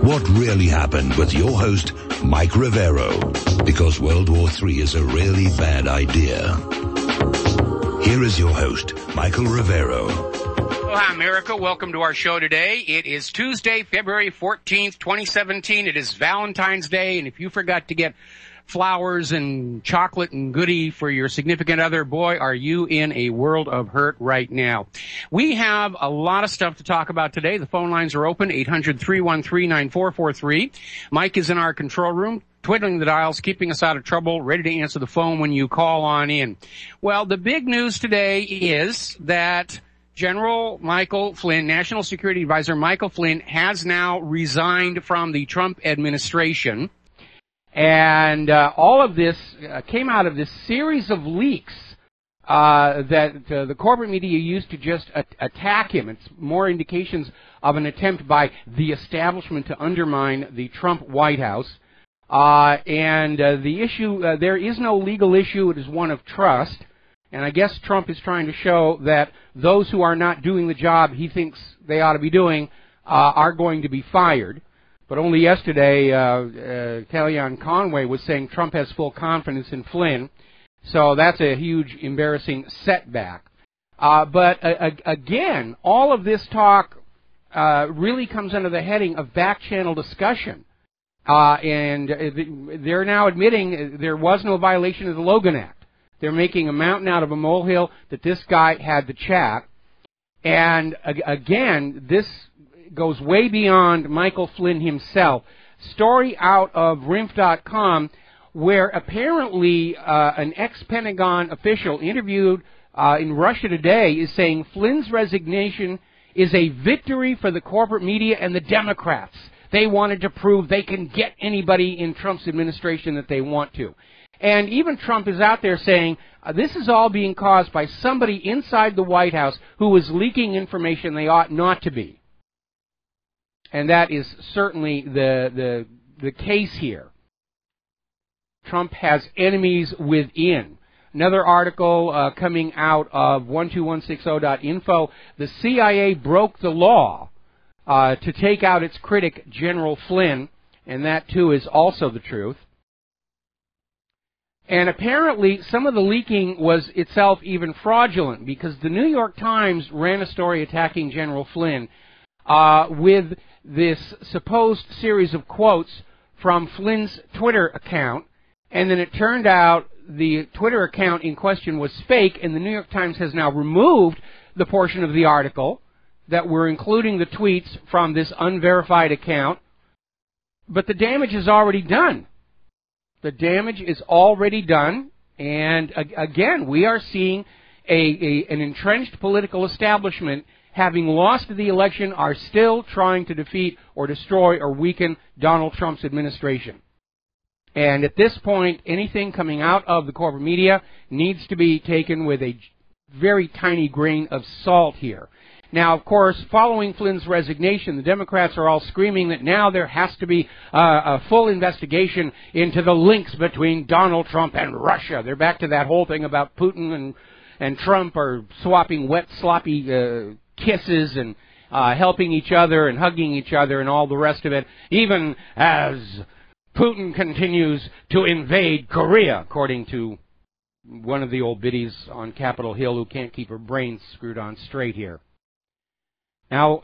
What Really Happened with your host, Mike Rivero. Because World War III is a really bad idea. Here is your host, Michael Rivero. Aloha, America. Welcome to our show today. It is Tuesday, February 14th, 2017. It is Valentine's Day, and if you forgot to get flowers and chocolate and goodie for your significant other, boy, are you in a world of hurt right now. We have a lot of stuff to talk about today. The phone lines are open, 800-313-9443. Mike is in our control room, twiddling the dials, keeping us out of trouble, ready to answer the phone when you call on in. Well, the big news today is that General Michael Flynn, National Security Advisor Michael Flynn, has now resigned from the Trump administration. And all of this came out of this series of leaks that the corporate media used to just attack him. It's more indications of an attempt by the establishment to undermine the Trump White House. And the issue, there is no legal issue. It is one of trust. And I guess Trump is trying to show that those who are not doing the job he thinks they ought to be doing are going to be fired. But only yesterday, Kellyanne Conway was saying Trump has full confidence in Flynn. So that's a huge, embarrassing setback. But again, all of this talk really comes under the heading of back-channel discussion. And they're now admitting there was no violation of the Logan Act. They're making a mountain out of a molehill that this guy had the chat. And again, this goes way beyond Michael Flynn himself. Story out of RINF.com where apparently an ex-Pentagon official interviewed in Russia Today is saying Flynn's resignation is a victory for the corporate media and the Democrats. They wanted to prove they can get anybody in Trump's administration that they want to. And even Trump is out there saying this is all being caused by somebody inside the White House who is leaking information they ought not to be. And that is certainly the case here. Trump has enemies within. Another article coming out of 12160.info, the CIA broke the law to take out its critic, General Flynn, and that too is also the truth. And apparently some of the leaking was itself even fraudulent because the New York Times ran a story attacking General Flynn with this supposed series of quotes from Flynn's Twitter account, and then it turned out the Twitter account in question was fake, and the New York Times has now removed the portion of the article that were including the tweets from this unverified account. But the damage is already done. The damage is already done, and again, we are seeing an entrenched political establishment having lost the election, are still trying to defeat or destroy or weaken Donald Trump's administration. And at this point, anything coming out of the corporate media needs to be taken with a very tiny grain of salt here. Now, of course, following Flynn's resignation, the Democrats are all screaming that now there has to be a full investigation into the links between Donald Trump and Russia. They're back to that whole thing about Putin and Trump are swapping wet, sloppy kisses and helping each other and hugging each other and all the rest of it, even as Putin continues to invade Korea, according to one of the old biddies on Capitol Hill who can't keep her brains screwed on straight here. Now,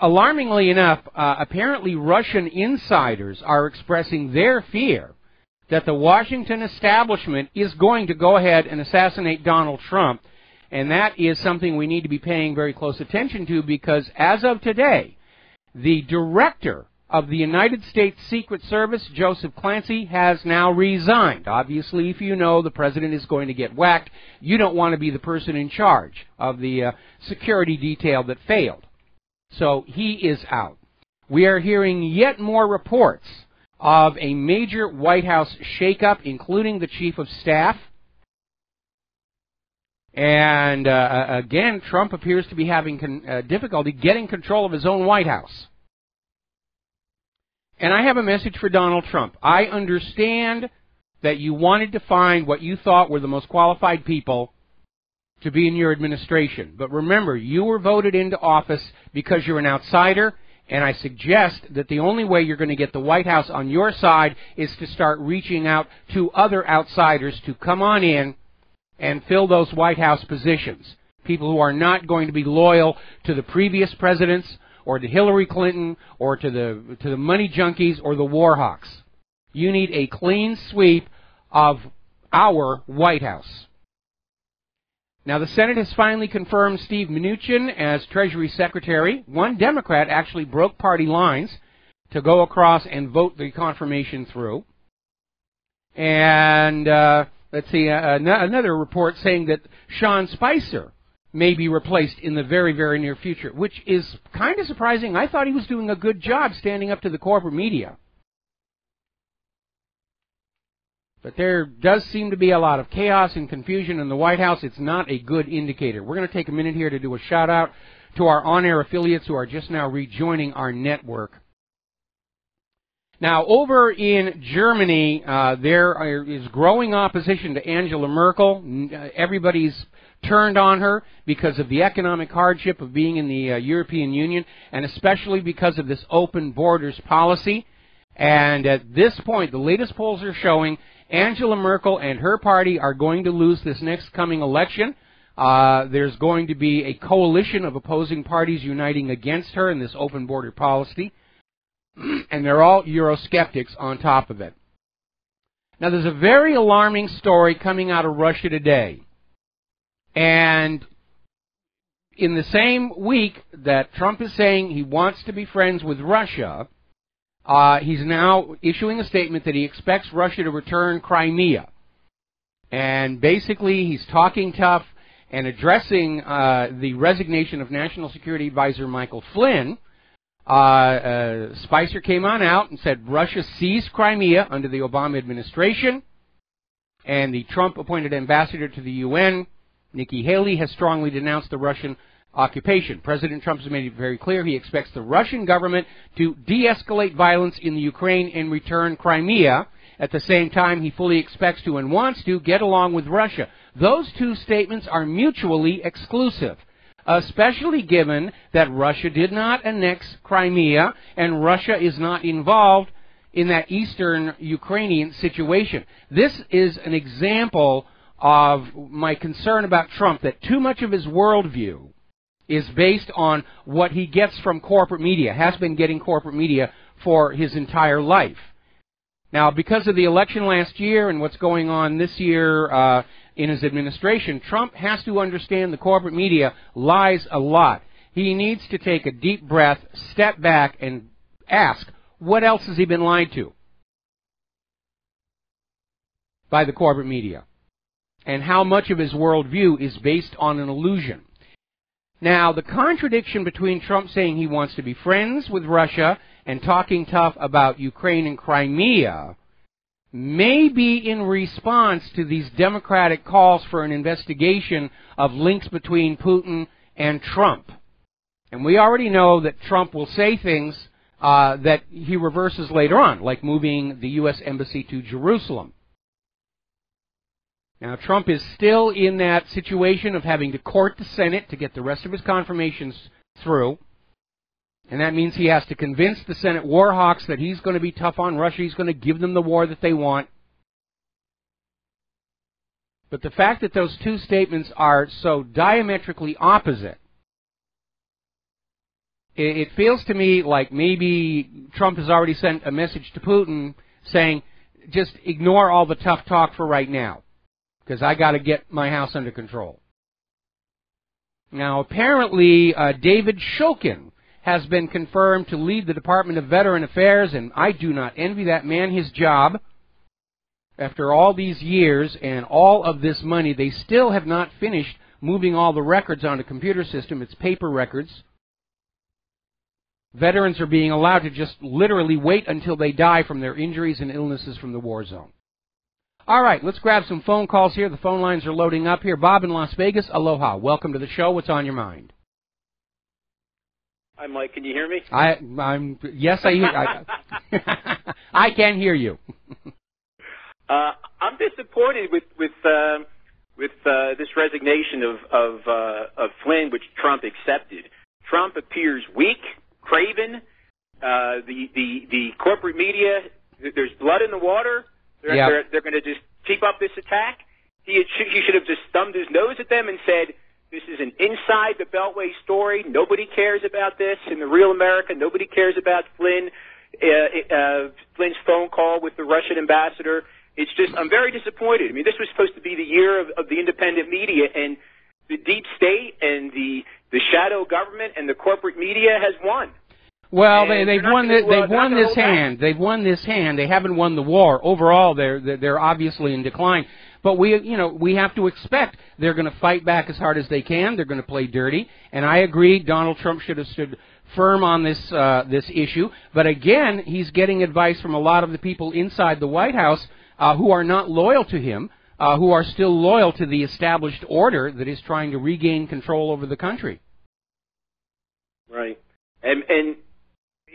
alarmingly enough, apparently Russian insiders are expressing their fear that the Washington establishment is going to go ahead and assassinate Donald Trump. And that is something we need to be paying very close attention to because as of today, the director of the United States Secret Service, Joseph Clancy, has now resigned. Obviously, if you know the president is going to get whacked, you don't want to be the person in charge of the security detail that failed. So he is out. We are hearing yet more reports of a major White House shakeup, including the chief of staff. And again, Trump appears to be having difficulty getting control of his own White House. And I have a message for Donald Trump. I understand that you wanted to find what you thought were the most qualified people to be in your administration. But remember, you were voted into office because you're an outsider And I suggest that the only way you're going to get the White House on your side is to start reaching out to other outsiders to come on in and fill those White House positions. People who are not going to be loyal to the previous presidents or to Hillary Clinton or to the money junkies or the war hawks. You need a clean sweep of our White House. Now, the Senate has finally confirmed Steve Mnuchin as Treasury Secretary. One Democrat actually broke party lines to go across and vote the confirmation through. And let's see, another report saying that Sean Spicer may be replaced in the very, very near future, which is kind of surprising. I thought he was doing a good job standing up to the corporate media. But there does seem to be a lot of chaos and confusion in the White House. It's not a good indicator. We're going to take a minute here to do a shout-out to our on-air affiliates who are just now rejoining our network. Now, over in Germany, there is growing opposition to Angela Merkel. Everybody's turned on her because of the economic hardship of being in the European Union, and especially because of this open borders policy. And at this point, the latest polls are showing Angela Merkel and her party are going to lose this next coming election. There's going to be a coalition of opposing parties uniting against her in this open border policy. And they're all Eurosceptics on top of it. Now, there's a very alarming story coming out of Russia today. And in the same week that Trump is saying he wants to be friends with Russia, he's now issuing a statement that he expects Russia to return Crimea. And basically, he's talking tough and addressing the resignation of National Security Advisor Michael Flynn. Spicer came on out and said Russia seized Crimea under the Obama administration, and the Trump-appointed ambassador to the UN, Nikki Haley, has strongly denounced the Russian occupation. President Trump has made it very clear he expects the Russian government to de-escalate violence in the Ukraine and return Crimea. At the same time, he fully expects to and wants to get along with Russia. Those two statements are mutually exclusive, especially given that Russia did not annex Crimea and Russia is not involved in that eastern Ukrainian situation. This is an example of my concern about Trump, that too much of his worldview is based on what he gets from corporate media, has been getting corporate media for his entire life. Now, because of the election last year and what's going on this year in his administration, Trump has to understand the corporate media lies a lot. He needs to take a deep breath, step back, and ask, what else has he been lied to by the corporate media? And how much of his worldview is based on an illusion? Now, the contradiction between Trump saying he wants to be friends with Russia and talking tough about Ukraine and Crimea may be in response to these Democratic calls for an investigation of links between Putin and Trump. And we already know that Trump will say things that he reverses later on, like moving the U.S. Embassy to Jerusalem. Now, Trump is still in that situation of having to court the Senate to get the rest of his confirmations through. And that means he has to convince the Senate war hawks that he's going to be tough on Russia. He's going to give them the war that they want. But the fact that those two statements are so diametrically opposite, it feels to me like maybe Trump has already sent a message to Putin saying, just ignore all the tough talk for right now, because I got to get my house under control. Now, apparently, David Shokin has been confirmed to lead the Department of Veteran Affairs, and I do not envy that man his job. After all these years and all of this money, they still have not finished moving all the records onto a computer system. It's paper records. Veterans are being allowed to just literally wait until they die from their injuries and illnesses from the war zone. All right, let's grab some phone calls here. The phone lines are loading up here. Bob in Las Vegas, aloha. Welcome to the show. What's on your mind? Hi, Mike. Can you hear me? Yes, I hear. I can hear you. I'm disappointed with this resignation of Flynn, which Trump accepted. Trump appears weak, craven, the corporate media, there's blood in the water. They're going to just keep up this attack. He should have just thumbed his nose at them and said, this is an inside the Beltway story. Nobody cares about this in the real America. Nobody cares about Flynn's phone call with the Russian ambassador. It's just, I'm very disappointed. I mean, this was supposed to be the year of the independent media, and the deep state and the shadow government and the corporate media has won. Well, they've won this hand. They've won this hand. They haven't won the war. Overall, they're obviously in decline. But we have to expect they're going to fight back as hard as they can. They're going to play dirty. And I agree, Donald Trump should have stood firm on this issue. But again, he's getting advice from a lot of the people inside the White House who are not loyal to him, who are still loyal to the established order that is trying to regain control over the country. Right. And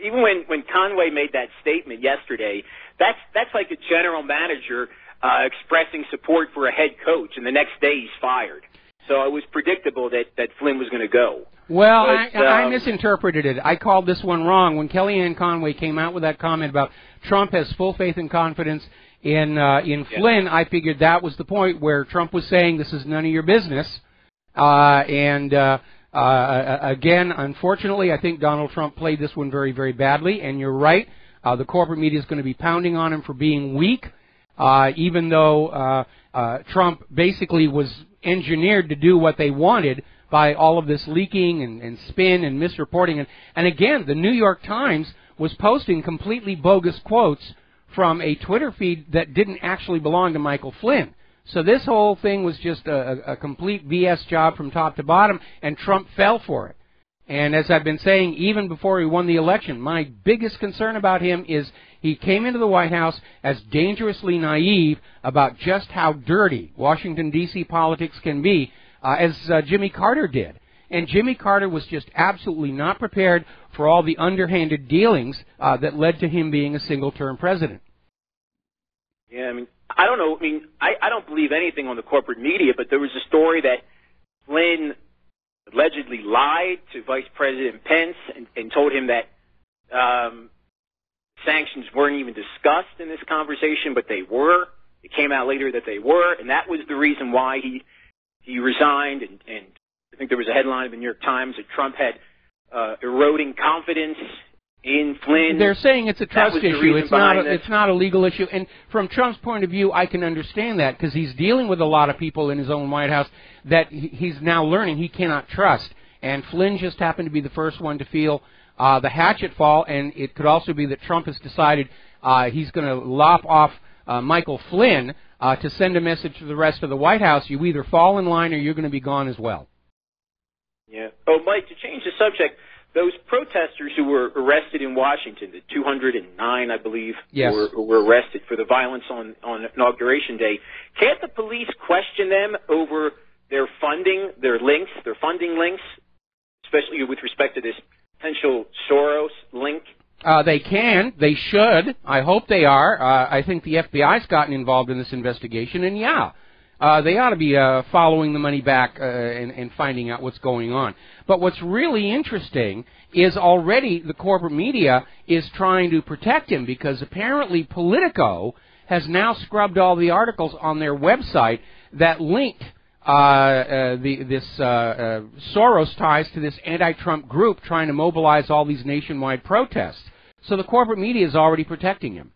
even when Conway made that statement yesterday, that's like a general manager expressing support for a head coach, and the next day he's fired. So it was predictable that Flynn was going to go. Well, I misinterpreted it. I called this one wrong. When Kellyanne Conway came out with that comment about Trump has full faith and confidence in Flynn, I figured that was the point where Trump was saying this is none of your business. Again, unfortunately, I think Donald Trump played this one very, very badly. And you're right. The corporate media is going to be pounding on him for being weak, even though Trump basically was engineered to do what they wanted by all of this leaking and spin and misreporting. And again, the New York Times was posting completely bogus quotes from a Twitter feed that didn't actually belong to Michael Flynn. So this whole thing was just a complete BS job from top to bottom, and Trump fell for it. And as I've been saying, even before he won the election, my biggest concern about him is he came into the White House as dangerously naive about just how dirty Washington, D.C. politics can be, as Jimmy Carter did. And Jimmy Carter was just absolutely not prepared for all the underhanded dealings that led to him being a single-term president. Yeah, I mean, I don't know. I mean, I don't believe anything on the corporate media, but there was a story that Flynn allegedly lied to Vice President Pence and told him that sanctions weren't even discussed in this conversation, but they were. It came out later that they were, and that was the reason why he resigned. And I think there was a headline in the New York Times that Trump had eroding confidence in Flynn. They're saying it's a trust issue. It's not a legal issue. And from Trump's point of view, I can understand that because he's dealing with a lot of people in his own White House that he's now learning he cannot trust. And Flynn just happened to be the first one to feel the hatchet fall. And it could also be that Trump has decided he's going to lop off Michael Flynn to send a message to the rest of the White House. You either fall in line or you're going to be gone as well. Yeah. Oh, Mike, to change the subject, those protesters who were arrested in Washington, the 209, I believe, yes, who were arrested for the violence on Inauguration Day, can't the police question them over their funding, their funding links, especially with respect to this potential Soros link? They can. They should. I hope they are. I think the FBI's gotten involved in this investigation, and yeah, they ought to be following the money back and finding out what's going on. But what's really interesting is already the corporate media is trying to protect him because apparently Politico has now scrubbed all the articles on their website that linked this Soros ties to this anti-Trump group trying to mobilize all these nationwide protests. So the corporate media is already protecting him.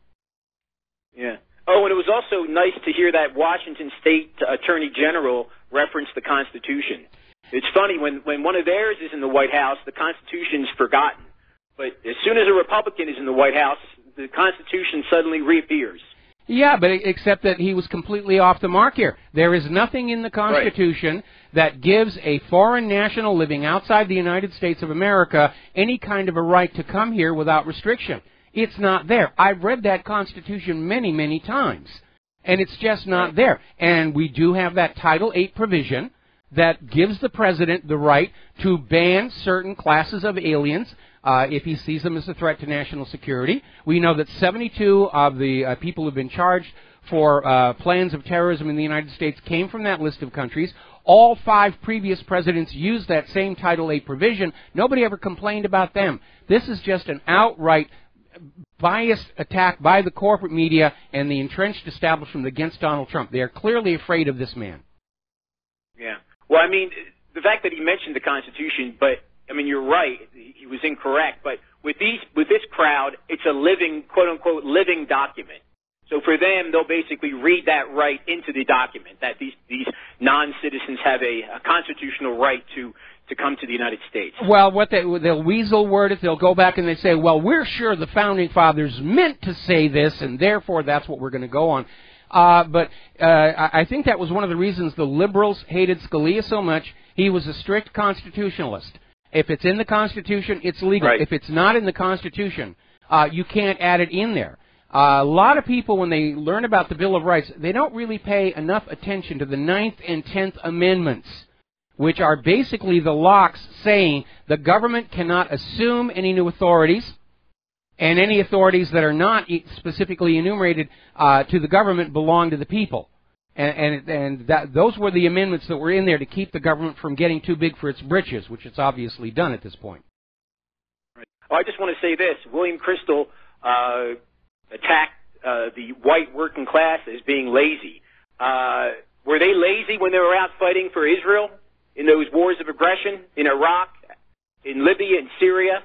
Yeah. Oh, and it was also nice to hear that Washington State Attorney General reference the Constitution. It's funny, when one of theirs is in the White House, the Constitution's forgotten. But as soon as a Republican is in the White House, the Constitution suddenly reappears. Yeah, but except that he was completely off the mark here. There is nothing in the Constitution that gives a foreign national living outside the United States of America any kind of a right to come here without restriction. It's not there. I've read that Constitution many, many times, and it's just not there. And we do have that Title VIII provision that gives the president the right to ban certain classes of aliens if he sees them as a threat to national security. We know that 72 of the people who have been charged for plans of terrorism in the United States came from that list of countries. All 5 previous presidents used that same Title 8 provision. Nobody ever complained about them. This is just an outright biased attack by the corporate media and the entrenched establishment against Donald Trump. They are clearly afraid of this man. Yeah. Well, I mean, the fact that he mentioned the Constitution, but, I mean, you're right. He was incorrect. But with this crowd, it's a living, quote-unquote, living document. So for them, they'll basically read that right into the document, that these non-citizens have a constitutional right to come to the United States. Well, they'll weasel word it. They'll go back and they say, well, we're sure the Founding Fathers meant to say this, and therefore that's what we're going to go on. But I think that was one of the reasons the liberals hated Scalia so much. He was a strict constitutionalist. If it's in the Constitution, it's legal. Right. If it's not in the Constitution, you can't add it in there. A lot of people, when they learn about the Bill of Rights, they don't really pay enough attention to the 9th and 10th Amendments, which are basically the locks saying the government cannot assume any new authorities, and any authorities that are not specifically enumerated to the government belong to the people. And those were the amendments that were in there to keep the government from getting too big for its britches, which it's obviously done at this point. Right. Oh, I just want to say this. William Crystal attacked the white working class as being lazy. Were they lazy when they were out fighting for Israel in those wars of aggression in Iraq, in Libya, and Syria?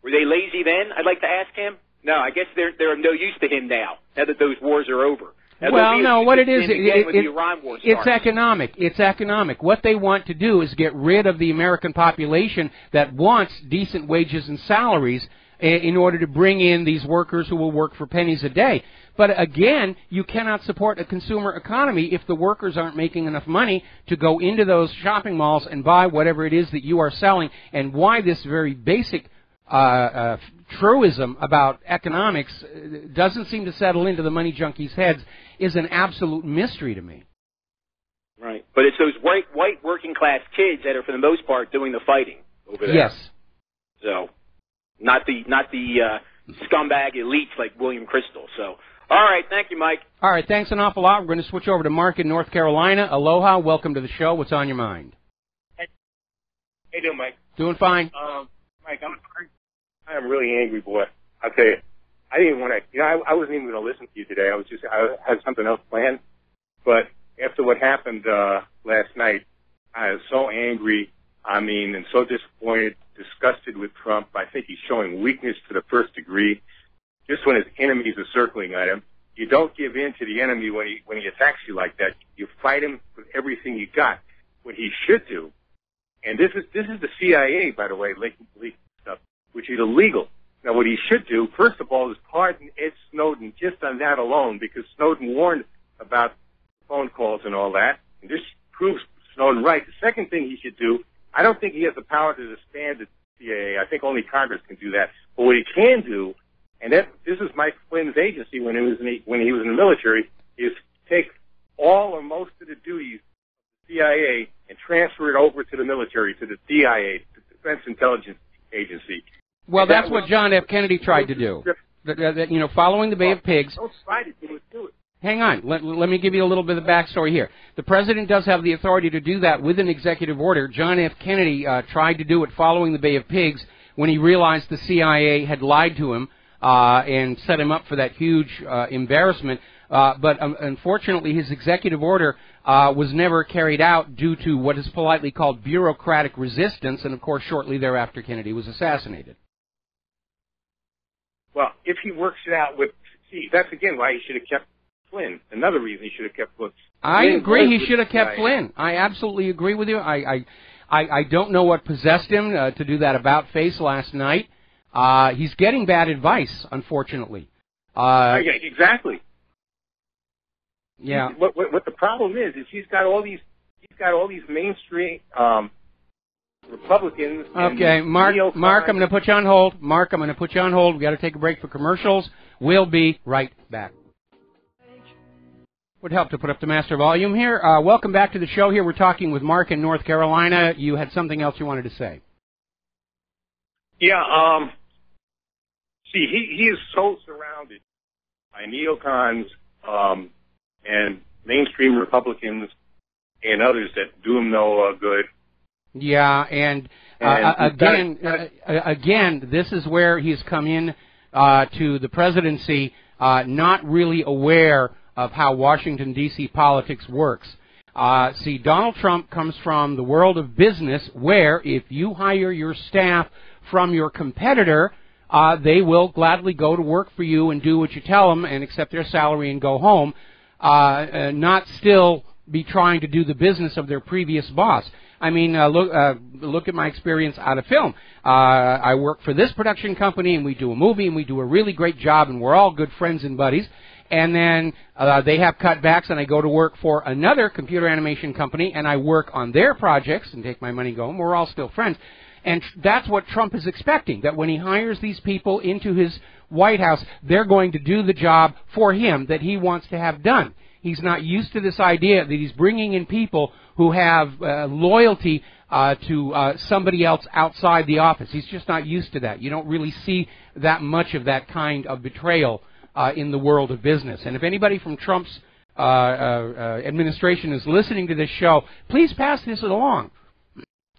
Were they lazy then? I'd like to ask him. No, I guess they're of no use to him now that those wars are over. Well, no, what it is, it's economic. It's economic. What they want to do is get rid of the American population that wants decent wages and salaries in order to bring in these workers who will work for pennies a day. But again, you cannot support a consumer economy if the workers aren't making enough money to go into those shopping malls and buy whatever it is that you are selling. And why this very basic truism about economics doesn't seem to settle into the money junkies' heads is an absolute mystery to me. Right. But it's those white working class kids that are, for the most part, doing the fighting over there. Yes. So, not the scumbag elites like William Crystal. So, all right. Thank you, Mike. All right. Thanks an awful lot. We're going to switch over to Mark in North Carolina. Aloha. Welcome to the show. What's on your mind? Hey, how you doing, Mike? Doing fine. Mike, I'm really angry, boy. I'll tell you. I didn't want to, I wasn't even going to listen to you today. I had something else planned. But after what happened last night, I was so angry, and so disappointed, disgusted with Trump. I think he's showing weakness to the first degree. Just when his enemies are circling at him, you don't give in to the enemy when he attacks you like that. You fight him with everything you got. What he should do, and this is the CIA, by the way, leaking stuff, which is illegal. Now, what he should do, first of all, is pardon Ed Snowden just on that alone, because Snowden warned about phone calls and all that, and this proves Snowden right. The second thing he should do, I don't think he has the power to disband the CIA. I think only Congress can do that. But what he can do, and this is Mike Flynn's agency when he was in the military, is take all or most of the duties of the CIA and transfer it over to the military, to the DIA, the Defense Intelligence Agency. Well, that's what John F. Kennedy tried to do. Following the Bay of Pigs. Don't try to do it. Hang on. Let me give you a little bit of backstory here. The president does have the authority to do that with an executive order. John F. Kennedy tried to do it following the Bay of Pigs when he realized the CIA had lied to him and set him up for that huge embarrassment. But unfortunately, his executive order was never carried out due to what is politely called bureaucratic resistance, and of course, shortly thereafter, Kennedy was assassinated. Well, if he works it out that's again why he should have kept Flynn. Another reason he should have kept Flynn. I agree he should have kept Flynn. I absolutely agree with you. I don't know what possessed him to do that about-face last night. He's getting bad advice, unfortunately. Exactly. Yeah. What the problem is he's got all these mainstream Republicans. Okay, Mark, I'm going to put you on hold. Mark, I'm going to put you on hold. We've got to take a break for commercials. We'll be right back. Would help to put up the master volume here. Welcome back to the show here. We're talking with Mark in North Carolina. You had something else you wanted to say. Yeah, he is so surrounded by neocons and mainstream Republicans and others that do him no good. Yeah, and again, this is where he's come in to the presidency not really aware of how Washington, D.C. politics works. See, Donald Trump comes from the world of business where if you hire your staff from your competitor, they will gladly go to work for you and do what you tell them and accept their salary and go home, not still be trying to do the business of their previous boss. I mean, look at my experience out of film. I work for this production company, and we do a movie, and we do a really great job, and we're all good friends and buddies. And then they have cutbacks, and I go to work for another computer animation company, and I work on their projects and take my money and go home. We're all still friends. And that's what Trump is expecting, that when he hires these people into his White House, they're going to do the job for him that he wants to have done. He's not used to this idea that he's bringing in people who have loyalty to somebody else outside the office. He's just not used to that. You don't really see that much of that kind of betrayal in the world of business. And if anybody from Trump's administration is listening to this show, please pass this along.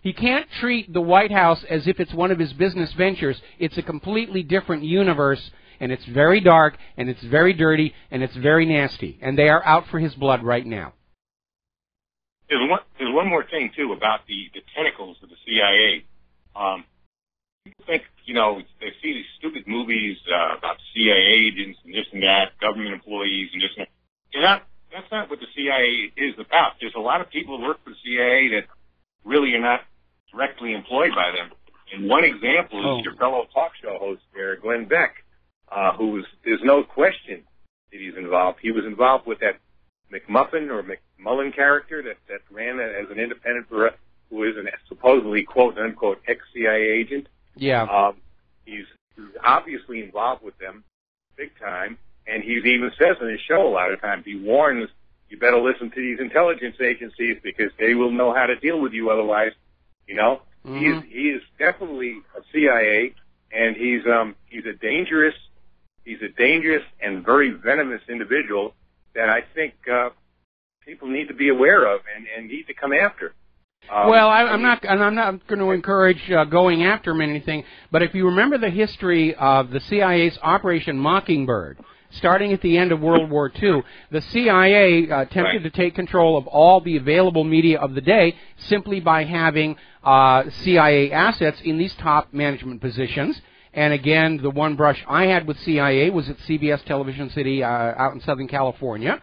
He can't treat the White House as if it's one of his business ventures. It's a completely different universe, and it's very dark, and it's very dirty, and it's very nasty. And they are out for his blood right now. There's one more thing, too, about the tentacles of the CIA. People think, they see these stupid movies about CIA agents and this and that, government employees and this and that. That's not what the CIA is about. There's a lot of people who work for the CIA that really are not directly employed by them. And one example is your fellow talk show host there, Glenn Beck, there's no question that he's involved. He was involved with that McMuffin or McMullen character that ran as an independent, who is a supposedly quote-unquote ex-CIA agent. Yeah. He's obviously involved with them big time, and he even says in his show a lot of times, he warns, you better listen to these intelligence agencies because they will know how to deal with you otherwise, Mm-hmm. He is definitely a CIA, and he's a dangerous and very venomous individual that I think people need to be aware of and need to come after. Well, I'm not going to encourage going after him or anything, but if you remember the history of the CIA's Operation Mockingbird, starting at the end of World War II, the CIA attempted to take control of all the available media of the day simply by having CIA assets in these top management positions. And again, the one brush I had with CIA was at CBS Television City out in Southern California,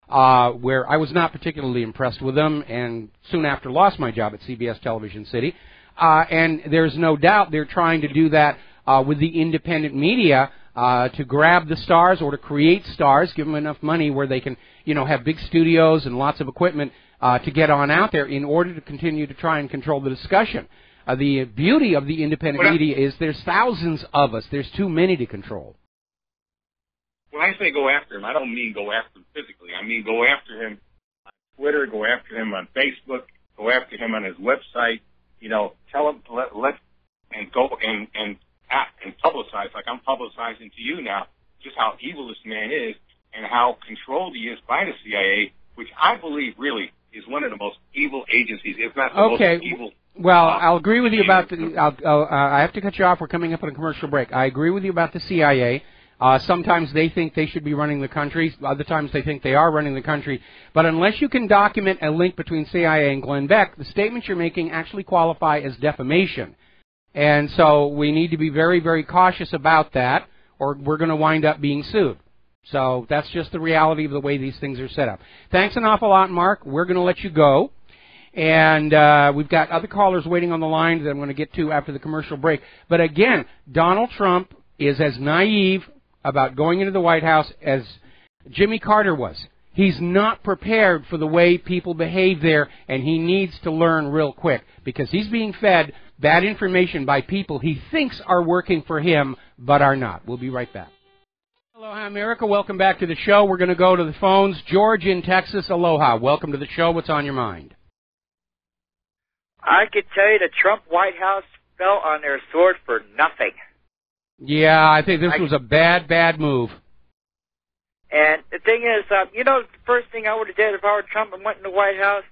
where I was not particularly impressed with them, and soon after lost my job at CBS Television City. And there's no doubt they're trying to do that with the independent media to grab the stars or to create stars, give them enough money where they can, have big studios and lots of equipment to get on out there in order to continue to try and control the discussion. The beauty of the independent media is there's thousands of us. There's too many to control. When I say go after him, I don't mean go after him physically. I mean go after him on Twitter, go after him on Facebook, go after him on his website. Tell him and go and act and publicize, like I'm publicizing to you now, just how evil this man is and how controlled he is by the CIA, which I believe really is one of the most evil agencies, if not the most evil. Well, I'll agree with you about I have to cut you off. We're coming up on a commercial break. I agree with you about the CIA. Sometimes they think they should be running the country. Other times they think they are running the country. But unless you can document a link between CIA and Glenn Beck, the statements you're making actually qualify as defamation. And so we need to be very, very cautious about that, or we're going to wind up being sued. So that's just the reality of the way these things are set up. Thanks an awful lot, Mark. We're going to let you go. And we've got other callers waiting on the line that I'm going to get to after the commercial break. But again, Donald Trump is as naive about going into the White House as Jimmy Carter was. He's not prepared for the way people behave there, and he needs to learn real quick because he's being fed bad information by people he thinks are working for him but are not. We'll be right back. Aloha, America. Welcome back to the show. We're going to go to the phones. George in Texas, aloha. Welcome to the show. What's on your mind? I could tell you the Trump White House fell on their sword for nothing. Yeah, I think this was a bad, bad move. And the thing is, the first thing I would have did if I were Trump and went in the White House,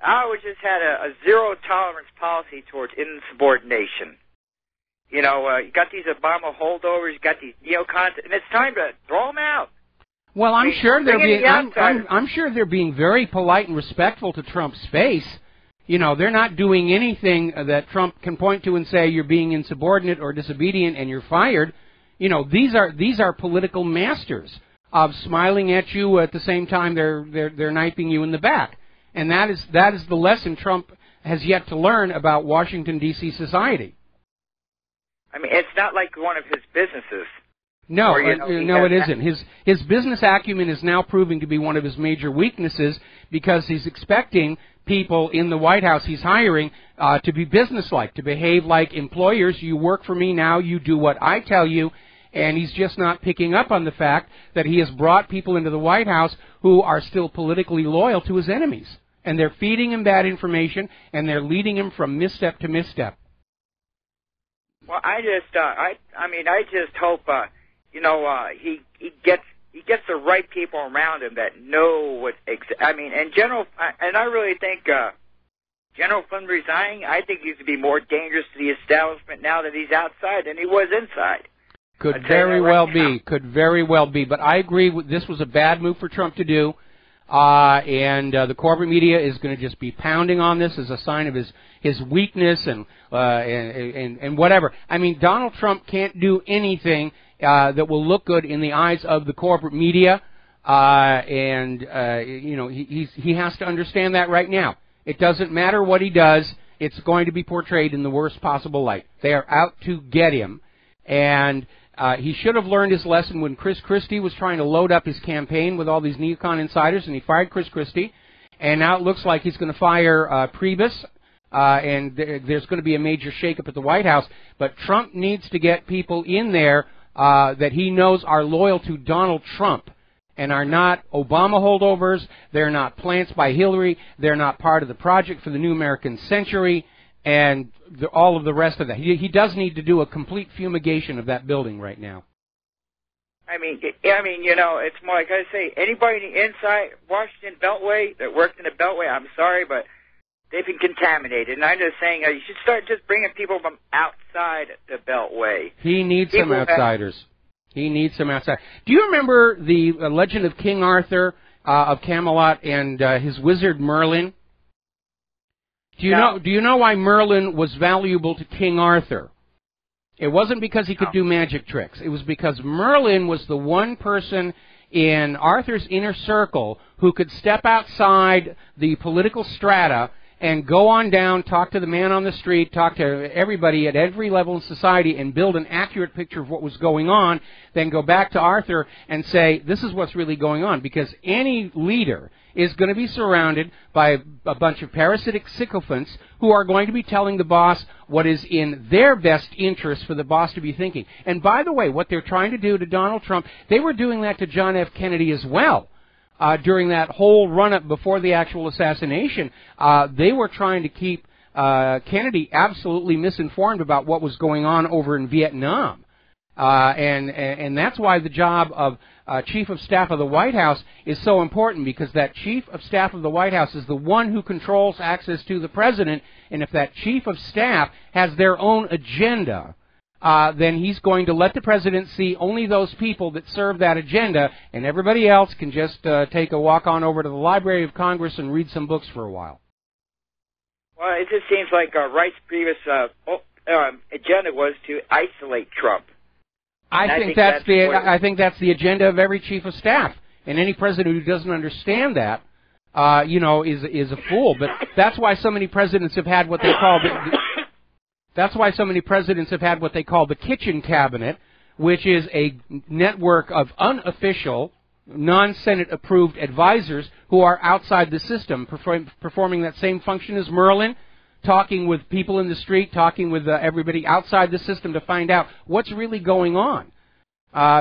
I always just had a zero-tolerance policy towards insubordination. You know, you got these Obama holdovers, you got these neocons, and it's time to throw them out. Well, I'm sure they're being very polite and respectful to Trump's face. You know, they're not doing anything that Trump can point to and say you're being insubordinate or disobedient and you're fired. You know, these are political masters of smiling at you at the same time they're knifing you in the back. And that is the lesson Trump has yet to learn about Washington, D.C. society. I mean, it's not like one of his businesses. No, no, it isn't. His business acumen is now proving to be one of his major weaknesses because he's expecting people in the White House he's hiring to be businesslike, to behave like employers. You work for me now, you do what I tell you, and he's just not picking up on the fact that he has brought people into the White House who are still politically loyal to his enemies. And they're feeding him bad information, and they're leading him from misstep to misstep. Well, I just hope, he gets the right people around him that know what. And I really think General Flynn resigning. I think he's to be more dangerous to the establishment now that he's outside than he was inside. Could very well be. But I agree. This was a bad move for Trump to do. And the corporate media is going to just be pounding on this as a sign of his weakness and whatever. I mean, Donald Trump can't do anything that will look good in the eyes of the corporate media, he has to understand that right now. It doesn't matter what he does; it's going to be portrayed in the worst possible light. They are out to get him, and he should have learned his lesson when Chris Christie was trying to load up his campaign with all these neocon insiders, and he fired Chris Christie. And now it looks like he's going to fire Priebus, and there's going to be a major shakeup at the White House. But Trump needs to get people in there that he knows are loyal to Donald Trump and are not Obama holdovers. They're not plants by Hillary. They're not part of the project for the new American century. And all of the rest of that. He does need to do a complete fumigation of that building right now. I mean, it's more like I say, anybody inside Washington Beltway that worked in the Beltway, I'm sorry, but they've been contaminated. And I'm just saying, you should start just bringing people from outside the Beltway. He needs some outsiders. He needs some outsiders. Do you remember the legend of King Arthur of Camelot and his wizard Merlin? Do you know why Merlin was valuable to King Arthur? It wasn't because he could do magic tricks. It was because Merlin was the one person in Arthur's inner circle who could step outside the political strata and go on down, talk to the man on the street, talk to everybody at every level in society and build an accurate picture of what was going on, then go back to Arthur and say, this is what's really going on. Because any leader is going to be surrounded by a bunch of parasitic sycophants who are going to be telling the boss what is in their best interest for the boss to be thinking. And by the way, what they're trying to do to Donald Trump, they were doing that to John F. Kennedy as well. During that whole run-up before the actual assassination, they were trying to keep Kennedy absolutely misinformed about what was going on over in Vietnam. And that's why the job of Chief of Staff of the White House is so important, because that Chief of Staff of the White House is the one who controls access to the President, and if that Chief of Staff has their own agenda, then he's going to let the President see only those people that serve that agenda, and everybody else can just take a walk on over to the Library of Congress and read some books for a while. Well, it just seems like Wright's previous agenda was to isolate Trump. I think that's the agenda of every chief of staff, and any president who doesn't understand that, is a fool. But that's why so many presidents have had what they call the kitchen cabinet, which is a network of unofficial, non-Senate approved advisors who are outside the system, performing that same function as Merlin, talking with people in the street, talking with everybody outside the system to find out what's really going on.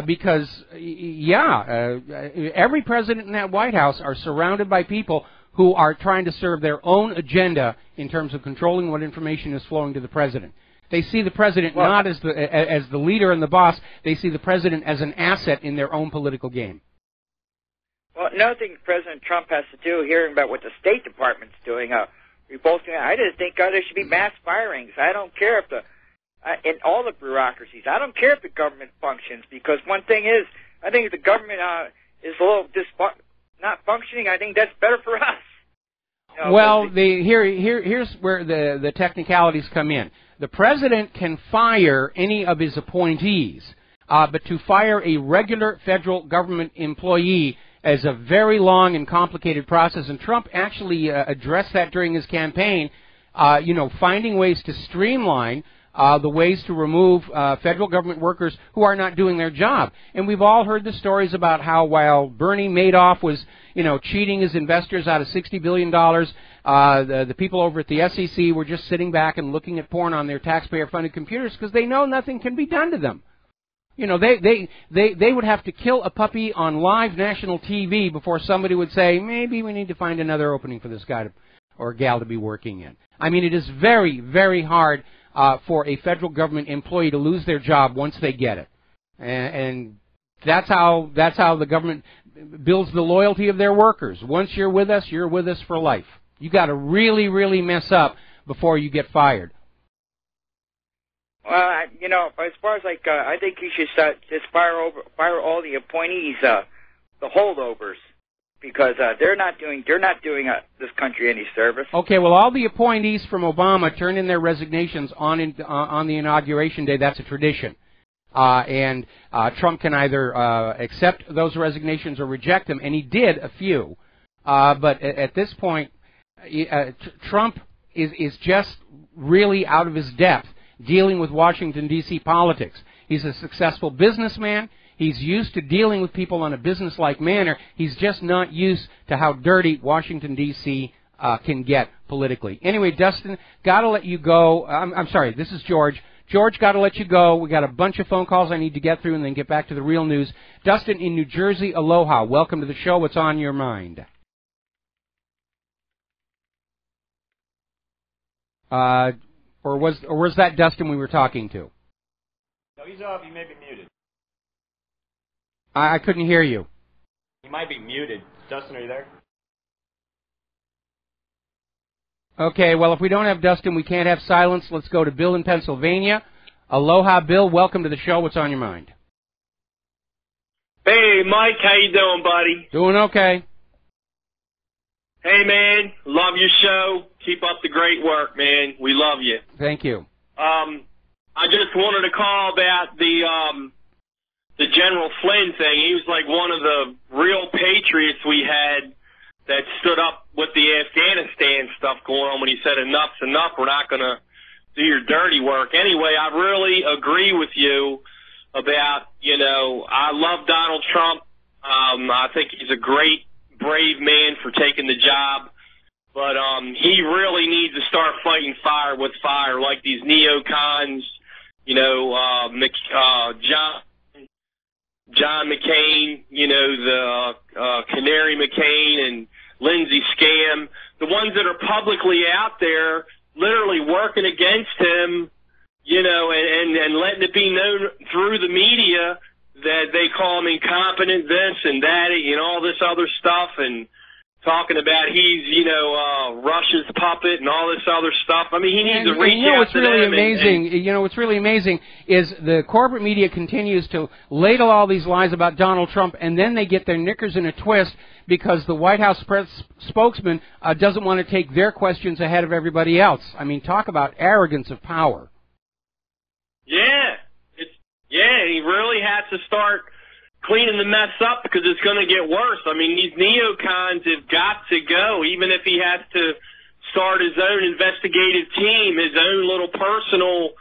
Because every president in that White House are surrounded by people who are trying to serve their own agenda in terms of controlling what information is flowing to the president. They see the president not as the leader and the boss. They see the president as an asset in their own political game. Well, another thing President Trump has to do, hearing about what the State Department's doing, revolting, I just think there should be mass firings. I don't care if in all the bureaucracies, I don't care if the government functions, because one thing is, I think if the government is a little not functioning, I think that's better for us. You know, well, here's where the technicalities come in. The president can fire any of his appointees, but to fire a regular federal government employee is a very long and complicated process, and Trump actually addressed that during his campaign, finding ways to streamline the ways to remove federal government workers who are not doing their job. And we've all heard the stories about how while Bernie Madoff was, cheating his investors out of $60 billion, the people over at the SEC were just sitting back and looking at porn on their taxpayer-funded computers because they know nothing can be done to them. They would have to kill a puppy on live national TV before somebody would say, maybe we need to find another opening for this guy or gal to be working in. I mean, it is very, very hard for a federal government employee to lose their job once they get it. And that's how the government builds the loyalty of their workers. Once you're with us for life. You got to really, really mess up before you get fired. Well, as far as I think you should just fire all the appointees, the holdovers, because they're not doing this country any service. Okay, well, all the appointees from Obama turned in their resignations on the inauguration day. That's a tradition, and Trump can either accept those resignations or reject them, and he did a few. But at this point, Trump is just really out of his depth dealing with Washington, D.C. politics. He's a successful businessman. He's used to dealing with people on a business-like manner. He's just not used to how dirty Washington, D.C. Can get politically. Anyway, Dustin, got to let you go. I'm sorry, this is George. George, got to let you go. We got a bunch of phone calls I need to get through and then get back to the real news. Dustin in New Jersey, aloha. Welcome to the show. What's on your mind? Or was that Dustin we were talking to? No, he's off. He may be muted. I couldn't hear you. He might be muted. Dustin, are you there? Okay, well, if we don't have Dustin, we can't have silence. Let's go to Bill in Pennsylvania. Aloha, Bill. Welcome to the show. What's on your mind? Hey, Mike. How you doing, buddy? Doing okay. Hey, man. Love your show. Keep up the great work, man. We love you. Thank you. I just wanted to call about the General Flynn thing. He was like one of the real patriots we had that stood up with the Afghanistan stuff going on when he said enough's enough. We're not going to do your dirty work. Anyway, I really agree with you about, I love Donald Trump. I think he's a great, brave man for taking the job. But he really needs to start fighting fire with fire, like these neocons, John McCain, the Canary McCain and Lindsey Scam, the ones that are publicly out there literally working against him, and letting it be known through the media that they call him incompetent, this and that, and all this other stuff, and talking about he's, Russia's puppet and all this other stuff. I mean, he needs to reach out to them. What's really amazing is the corporate media continues to ladle all these lies about Donald Trump, and then they get their knickers in a twist because the White House press spokesman doesn't want to take their questions ahead of everybody else. I mean, talk about arrogance of power. Yeah. He really has to start cleaning the mess up because it's going to get worse. I mean, these neocons have got to go, even if he has to start his own investigative team, his own little personal,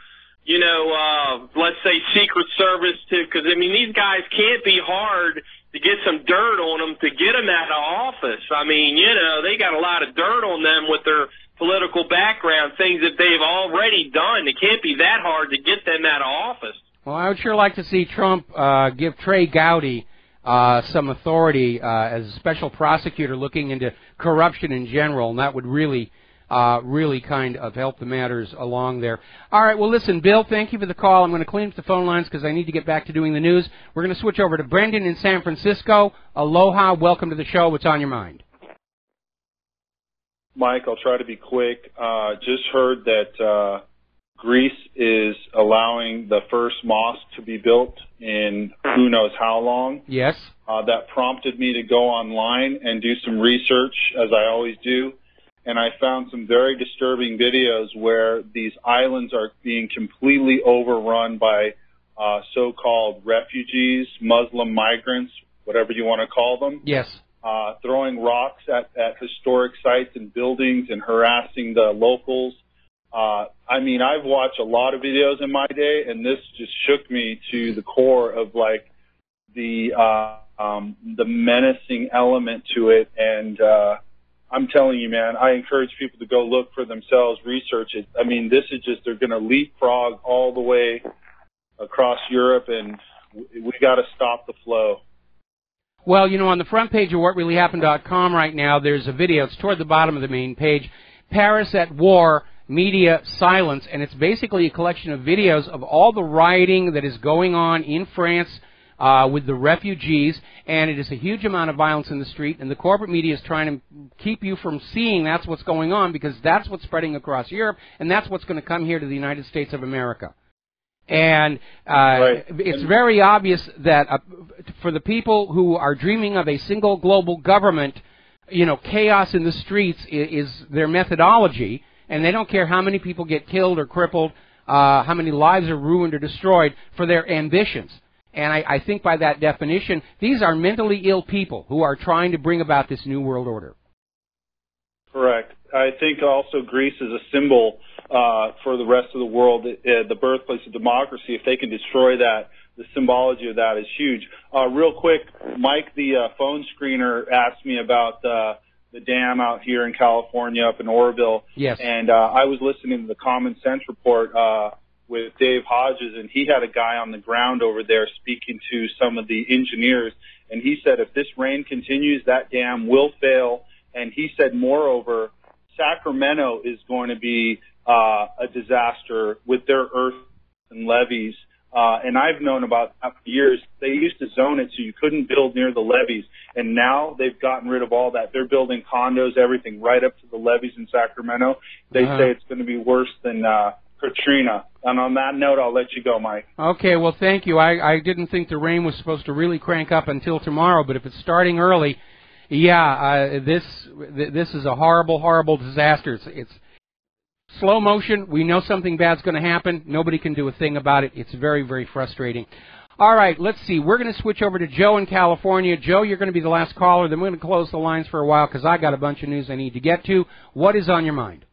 let's say Secret Service, because, I mean, these guys can't be hard to get some dirt on them to get them out of office. I mean, they got a lot of dirt on them with their political background, things that they've already done. It can't be that hard to get them out of office. Well, I would sure like to see Trump give Trey Gowdy some authority as a special prosecutor looking into corruption in general, and that would really really kind of help the matters along there. All right, well, listen, Bill, thank you for the call. I'm going to clean up the phone lines because I need to get back to doing the news. We're going to switch over to Brendan in San Francisco. Aloha, welcome to the show. What's on your mind? Mike, I'll try to be quick. Just heard that Greece is allowing the first mosque to be built in who knows how long. Yes. That prompted me to go online and do some research, as I always do. And I found some very disturbing videos where these islands are being completely overrun by so-called refugees, Muslim migrants, whatever you want to call them. Yes. Throwing rocks at historic sites and buildings and harassing the locals. I mean, I've watched a lot of videos in my day, and this just shook me to the core of, like, the menacing element to it. And I'm telling you, man, I encourage people to go look for themselves, research it. I mean, this is just, they're going to leapfrog all the way across Europe, and we got to stop the flow. Well, you know, on the front page of WhatReallyHappened.com right now, there's a video. It's toward the bottom of the main page. Paris at War, Media Silence, and it's basically a collection of videos of all the rioting that is going on in France with the refugees, and it is a huge amount of violence in the street, and the corporate media is trying to keep you from seeing that's what's going on, because that's what's spreading across Europe, and that's what's going to come here to the United States of America. And Right. It's very obvious that for the people who are dreaming of a single global government, you know, chaos in the streets is their methodology, and they don't care how many people get killed or crippled, how many lives are ruined or destroyed for their ambitions. And I think by that definition, these are mentally ill people who are trying to bring about this new world order. Correct. I think also Greece is a symbol for the rest of the world, the birthplace of democracy. If they can destroy that, the symbology of that is huge. Real quick, Mike, the phone screener, asked me about the dam out here in California up in Oroville. Yes. And I was listening to the Common Sense Report with Dave Hodges, and he had a guy on the ground over there speaking to some of the engineers, and he said if this rain continues, that dam will fail. And he said, moreover, Sacramento is going to be a disaster with their earth and levees. And I've known about that for years. They used to zone it so you couldn't build near the levees. And now they've gotten rid of all that. They're building condos, everything, right up to the levees in Sacramento. They say it's going to be worse than Katrina. And on that note, I'll let you go, Mike. Okay, well, thank you. I didn't think the rain was supposed to really crank up until tomorrow, but if it's starting early, yeah, this is a horrible, horrible disaster. It's slow motion. We know something bad's going to happen. Nobody can do a thing about it. It's very, very frustrating. All right, let's see. We're going to switch over to Joe in California. Joe, you're going to be the last caller. Then we're going to close the lines for a while because I got a bunch of news I need to get to. What is on your mind?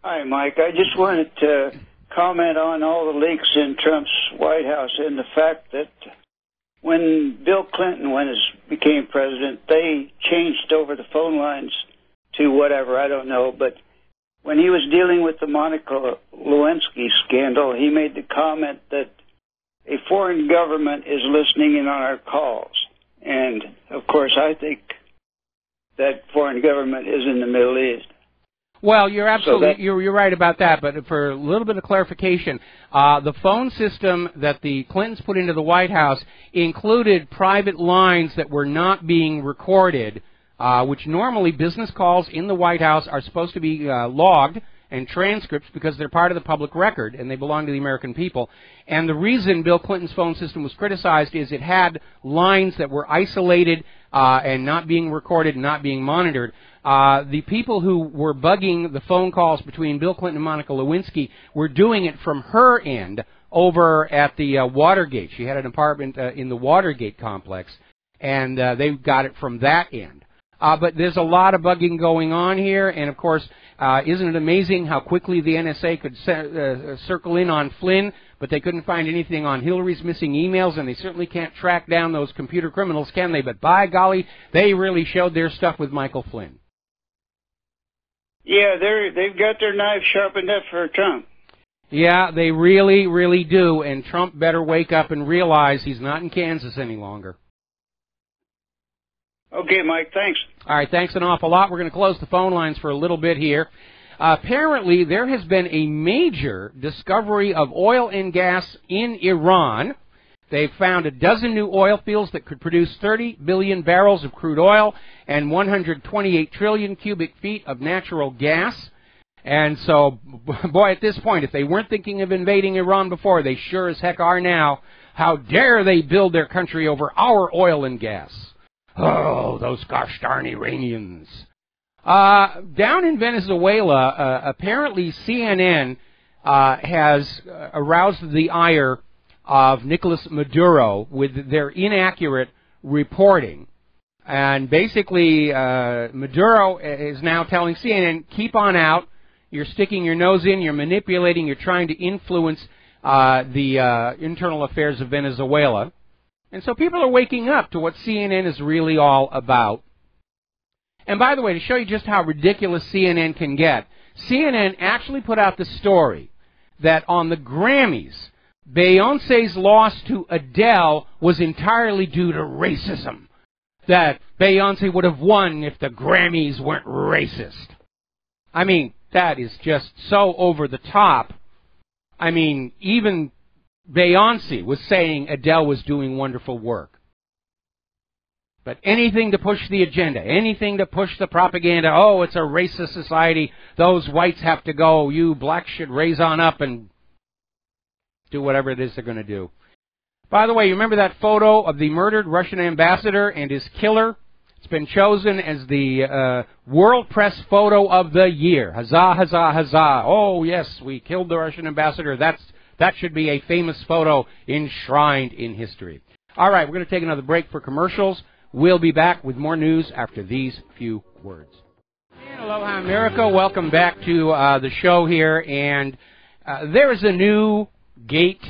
Hi, Mike. I just wanted to comment on all the leaks in Trump's White House and the fact that when Bill Clinton became president, they changed over the phone lines to whatever, I don't know, but when he was dealing with the Monica Lewinsky scandal, he made the comment that a foreign government is listening in on our calls. And, of course, I think that foreign government is in the Middle East. Well, you're absolutely you're right about that, but for a little bit of clarification, the phone system that the Clintons put into the White House included private lines that were not being recorded, which normally business calls in the White House are supposed to be logged and transcripts because they're part of the public record and they belong to the American people. And the reason Bill Clinton's phone system was criticized is it had lines that were isolated and not being recorded and not being monitored. The people who were bugging the phone calls between Bill Clinton and Monica Lewinsky were doing it from her end over at the Watergate. She had an apartment in the Watergate complex, and they got it from that end. But there's a lot of bugging going on here, and of course, isn't it amazing how quickly the NSA could circle in on Flynn, but they couldn't find anything on Hillary's missing emails, and they certainly can't track down those computer criminals, can they? But by golly, they really showed their stuff with Michael Flynn. Yeah, they've got their knife sharpened up for Trump. Yeah, they really, really do, and Trump better wake up and realize he's not in Kansas any longer. Okay, Mike, thanks. All right, thanks an awful lot. We're going to close the phone lines for a little bit here. Apparently, there has been a major discovery of oil and gas in Iran. They've found a dozen new oil fields that could produce 30 billion barrels of crude oil and 128 trillion cubic feet of natural gas. And so, boy, at this point, if they weren't thinking of invading Iran before, they sure as heck are now. How dare they build their country over our oil and gas? Oh, those gosh darn Iranians. Down in Venezuela, apparently CNN has aroused the ire of Nicolas Maduro with their inaccurate reporting. And basically, Maduro is now telling CNN, keep on out. You're sticking your nose in, you're manipulating, you're trying to influence the internal affairs of Venezuela. And so people are waking up to what CNN is really all about. And by the way, to show you just how ridiculous CNN can get, CNN actually put out the story that on the Grammys, Beyoncé's loss to Adele was entirely due to racism. That Beyoncé would have won if the Grammys weren't racist. I mean, that is just so over the top. I mean, even Beyoncé was saying Adele was doing wonderful work. But anything to push the agenda, anything to push the propaganda, oh, it's a racist society, those whites have to go, you blacks should raise on up and do whatever it is they're going to do. By the way, you remember that photo of the murdered Russian ambassador and his killer? It's been chosen as the World Press Photo of the Year. Huzzah, huzzah, huzzah. Oh, yes, we killed the Russian ambassador. That should be a famous photo enshrined in history. All right, we're going to take another break for commercials. We'll be back with more news after these few words. And aloha, America. Welcome back to the show here. And there is a new gate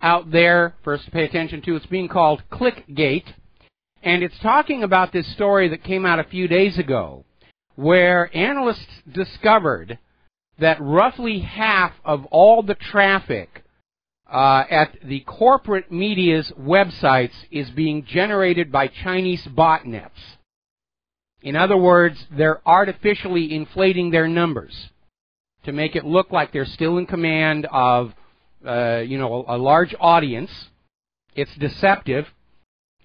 out there for us to pay attention to. It's being called Clickgate. And it's talking about this story that came out a few days ago where analysts discovered that roughly half of all the traffic at the corporate media's websites is being generated by Chinese botnets. In other words, they're artificially inflating their numbers to make it look like they're still in command of, a large audience. It's deceptive.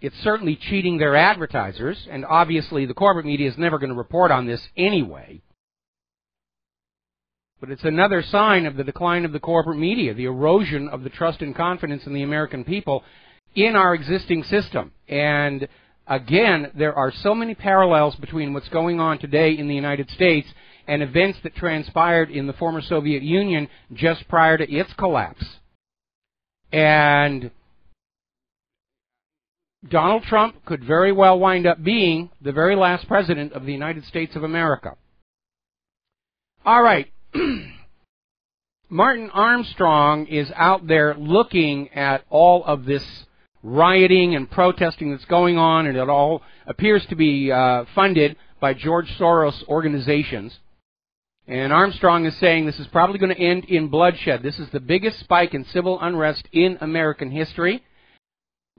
It's certainly cheating their advertisers, and obviously the corporate media is never going to report on this anyway. But it's another sign of the decline of the corporate media, the erosion of the trust and confidence in the American people in our existing system. And again, there are so many parallels between what's going on today in the United States and events that transpired in the former Soviet Union just prior to its collapse. And Donald Trump could very well wind up being the very last president of the United States of America. All right. Martin Armstrong is out there looking at all of this rioting and protesting that's going on, and it all appears to be funded by George Soros organizations. And Armstrong is saying this is probably going to end in bloodshed. This is the biggest spike in civil unrest in American history.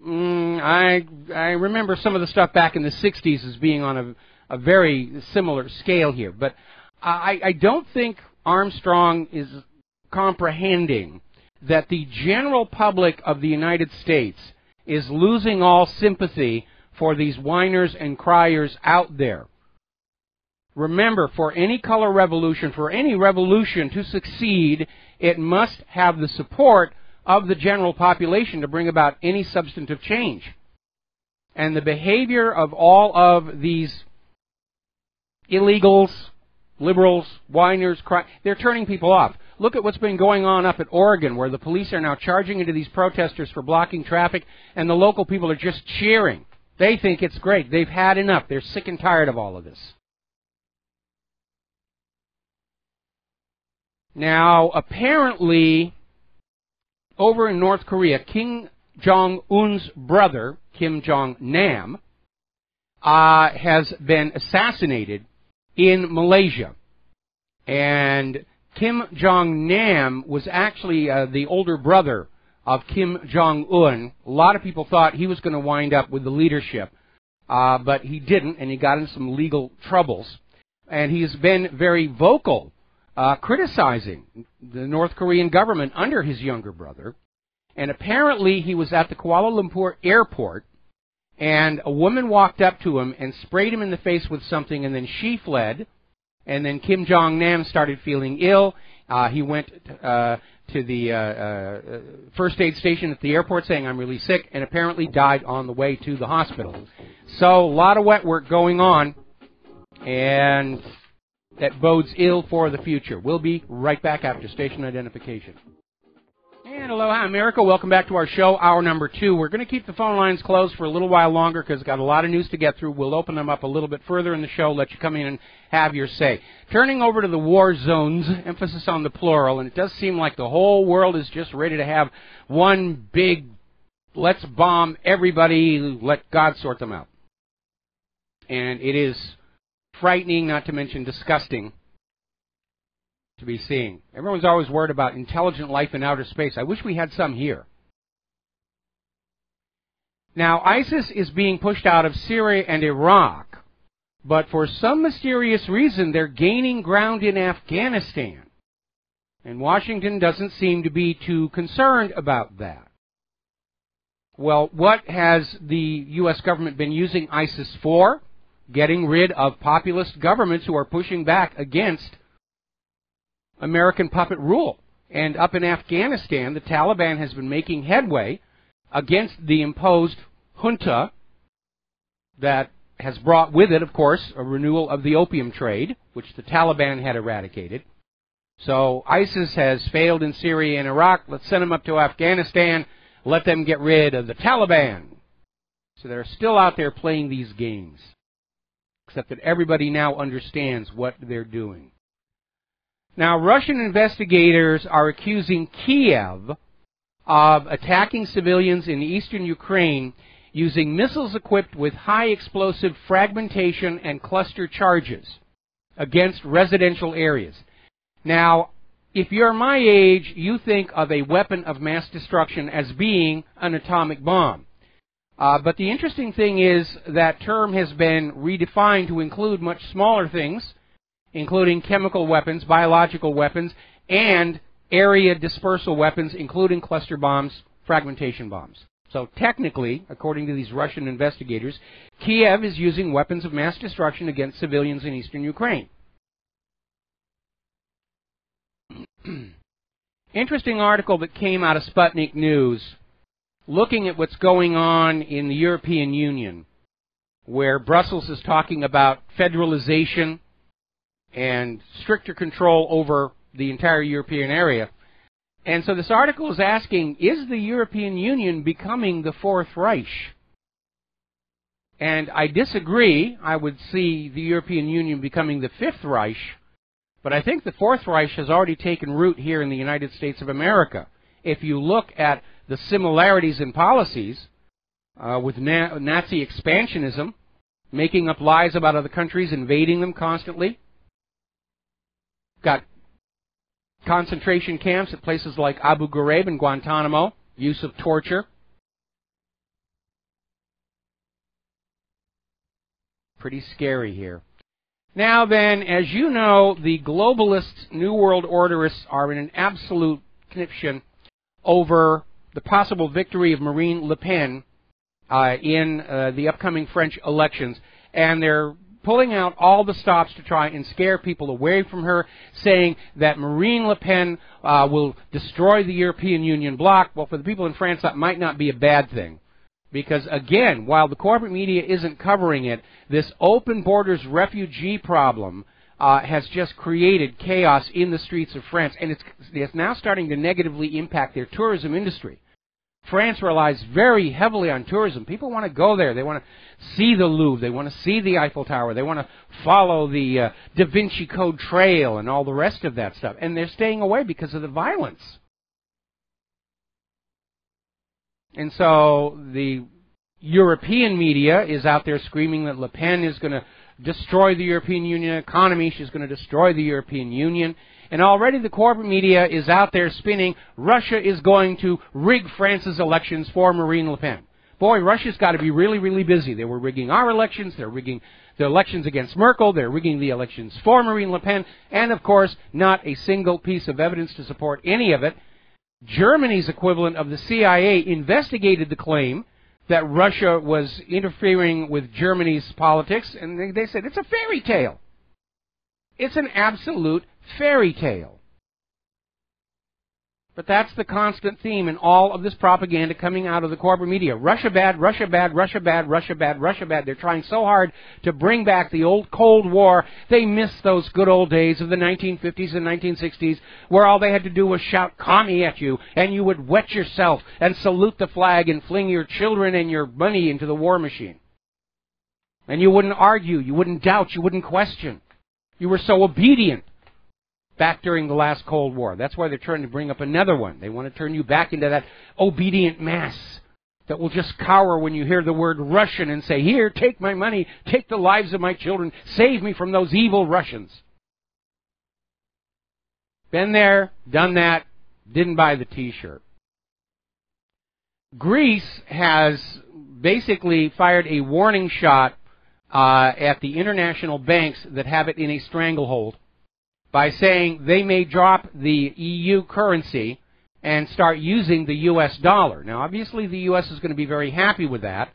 I remember some of the stuff back in the 60s as being on a very similar scale here. But I don't think Armstrong is comprehending that the general public of the United States is losing all sympathy for these whiners and criers out there. Remember, for any color revolution, for any revolution to succeed, it must have the support of the general population to bring about any substantive change. And the behavior of all of these illegals, liberals, whiners, they're turning people off. Look at what's been going on up at Oregon, where the police are now charging into these protesters for blocking traffic, and the local people are just cheering. They think it's great. They've had enough. They're sick and tired of all of this. Now, apparently, over in North Korea, Kim Jong-un's brother, Kim Jong-nam, has been assassinated in Malaysia. And Kim Jong-nam was actually the older brother of Kim Jong-un. A lot of people thought he was going to wind up with the leadership but he didn't, and he got in some legal troubles. And he's been very vocal, criticizing the North Korean government under his younger brother. And apparently he was at the Kuala Lumpur airport, and a woman walked up to him and sprayed him in the face with something, and then she fled. And then Kim Jong-nam started feeling ill. He went to the first aid station at the airport saying, "I'm really sick," and apparently died on the way to the hospital. So a lot of wet work going on, and that bodes ill for the future. We'll be right back after station identification. And aloha, America. Welcome back to our show, hour number 2. We're going to keep the phone lines closed for a little while longer because we've got a lot of news to get through. We'll open them up a little bit further in the show, let you come in and have your say. Turning over to the war zones, emphasis on the plural, and it does seem like the whole world is just ready to have one big, let's bomb everybody, let God sort them out. And it is frightening, not to mention disgusting, to be seeing. Everyone's always worried about intelligent life in outer space. I wish we had some here. Now, ISIS is being pushed out of Syria and Iraq, but for some mysterious reason, they're gaining ground in Afghanistan. And Washington doesn't seem to be too concerned about that. Well, what has the U.S. government been using ISIS for? Getting rid of populist governments who are pushing back against American puppet rule. And up in Afghanistan, the Taliban has been making headway against the imposed junta that has brought with it, of course, a renewal of the opium trade, which the Taliban had eradicated. So ISIS has failed in Syria and Iraq. Let's send them up to Afghanistan. Let them get rid of the Taliban. So they're still out there playing these games, except that everybody now understands what they're doing. Now, Russian investigators are accusing Kiev of attacking civilians in eastern Ukraine using missiles equipped with high explosive fragmentation and cluster charges against residential areas. Now, if you're my age, you think of a weapon of mass destruction as being an atomic bomb. But the interesting thing is that term has been redefined to include much smaller things, including chemical weapons, biological weapons, and area dispersal weapons, including cluster bombs, fragmentation bombs. So technically, according to these Russian investigators, Kiev is using weapons of mass destruction against civilians in eastern Ukraine. Interesting article that came out of Sputnik News looking at what's going on in the European Union, where Brussels is talking about federalization and stricter control over the entire European area. And so this article is asking, is the European Union becoming the Fourth Reich? And I disagree. I would see the European Union becoming the Fifth Reich, but I think the Fourth Reich has already taken root here in the United States of America. If you look at the similarities in policies with Nazi expansionism, making up lies about other countries, invading them constantly, got concentration camps at places like Abu Ghraib and Guantanamo, use of torture. Pretty scary here. Now then, as you know, the globalists, New World Orderists are in an absolute conniption over the possible victory of Marine Le Pen in the upcoming French elections. And they're pulling out all the stops to try and scare people away from her, saying that Marine Le Pen will destroy the European Union bloc. Well, for the people in France, that might not be a bad thing. Because, again, while the corporate media isn't covering it, this open borders refugee problem has just created chaos in the streets of France. And it's now starting to negatively impact their tourism industry. France relies very heavily on tourism. People want to go there. They want to see the Louvre. They want to see the Eiffel Tower. They want to follow the Da Vinci Code Trail and all the rest of that stuff. And they're staying away because of the violence. And so the European media is out there screaming that Le Pen is going to destroy the European Union economy. She's going to destroy the European Union. And already the corporate media is out there spinning Russia is going to rig France's elections for Marine Le Pen. boy, Russia's got to be really, really busy. They were rigging our elections. They're rigging the elections against Merkel. They're rigging the elections for Marine Le Pen. And, of course, not a single piece of evidence to support any of it. Germany's equivalent of the CIA investigated the claim that Russia was interfering with Germany's politics, and they said it's a fairy tale. It's an absolute fairy tale. But that's the constant theme in all of this propaganda coming out of the corporate media. Russia bad, Russia bad, Russia bad, Russia bad, Russia bad. They're trying so hard to bring back the old Cold War. They miss those good old days of the 1950s and 1960s where all they had to do was shout commie at you and you would wet yourself and salute the flag and fling your children and your money into the war machine. And you wouldn't argue, you wouldn't doubt, you wouldn't question. You were so obedient back during the last Cold War. That's why they're trying to bring up another one. They want to turn you back into that obedient mass that will just cower when you hear the word Russian and say, here, take my money, take the lives of my children, save me from those evil Russians. Been there, done that, didn't buy the T-shirt. Greece has basically fired a warning shot at the international banks that have it in a stranglehold by saying they may drop the EU currency and start using the U.S. dollar. Now, obviously, the U.S. is going to be very happy with that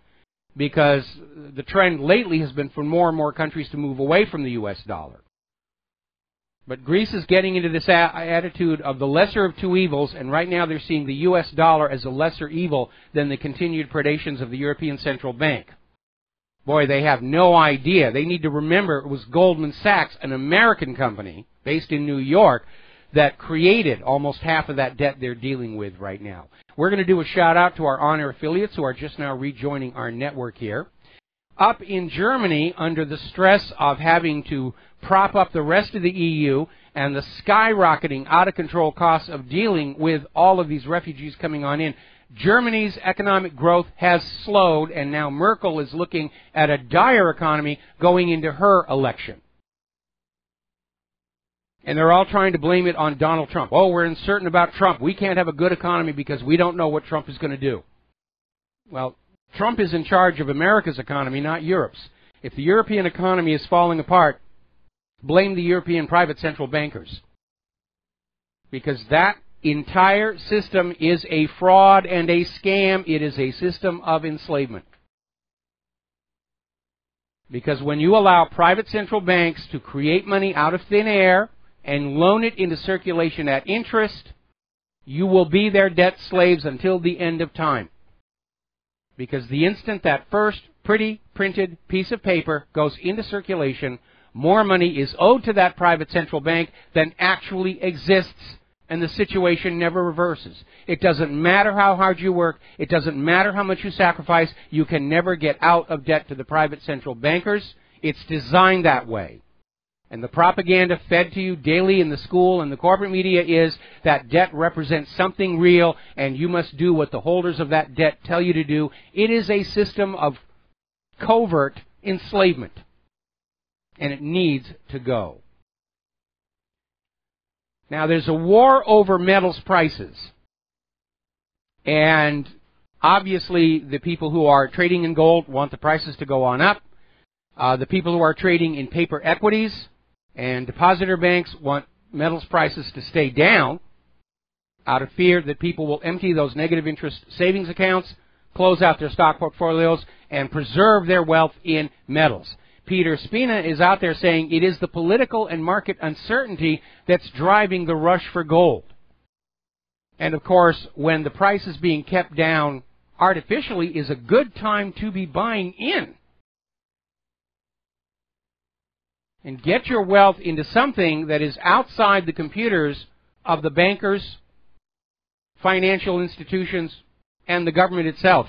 because the trend lately has been for more and more countries to move away from the U.S. dollar. But Greece is getting into this attitude of the lesser of two evils, and right now they're seeing the U.S. dollar as a lesser evil than the continued predations of the European Central Bank. Boy, they have no idea. They need to remember it was Goldman Sachs, an American company based in New York, that created almost half of that debt they're dealing with right now. We're going to do a shout-out to our on-air affiliates who are just now rejoining our network here. Up in Germany, under the stress of having to prop up the rest of the EU and the skyrocketing, out-of-control costs of dealing with all of these refugees coming on in, Germany's economic growth has slowed, and now Merkel is looking at a dire economy going into her election. And they're all trying to blame it on Donald Trump. Oh, we're uncertain about Trump. We can't have a good economy because we don't know what Trump is going to do. Well, Trump is in charge of America's economy, not Europe's. If the European economy is falling apart, blame the European private central bankers. Because that entire system is a fraud and a scam. It is a system of enslavement. Because when you allow private central banks to create money out of thin air and loan it into circulation at interest, you will be their debt slaves until the end of time. Because the instant that first pretty printed piece of paper goes into circulation, more money is owed to that private central bank than actually exists, and the situation never reverses. It doesn't matter how hard you work. It doesn't matter how much you sacrifice. You can never get out of debt to the private central bankers. It's designed that way. And the propaganda fed to you daily in the school and the corporate media is that debt represents something real and you must do what the holders of that debt tell you to do. It is a system of covert enslavement. And it needs to go. Now, there's a war over metals prices. And obviously, the people who are trading in gold want the prices to go on up. The people who are trading in paper equities and depositor banks want metals prices to stay down out of fear that people will empty those negative interest savings accounts, close out their stock portfolios, and preserve their wealth in metals. Peter Spina is out there saying it is the political and market uncertainty that's driving the rush for gold. And of course, when the price is being kept down artificially is a good time to be buying in. And get your wealth into something that is outside the computers of the bankers, financial institutions, and the government itself.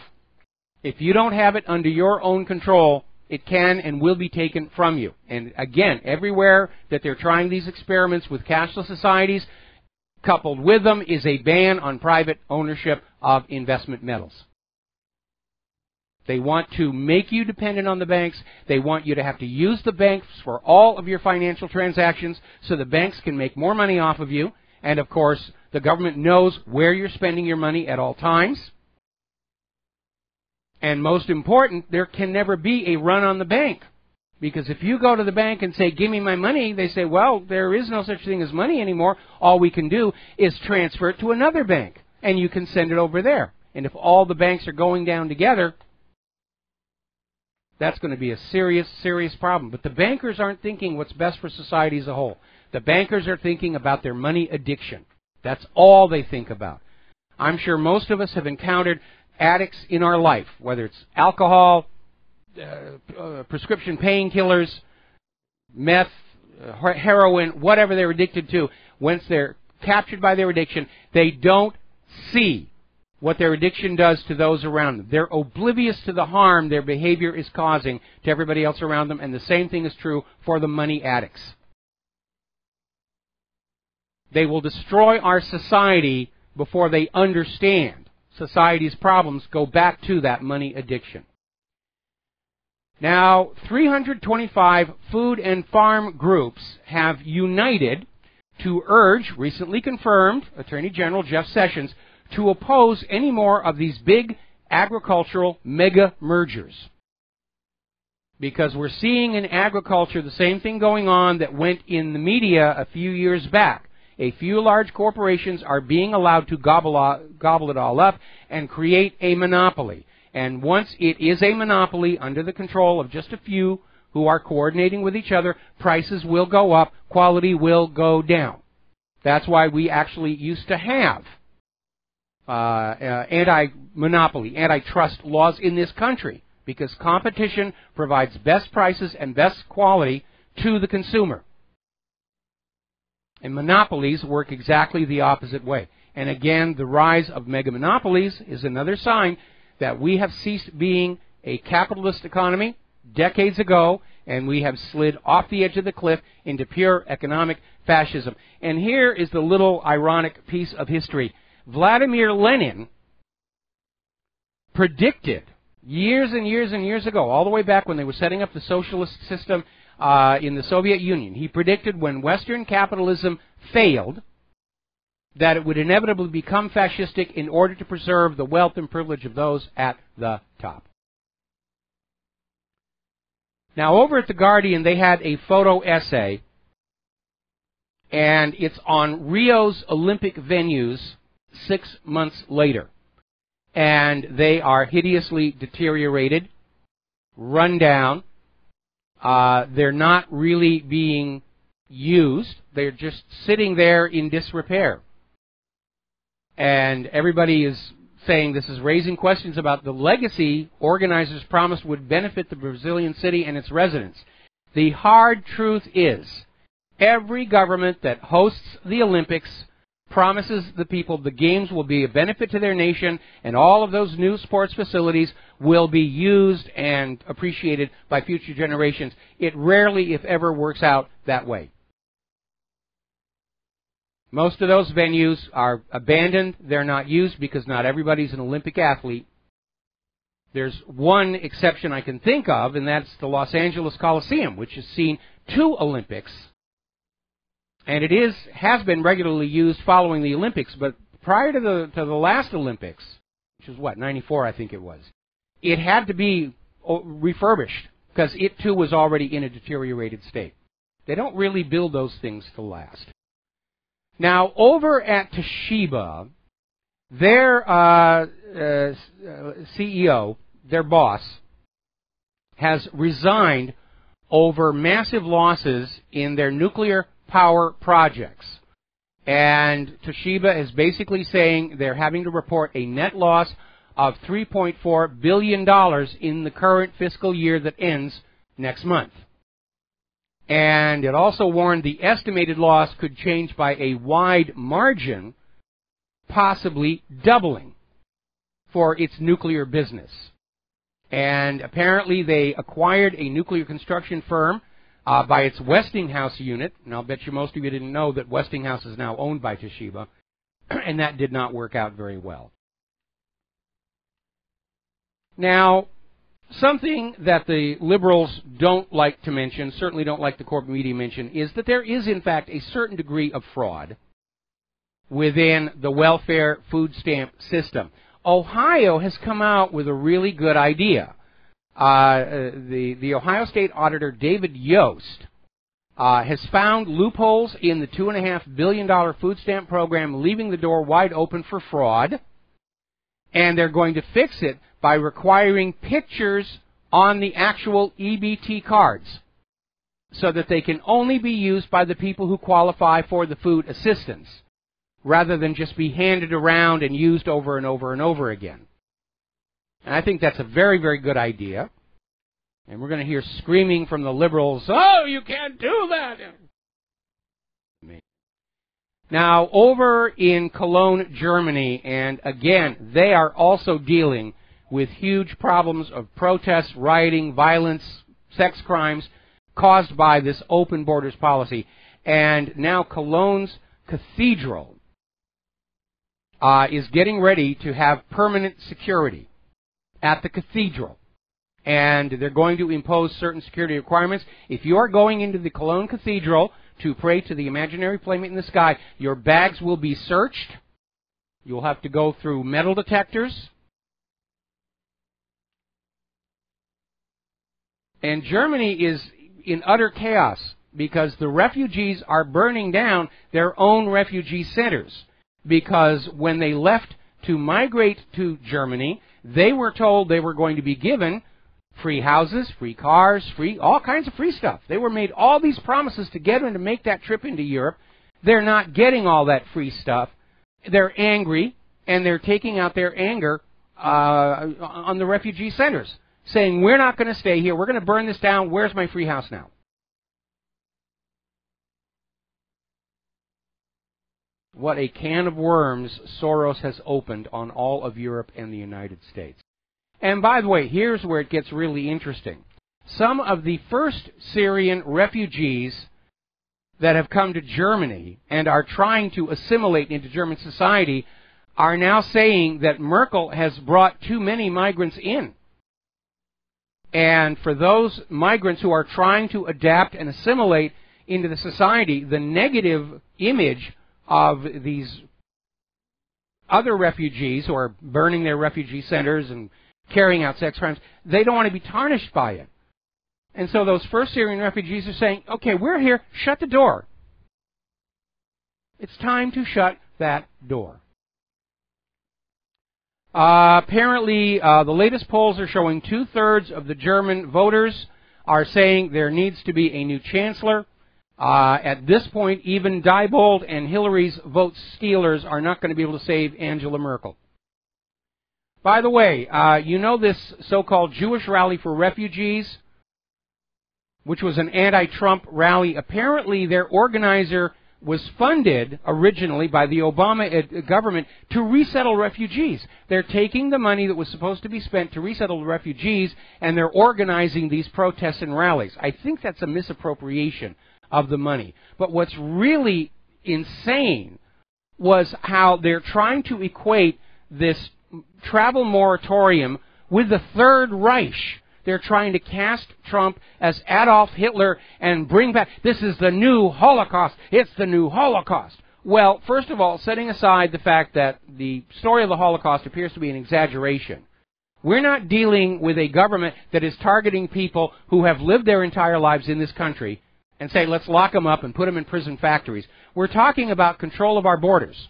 If you don't have it under your own control, it can and will be taken from you. And again, everywhere that they're trying these experiments with cashless societies, coupled with them is a ban on private ownership of investment metals. They want to make you dependent on the banks. They want you to have to use the banks for all of your financial transactions so the banks can make more money off of you. And of course, the government knows where you're spending your money at all times. And most important, there can never be a run on the bank. Because if you go to the bank and say, give me my money, they say, well, there is no such thing as money anymore. All we can do is transfer it to another bank, and you can send it over there. And if all the banks are going down together, that's going to be a serious, serious problem. But the bankers aren't thinking what's best for society as a whole. The bankers are thinking about their money addiction. That's all they think about. I'm sure most of us have encountered addicts in our life, whether it's alcohol, prescription painkillers, meth, heroin, whatever they're addicted to. Once they're captured by their addiction, they don't see what their addiction does to those around them. They're oblivious to the harm their behavior is causing to everybody else around them, and the same thing is true for the money addicts. They will destroy our society before they understand society's problems go back to that money addiction. Now, 325 food and farm groups have united to urge, recently confirmed, Attorney General Jeff Sessions, to oppose any more of these big agricultural mega mergers. Because we're seeing in agriculture the same thing going on that went in the media a few years back. A few large corporations are being allowed to gobble it all up and create a monopoly. And once it is a monopoly under the control of just a few who are coordinating with each other, prices will go up, quality will go down. That's why we actually used to have anti-monopoly, antitrust laws in this country, because competition provides best prices and best quality to the consumer. And monopolies work exactly the opposite way. And again, the rise of mega monopolies is another sign that we have ceased being a capitalist economy decades ago, and we have slid off the edge of the cliff into pure economic fascism. And here is the little ironic piece of history. Vladimir Lenin predicted years and years and years ago, all the way back when they were setting up the socialist system in the Soviet Union, he predicted when Western capitalism failed, that it would inevitably become fascistic in order to preserve the wealth and privilege of those at the top. Now, over at The Guardian, they had a photo essay, and it's on Rio's Olympic venues 6 months later. And they are hideously deteriorated, run down. They're not really being used. They're just sitting there in disrepair. And everybody is saying this is raising questions about the legacy organizers promised would benefit the Brazilian city and its residents. The hard truth is, every government that hosts the Olympics promises the people the games will be a benefit to their nation, and all of those new sports facilities will be used and appreciated by future generations. It rarely, if ever, works out that way. Most of those venues are abandoned. They're not used because not everybody's an Olympic athlete. There's one exception I can think of, and that's the Los Angeles Coliseum, which has seen 2 Olympics. And it has been regularly used following the Olympics, but prior to the last Olympics, which was what, 94 I think it was, it had to be refurbished because it too was already in a deteriorated state. They don't really build those things to last. Now, over at Toshiba, their CEO, their boss, has resigned over massive losses in their nuclear power projects. And Toshiba is basically saying they're having to report a net loss of $3.4 billion in the current fiscal year that ends next month. And it also warned the estimated loss could change by a wide margin, possibly doubling for its nuclear business. And apparently they acquired a nuclear construction firm by its Westinghouse unit, and I'll bet you most of you didn't know that Westinghouse is now owned by Toshiba, and that did not work out very well. Now, something that the liberals don't like to mention, certainly don't like the corporate media mention, is that there is, in fact, a certain degree of fraud within the welfare food stamp system. Ohio has come out with a really good idea. The Ohio State Auditor, David Yost, has found loopholes in the $2.5 billion food stamp program, leaving the door wide open for fraud. And they're going to fix it by requiring pictures on the actual EBT cards so that they can only be used by the people who qualify for the food assistance, rather than just be handed around and used over and over and over again. And I think that's a very, very good idea. And we're going to hear screaming from the liberals, oh, you can't do that. Now, over in Cologne, Germany, and again, they are also dealing with huge problems of protests, rioting, violence, sex crimes caused by this open borders policy. And now Cologne's cathedral is getting ready to have permanent security at the cathedral. And they're going to impose certain security requirements. If you are going into the Cologne Cathedral to pray to the imaginary playmate in the sky, your bags will be searched. You'll have to go through metal detectors. And Germany is in utter chaos because the refugees are burning down their own refugee centers. Because when they left to migrate to Germany, they were told they were going to be given free houses, free cars, all kinds of free stuff. They were made all these promises to get them to make that trip into Europe. They're not getting all that free stuff. They're angry, and they're taking out their anger on the refugee centers, saying, we're not going to stay here. We're going to burn this down. Where's my free house now? What a can of worms Soros has opened on all of Europe and the United States. And by the way, here's where it gets really interesting. Some of the first Syrian refugees that have come to Germany and are trying to assimilate into German society are now saying that Merkel has brought too many migrants in. And for those migrants who are trying to adapt and assimilate into the society, the negative image of these other refugees who are burning their refugee centers and carrying out sex crimes, they don't want to be tarnished by it. And so those first Syrian refugees are saying, okay, we're here, shut the door. It's time to shut that door. Apparently, the latest polls are showing 2/3 of the German voters are saying there needs to be a new chancellor. At this point, even Diebold and Hillary's vote stealers are not going to be able to save Angela Merkel. By the way, you know this so-called Jewish rally for refugees, which was an anti-Trump rally. Apparently, their organizer was funded originally by the Obama government to resettle refugees. They're taking the money that was supposed to be spent to resettle the refugees, and they're organizing these protests and rallies. I think that's a misappropriation of the money. But what's really insane was how they're trying to equate this travel moratorium with the Third Reich. They're trying to cast Trump as Adolf Hitler and bring back, this is the new Holocaust. It's the new Holocaust. Well, first of all, setting aside the fact that the story of the Holocaust appears to be an exaggeration, we're not dealing with a government that is targeting people who have lived their entire lives in this country and say, let's lock them up and put them in prison factories. We're talking about control of our borders.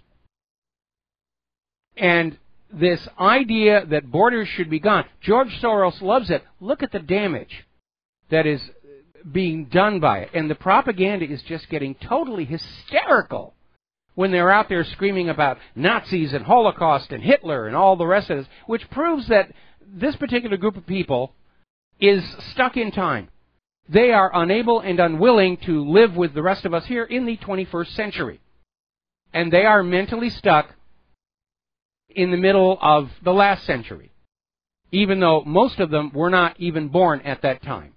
And this idea that borders should be gone, George Soros loves it. Look at the damage that is being done by it. And the propaganda is just getting totally hysterical when they're out there screaming about Nazis and Holocaust and Hitler and all the rest of this, which proves that this particular group of people is stuck in time. They are unable and unwilling to live with the rest of us here in the 21st century. And they are mentally stuck in the middle of the last century, even though most of them were not even born at that time.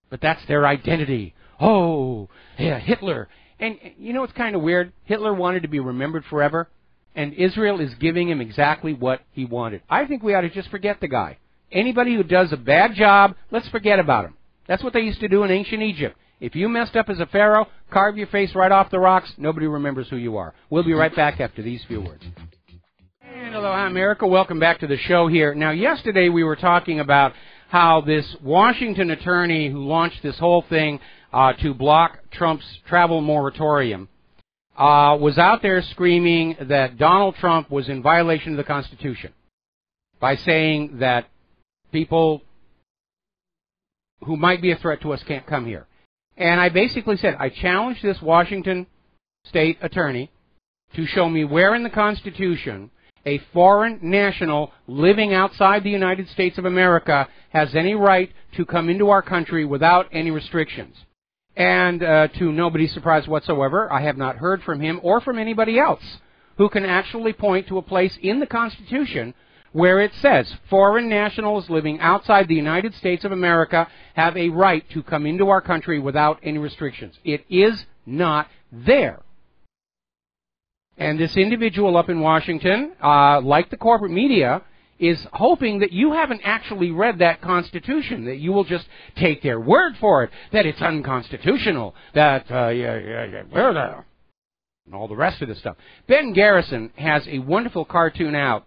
But that's their identity. Oh, yeah, Hitler. And you know what's kind of weird? Hitler wanted to be remembered forever, and Israel is giving him exactly what he wanted. I think we ought to just forget the guy. Anybody who does a bad job, let's forget about him. That's what they used to do in ancient Egypt. If you messed up as a pharaoh, carve your face right off the rocks, nobody remembers who you are. We'll be right back after these few words. And aloha, America. Welcome back to the show here. Now, yesterday we were talking about how this Washington attorney who launched this whole thing to block Trump's travel moratorium was out there screaming that Donald Trump was in violation of the Constitution by saying that people who might be a threat to us can't come here. And I basically said, I challenge this Washington state attorney to show me where in the Constitution a foreign national living outside the United States of America has any right to come into our country without any restrictions. And to nobody's surprise whatsoever, I have not heard from him or from anybody else who can actually point to a place in the Constitution where it says foreign nationals living outside the United States of America have a right to come into our country without any restrictions. It is not there. And this individual up in Washington, like the corporate media, is hoping that you haven't actually read that Constitution, that you will just take their word for it, that it's unconstitutional, that, and all the rest of this stuff. Ben Garrison has a wonderful cartoon out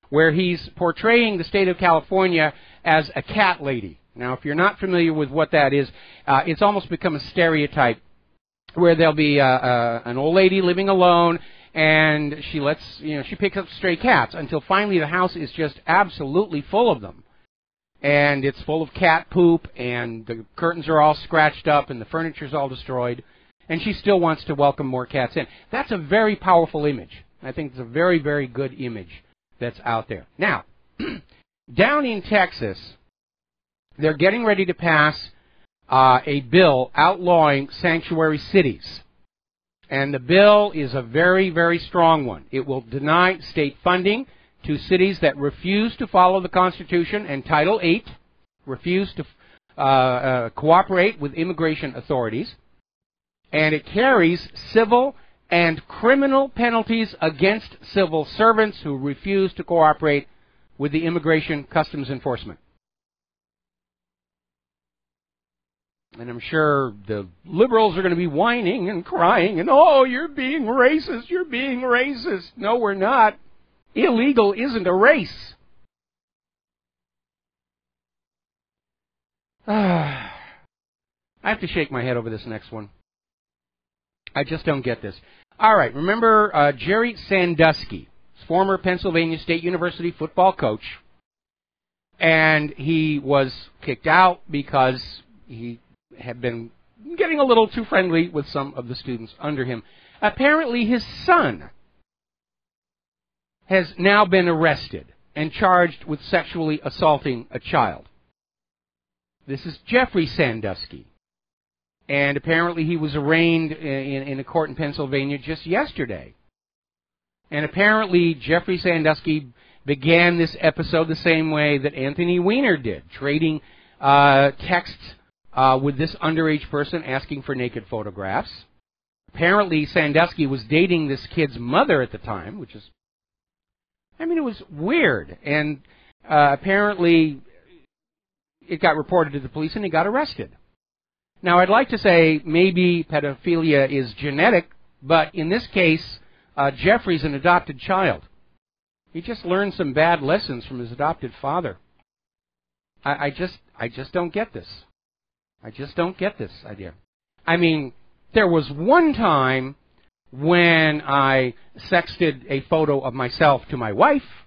where he's portraying the state of California as a cat lady. Now, if you're not familiar with what that is, it's almost become a stereotype where there'll be an old lady living alone, and she picks up stray cats until finally the house is just absolutely full of them. And it's full of cat poop, and the curtains are all scratched up, and the furniture's all destroyed, and she still wants to welcome more cats in. That's a very powerful image. I think it's a very, very good image that's out there. Now, down in Texas, they're getting ready to pass a bill outlawing sanctuary cities. And the bill is a very, very strong one. It will deny state funding to cities that refuse to follow the Constitution and Title VIII, refuse to cooperate with immigration authorities. And it carries civil and criminal penalties against civil servants who refuse to cooperate with the Immigration Customs Enforcement. And I'm sure the liberals are going to be whining and crying, and, oh, you're being racist, you're being racist. No, we're not. Illegal isn't a race. I have to shake my head over this next one. I just don't get this. All right, remember Jerry Sandusky, former Pennsylvania State University football coach, and he was kicked out because he had been getting a little too friendly with some of the students under him. Apparently his son has now been arrested and charged with sexually assaulting a child. This is Jeffrey Sandusky. And apparently he was arraigned in a court in Pennsylvania just yesterday. And apparently Jeffrey Sandusky began this episode the same way that Anthony Weiner did, trading texts with this underage person asking for naked photographs. Apparently Sandusky was dating this kid's mother at the time, which is, it was weird. And apparently it got reported to the police and he got arrested. Now, I'd like to say maybe pedophilia is genetic, but in this case, Jeffrey's an adopted child. He just learned some bad lessons from his adopted father. I just don't get this. I just don't get this idea. There was one time when I sexted a photo of myself to my wife,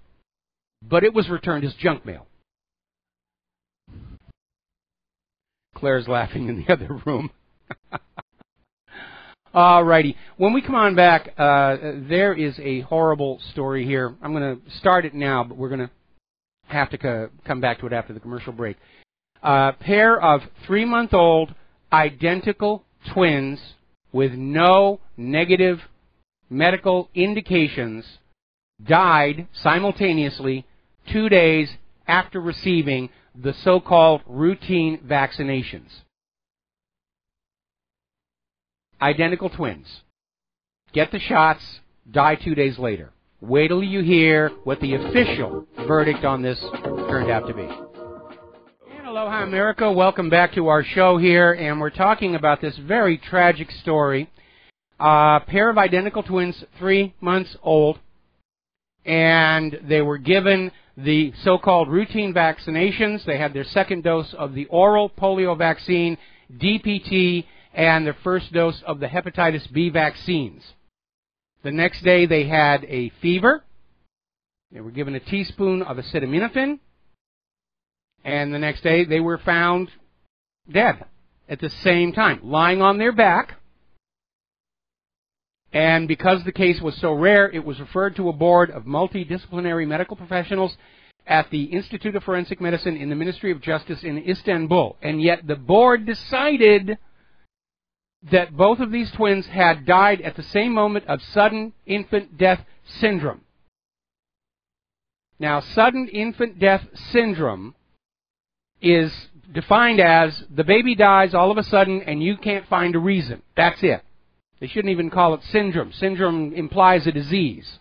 but it was returned as junk mail. Claire's laughing in the other room. All righty. When we come on back, there is a horrible story here. I'm going to start it now, but we're going to have to come back to it after the commercial break. A pair of 3-month-old identical twins with no negative medical indications died simultaneously 2 days after receiving the so-called routine vaccinations. Identical twins. Get the shots, die 2 days later. Wait till you hear what the official verdict on this turned out to be. And aloha, America. Welcome back to our show here, and we're talking about this very tragic story. A pair of identical twins, 3 months old, and they were given the so-called routine vaccinations. They had their second dose of the oral polio vaccine, DPT, and their first dose of the hepatitis B vaccines. The next day they had a fever. They were given a teaspoon of acetaminophen, and the next day they were found dead at the same time, lying on their back. And because the case was so rare, it was referred to a board of multidisciplinary medical professionals at the Institute of Forensic Medicine in the Ministry of Justice in Istanbul. And yet the board decided that both of these twins had died at the same moment of sudden infant death syndrome. Now, sudden infant death syndrome is defined as the baby dies all of a sudden and you can't find a reason. That's it. They shouldn't even call it syndrome. Syndrome implies a disease.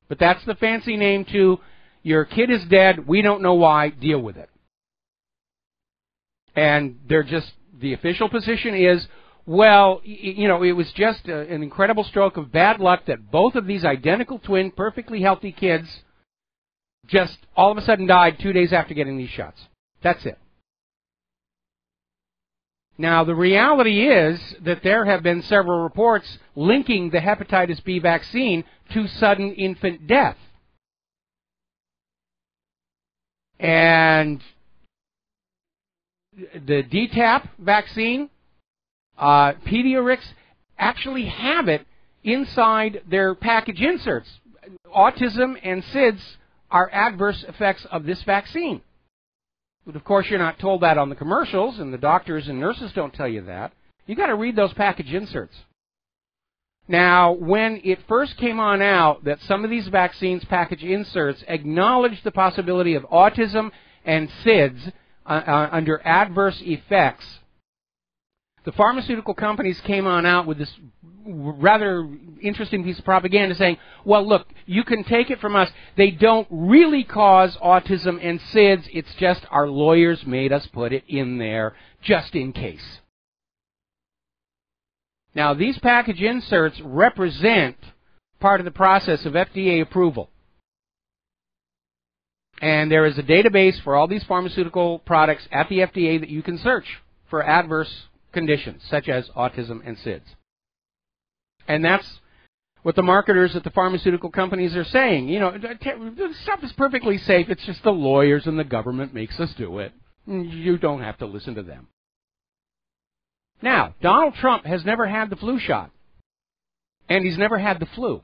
But that's the fancy name to your kid is dead, we don't know why, deal with it. And they're just, the official position is, well, you know, it was just an incredible stroke of bad luck that both of these identical twin, perfectly healthy kids just all of a sudden died 2 days after getting these shots. That's it. Now, the reality is that there have been several reports linking the hepatitis B vaccine to sudden infant death. And the DTaP vaccine, Pediatrix, actually have it inside their package inserts. Autism and SIDS are adverse effects of this vaccine. But of course, you're not told that on the commercials, and the doctors and nurses don't tell you that. You've got to read those package inserts. Now, when it first came on out that some of these vaccines package inserts acknowledged the possibility of autism and SIDS under adverse effects, the pharmaceutical companies came on out with this rather interesting piece of propaganda saying, well, look, you can take it from us. They don't really cause autism and SIDS. It's just our lawyers made us put it in there just in case. Now, these package inserts represent part of the process of FDA approval. And there is a database for all these pharmaceutical products at the FDA that you can search for adverse conditions, such as autism and SIDS. And that's what the marketers at the pharmaceutical companies are saying. You know, the stuff is perfectly safe. It's just the lawyers and the government makes us do it. You don't have to listen to them. Now, Donald Trump has never had the flu shot. And he's never had the flu.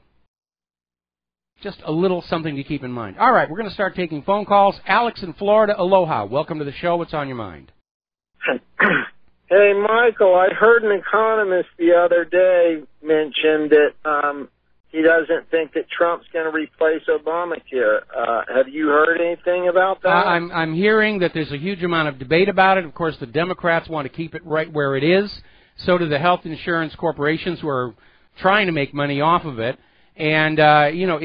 Just a little something to keep in mind. All right, we're going to start taking phone calls. Alex in Florida, aloha. Welcome to the show. What's on your mind? Hey, Michael, I heard an economist the other day mention that he doesn't think that Trump's going to replace Obamacare. Have you heard anything about that? I'm hearing that there's a huge amount of debate about it. Of course, the Democrats want to keep it right where it is. So do the health insurance corporations who are trying to make money off of it. And, you know,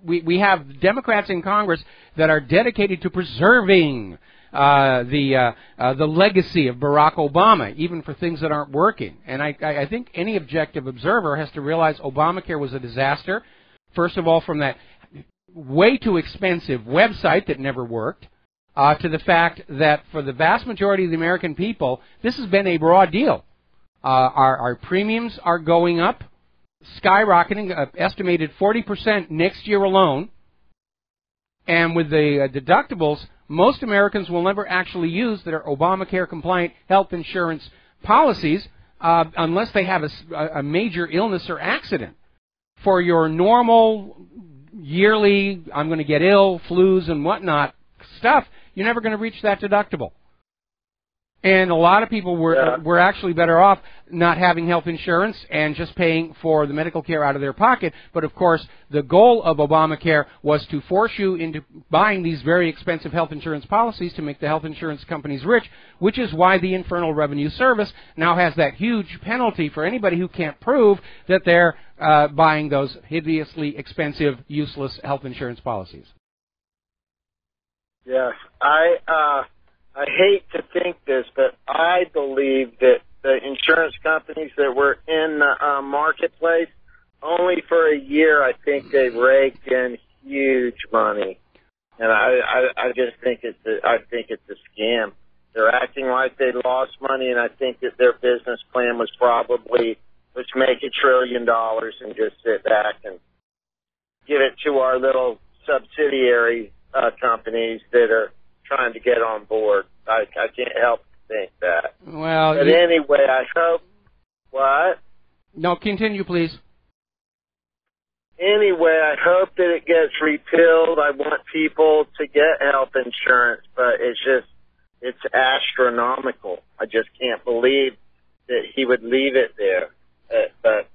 we have Democrats in Congress that are dedicated to preserving the legacy of Barack Obama, even for things that aren't working. And I think any objective observer has to realize Obamacare was a disaster. First of all, from that way too expensive website that never worked, to the fact that for the vast majority of the American people, this has been a raw deal. Our premiums are going up, skyrocketing, estimated 40% next year alone. And with the deductibles, most Americans will never actually use their Obamacare-compliant health insurance policies unless they have a major illness or accident. For your normal, yearly, I'm going to get ill, flus and whatnot stuff, you're never going to reach that deductible. And a lot of people were actually better off not having health insurance and just paying for the medical care out of their pocket. But, of course, the goal of Obamacare was to force you into buying these very expensive health insurance policies to make the health insurance companies rich, which is why the Internal Revenue Service now has that huge penalty for anybody who can't prove that they're buying those hideously expensive, useless health insurance policies. Yes, I hate to think this, but I believe that the insurance companies that were in the marketplace only for a year, I think they raked in huge money, and I just think it's a scam. They're acting like they lost money, and I think that their business plan was probably, let's make $1 trillion and just sit back and give it to our little subsidiary companies that are trying to get on board. I can't help but think that. Well, but anyway, I hope. What? No, continue, please. Anyway, I hope that it gets repealed. I want people to get health insurance, but it's astronomical. I just can't believe that he would leave it there. But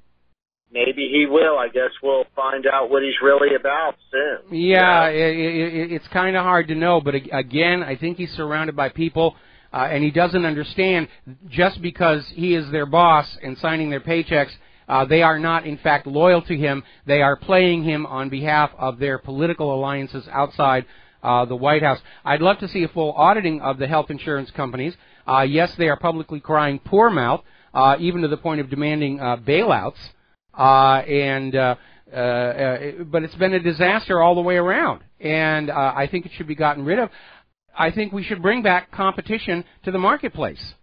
maybe he will. I guess we'll find out what he's really about soon. Yeah, it's kind of hard to know. But again, I think he's surrounded by people, and he doesn't understand just because he is their boss and signing their paychecks, they are not, in fact, loyal to him. They are playing him on behalf of their political alliances outside the White House. I'd love to see a full auditing of the health insurance companies. Yes, they are publicly crying poor mouth, even to the point of demanding bailouts. But it's been a disaster all the way around, and I think it should be gotten rid of. I think we should bring back competition to the marketplace.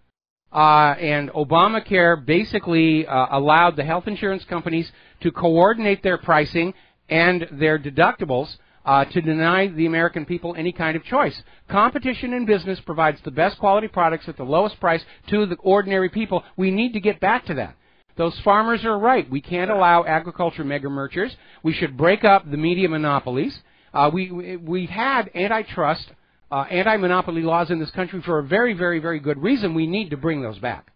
And Obamacare basically allowed the health insurance companies to coordinate their pricing and their deductibles to deny the American people any kind of choice. Competition in business provides the best quality products at the lowest price to the ordinary people. We need to get back to that. Those farmers are right. We can't allow agriculture mega-mergers. We should break up the media monopolies. We've had antitrust, anti-monopoly laws in this country for a very, very, very good reason. We need to bring those back.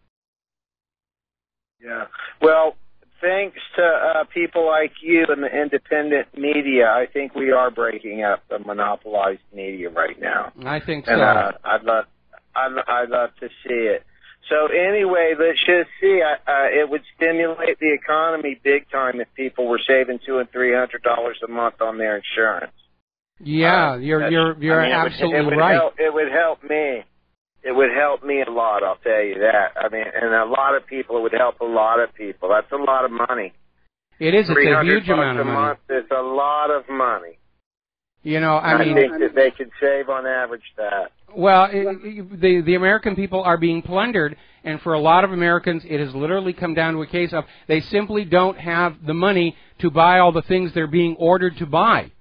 Yeah. Well, thanks to people like you and the independent media, I think we are breaking up the monopolized media right now. I think so. And I'd love to see it. So anyway, let's just see. It would stimulate the economy big time if people were saving $200 and $300 a month on their insurance. Yeah, you're absolutely right. It would help me. It would help me a lot, I'll tell you that. I mean, and a lot of people, it would help a lot of people. That's a lot of money. It is. It's a huge amount of money. $300 a month is a lot of money. You know, I mean, think that they could save on average that. Well, the American people are being plundered, and for a lot of Americans, it has literally come down to a case of they simply don't have the money to buy all the things they're being ordered to buy.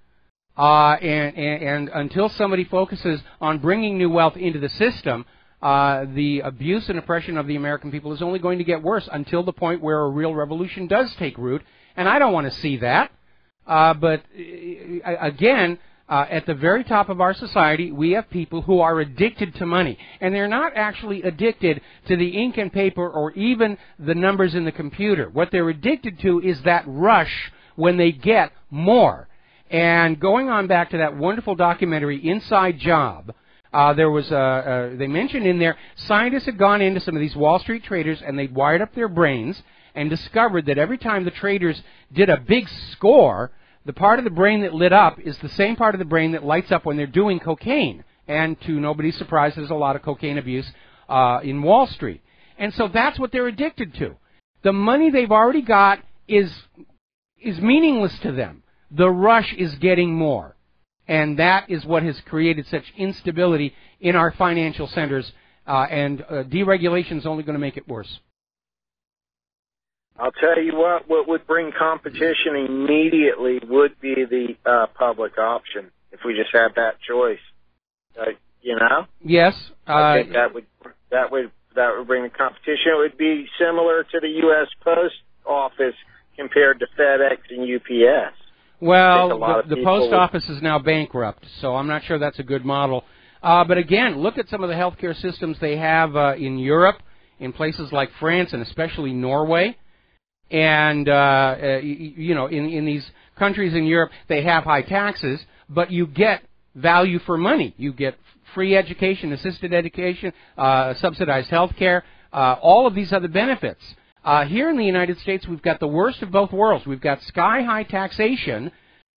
And until somebody focuses on bringing new wealth into the system, the abuse and oppression of the American people is only going to get worse until the point where a real revolution does take root. And I don't want to see that. But again, at the very top of our society, we have people who are addicted to money. And they're not actually addicted to the ink and paper or even the numbers in the computer. What they're addicted to is that rush when they get more. And going on back to that wonderful documentary, Inside Job, there was they mentioned in there, scientists had gone into some of these Wall Street traders and they'd wired up their brains and discovered that every time the traders did a big score, the part of the brain that lit up is the same part of the brain that lights up when they're doing cocaine. And to nobody's surprise, there's a lot of cocaine abuse in Wall Street. And so that's what they're addicted to. The money they've already got is meaningless to them. The rush is getting more. And that is what has created such instability in our financial centers, and deregulation is only going to make it worse. I'll tell you what would bring competition immediately would be the public option, if we just had that choice. You know? Yes. I think that would bring the competition. It would be similar to the U.S. Post Office compared to FedEx and UPS. Well, the post office is now bankrupt, so I'm not sure that's a good model. But again, look at some of the healthcare systems they have in Europe, in places like France and especially Norway. And, you know, in these countries in Europe, they have high taxes, but you get value for money. You get free education, assisted education, subsidized health care, all of these other benefits. Here in the United States, we've got the worst of both worlds. We've got sky-high taxation,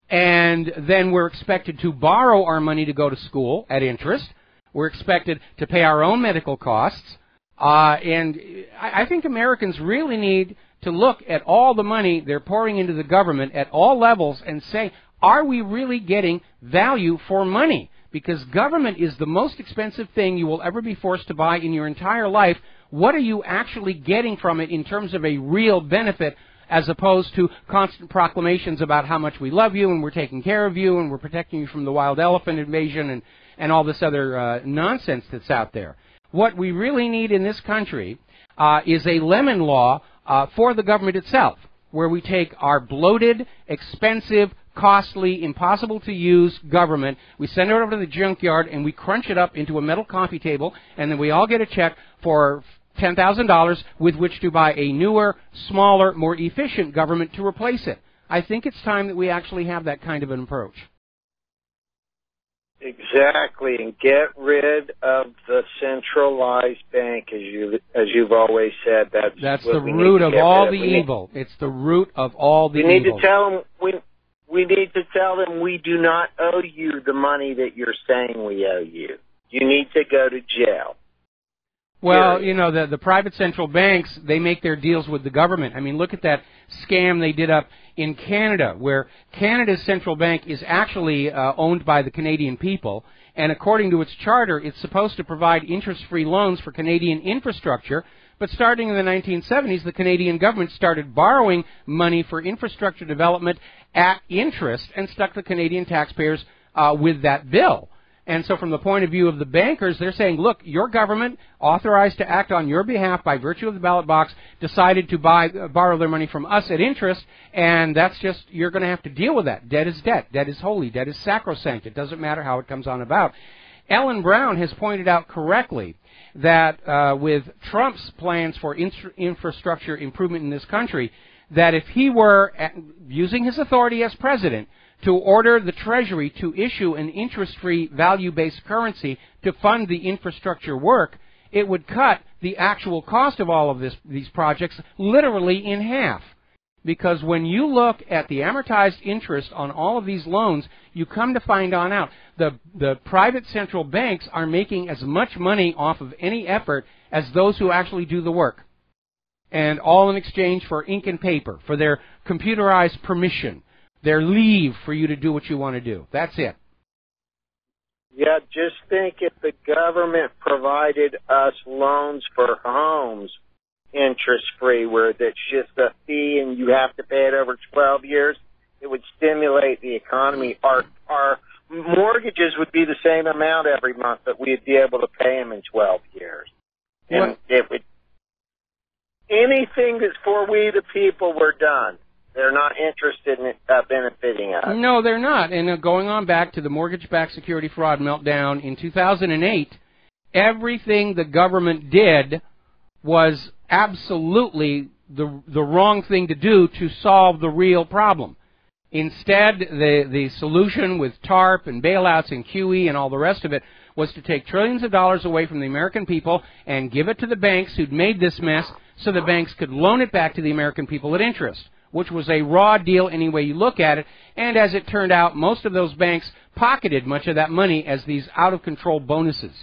and then we're expected to borrow our money to go to school at interest. We're expected to pay our own medical costs. And I think Americans really need to look at all the money they're pouring into the government at all levels and say, are we really getting value for money? Because government is the most expensive thing you will ever be forced to buy in your entire life. What are you actually getting from it in terms of a real benefit, as opposed to constant proclamations about how much we love you and we're taking care of you and we're protecting you from the wild elephant invasion and all this other nonsense that's out there? What we really need in this country is a lemon law for the government itself, where we take our bloated, expensive, costly, impossible to use government, we send it over to the junkyard and we crunch it up into a metal coffee table, and then we all get a check for $10,000 with which to buy a newer, smaller, more efficient government to replace it. I think it's time that we actually have that kind of an approach. Exactly, and get rid of the centralized bank, as you've always said. That's the root of all the evil. It's the root of all the evil. We need to tell them. We need to tell them we do not owe you the money that you're saying we owe you. You need to go to jail. Well, you know, the private central banks, they make their deals with the government. I mean, look at that scam they did up in Canada, where Canada's central bank is actually owned by the Canadian people, and according to its charter, it's supposed to provide interest-free loans for Canadian infrastructure. But starting in the 1970s, the Canadian government started borrowing money for infrastructure development at interest and stuck the Canadian taxpayers with that bill. And so from the point of view of the bankers, they're saying, look, your government, authorized to act on your behalf by virtue of the ballot box, decided to borrow their money from us at interest, and that's just, you're going to have to deal with that. Debt is debt. Debt is holy. Debt is sacrosanct. It doesn't matter how it comes on about. Ellen Brown has pointed out correctly that with Trump's plans for infrastructure improvement in this country, that if he were using his authority as president to order the Treasury to issue an interest-free value-based currency to fund the infrastructure work, it would cut the actual cost of all of these projects literally in half. Because when you look at the amortized interest on all of these loans, you come to find on out the private central banks are making as much money off of any effort as those who actually do the work. And all in exchange for ink and paper, for their computerized permission, their leave for you to do what you want to do. That's it. Yeah, just think if the government provided us loans for homes interest-free, where that's just a fee and you have to pay it over 12 years, it would stimulate the economy. Our mortgages would be the same amount every month, but we'd be able to pay them in 12 years. And it would, anything that's for we the people, we're done. They're not interested in benefiting us. No, they're not. And going on back to the mortgage-backed security fraud meltdown in 2008, everything the government did was absolutely the wrong thing to do to solve the real problem. Instead, the solution with TARP and bailouts and QE and all the rest of it was to take trillions of dollars away from the American people and give it to the banks who'd made this mess so the banks could loan it back to the American people at interest, which was a raw deal any way you look at it. And as it turned out, most of those banks pocketed much of that money as these out-of-control bonuses.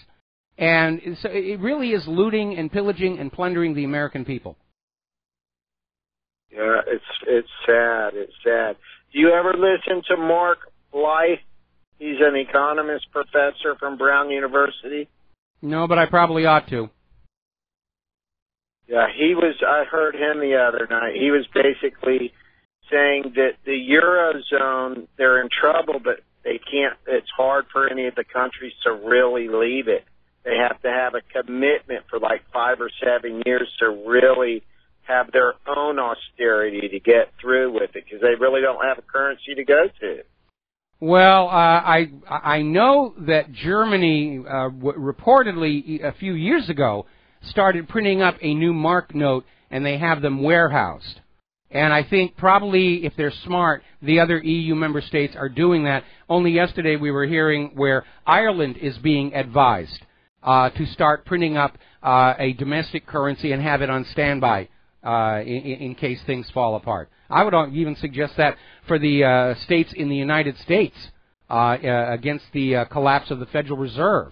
And so it really is looting and pillaging and plundering the American people. Yeah, it's sad. It's sad. Do you ever listen to Mark Blythe? He's an economist professor from Brown University. No, but I probably ought to. Yeah, I heard him the other night. He was basically saying that the Eurozone, they're in trouble, but they can't, it's hard for any of the countries to really leave it. They have to have a commitment for like 5 or 7 years to really have their own austerity to get through with it, because they really don't have a currency to go to. Well, I know that Germany reportedly a few years ago started printing up a new mark note, and they have them warehoused. And I think probably, if they're smart, the other EU member states are doing that. Only yesterday we were hearing where Ireland is being advised to start printing up a domestic currency and have it on standby in case things fall apart. I would even suggest that for the states in the United States against the collapse of the Federal Reserve.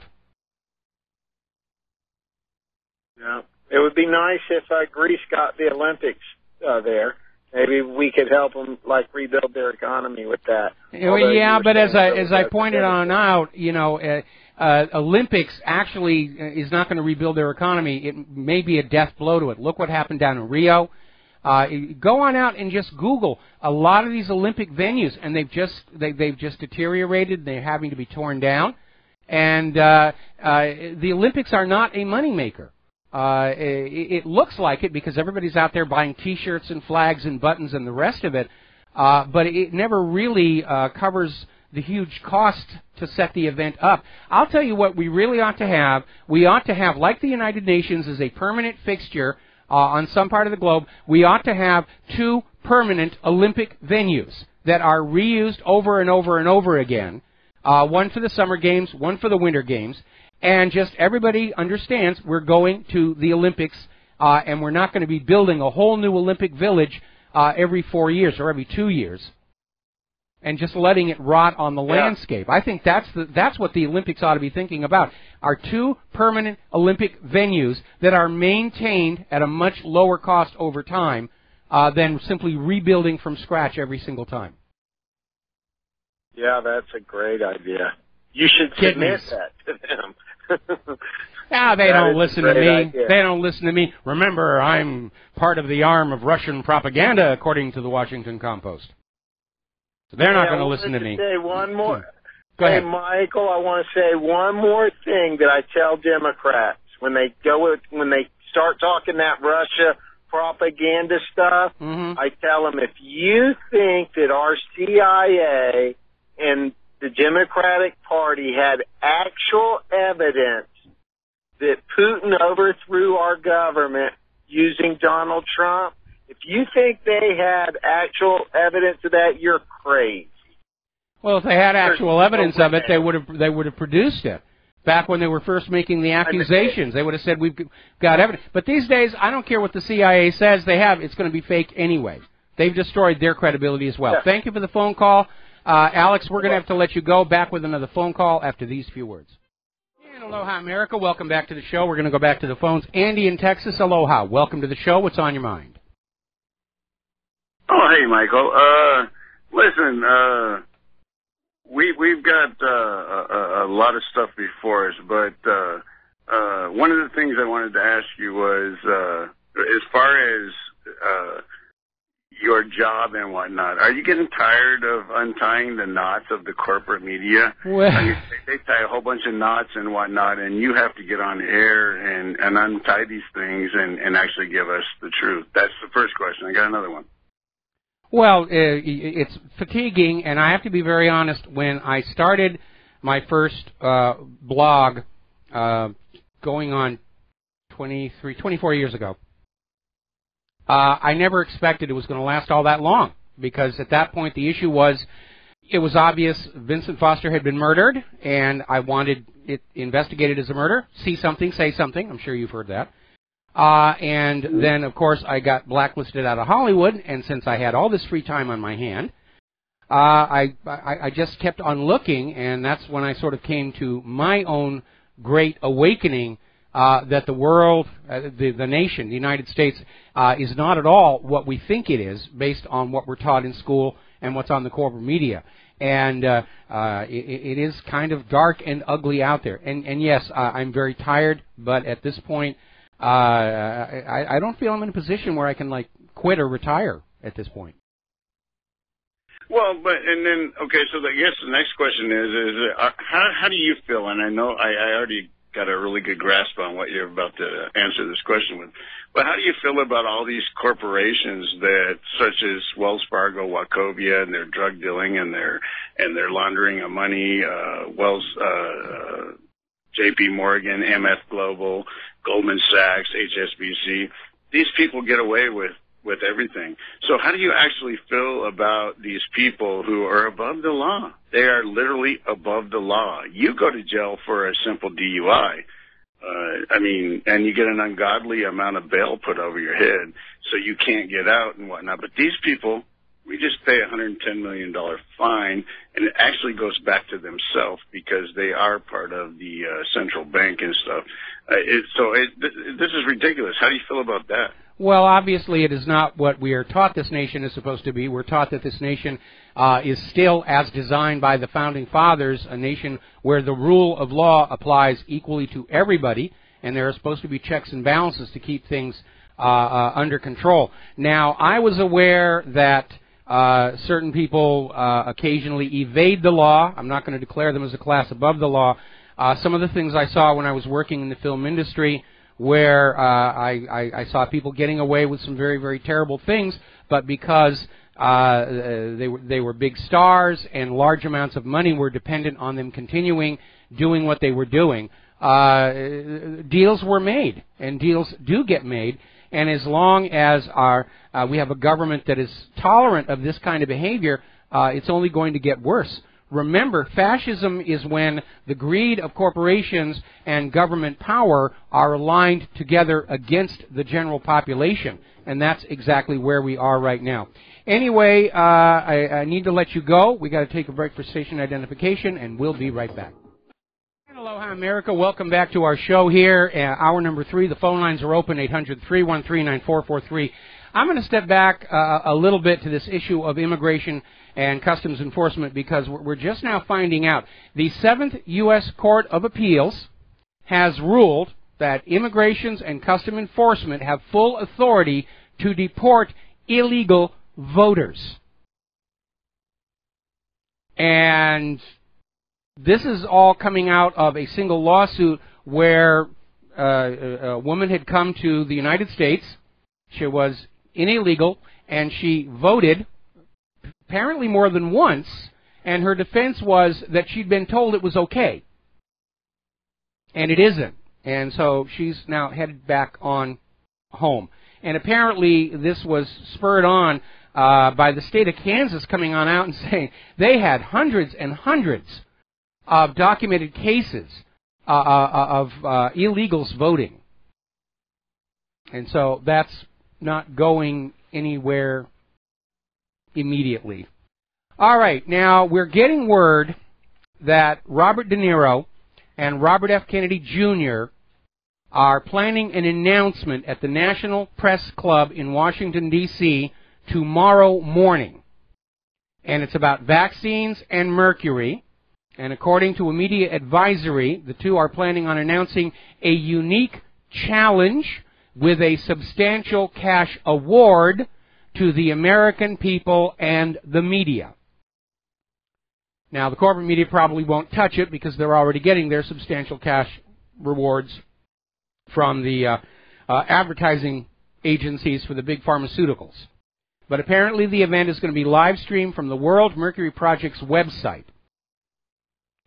Yeah. It would be nice if Greece got the Olympics there. Maybe we could help them, like, rebuild their economy with that. Well, yeah, but as I pointed on out, you know, Olympics actually is not going to rebuild their economy. It may be a death blow to it. Look what happened down in Rio. Go on out and just Google a lot of these Olympic venues, and they've just deteriorated. They're having to be torn down, and the Olympics are not a moneymaker. It looks like it because everybody's out there buying T-shirts and flags and buttons and the rest of it, but it never really covers the huge cost to set the event up. I'll tell you what we really ought to have. We ought to have, like the United Nations is a permanent fixture on some part of the globe, we ought to have 2 permanent Olympic venues that are reused over and over and over again, one for the Summer Games, one for the Winter Games, and just everybody understands we're going to the Olympics, and we're not going to be building a whole new Olympic village every 4 years or every 2 years, and just letting it rot on the landscape. I think that's what the Olympics ought to be thinking about, are 2 permanent Olympic venues that are maintained at a much lower cost over time than simply rebuilding from scratch every single time. Yeah, that's a great idea. You should submit that to them. They don't listen to me. Idea. They don't listen to me. Remember, I'm part of the arm of Russian propaganda, according to the Washington Compost. So they're not going to listen to me. Say one more. Go ahead. Hey, Michael, I want to say one more thing that I tell Democrats when they start talking that Russia propaganda stuff. I tell them, if you think that our CIA and the Democratic Party had actual evidence that Putin overthrew our government using Donald Trump, if you think they had actual evidence of that, you're crazy. Well, if they had actual evidence of it, they would have produced it. Back when they were first making the accusations, they would have said, we've got evidence. But these days, I don't care what the CIA says, it's going to be fake anyway. They've destroyed their credibility as well. Thank you for the phone call. Alex, we're going to have to let you go. Back with another phone call after these few words. And aloha, America. Welcome back to the show. We're going to go back to the phones. Andy in Texas, aloha. Welcome to the show. What's on your mind? Oh, hey, Michael. Listen, we've got a lot of stuff before us, but one of the things I wanted to ask you was, as far as your job and whatnot, are you getting tired of untying the knots of the corporate media? Well, I mean, they tie a whole bunch of knots and whatnot, and you have to get on the air and untie these things and actually give us the truth. That's the first question. I got another one. Well, it's fatiguing, and I have to be very honest. When I started my first blog going on 24 years ago, I never expected it was going to last all that long, because at that point the issue was, it was obvious Vincent Foster had been murdered, and I wanted it investigated as a murder. See something, say something. I'm sure you've heard that. And then, of course, I got blacklisted out of Hollywood, and since I had all this free time on my hand, I just kept on looking, and that's when I sort of came to my own great awakening that the world, the nation, the United States, is not at all what we think it is based on what we're taught in school and what's on the corporate media. And it is kind of dark and ugly out there. And yes, I'm very tired, but at this point, I don't feel I'm in a position where I can, like, quit or retire at this point. Well, and then, okay, so I guess the next question is how do you feel? And I know I already got a really good grasp on what you're about to answer this question with, but how do you feel about all these corporations that, such as Wells Fargo, Wachovia, and their drug dealing and their laundering of money, J.P. Morgan, MF Global, Goldman Sachs, HSBC, these people get away with everything. So how do you actually feel about these people who are above the law? They are literally above the law. You go to jail for a simple DUI. And you get an ungodly amount of bail put over your head, so you can't get out and whatnot. But these people, we just pay a $110 million fine, and it actually goes back to themselves because they are part of the central bank and stuff. This is ridiculous. How do you feel about that? Well, obviously it is not what we are taught this nation is supposed to be. We're taught that this nation is still, as designed by the Founding Fathers, a nation where the rule of law applies equally to everybody, and there are supposed to be checks and balances to keep things under control. Now, I was aware that certain people occasionally evade the law. I'm not going to declare them as a class above the law. Some of the things I saw when I was working in the film industry, where I saw people getting away with some very, very terrible things, but because they were big stars and large amounts of money were dependent on them continuing doing what they were doing, deals were made, and deals do get made. And as long as we have a government that is tolerant of this kind of behavior, it's only going to get worse. Remember, fascism is when the greed of corporations and government power are aligned together against the general population. And that's exactly where we are right now. Anyway, I need to let you go. We've got to take a break for station identification, and we'll be right back. Aloha, America. Welcome back to our show here. Hour number 3. The phone lines are open, 800-313-9443. I'm going to step back a little bit to this issue of immigration and customs enforcement, because we're just now finding out. The 7th U.S. Court of Appeals has ruled that immigrations and custom enforcement have full authority to deport illegal voters. And this is all coming out of a single lawsuit where a woman had come to the United States. She was illegal, and she voted apparently more than once, and her defense was that she'd been told it was okay. And it isn't. And so she's now headed back on home. And apparently this was spurred on by the state of Kansas coming on out and saying they had hundreds and hundreds of documented cases of illegals voting. And so that's not going anywhere immediately. All right, now we're getting word that Robert De Niro and Robert F. Kennedy Jr. are planning an announcement at the National Press Club in Washington, D.C. tomorrow morning. And it's about vaccines and mercury. And according to a media advisory, the two are planning on announcing a unique challenge with a substantial cash award to the American people and the media. Now, the corporate media probably won't touch it because they're already getting their substantial cash rewards from the advertising agencies for the big pharmaceuticals. But apparently the event is going to be live streamed from the World Mercury Project's website.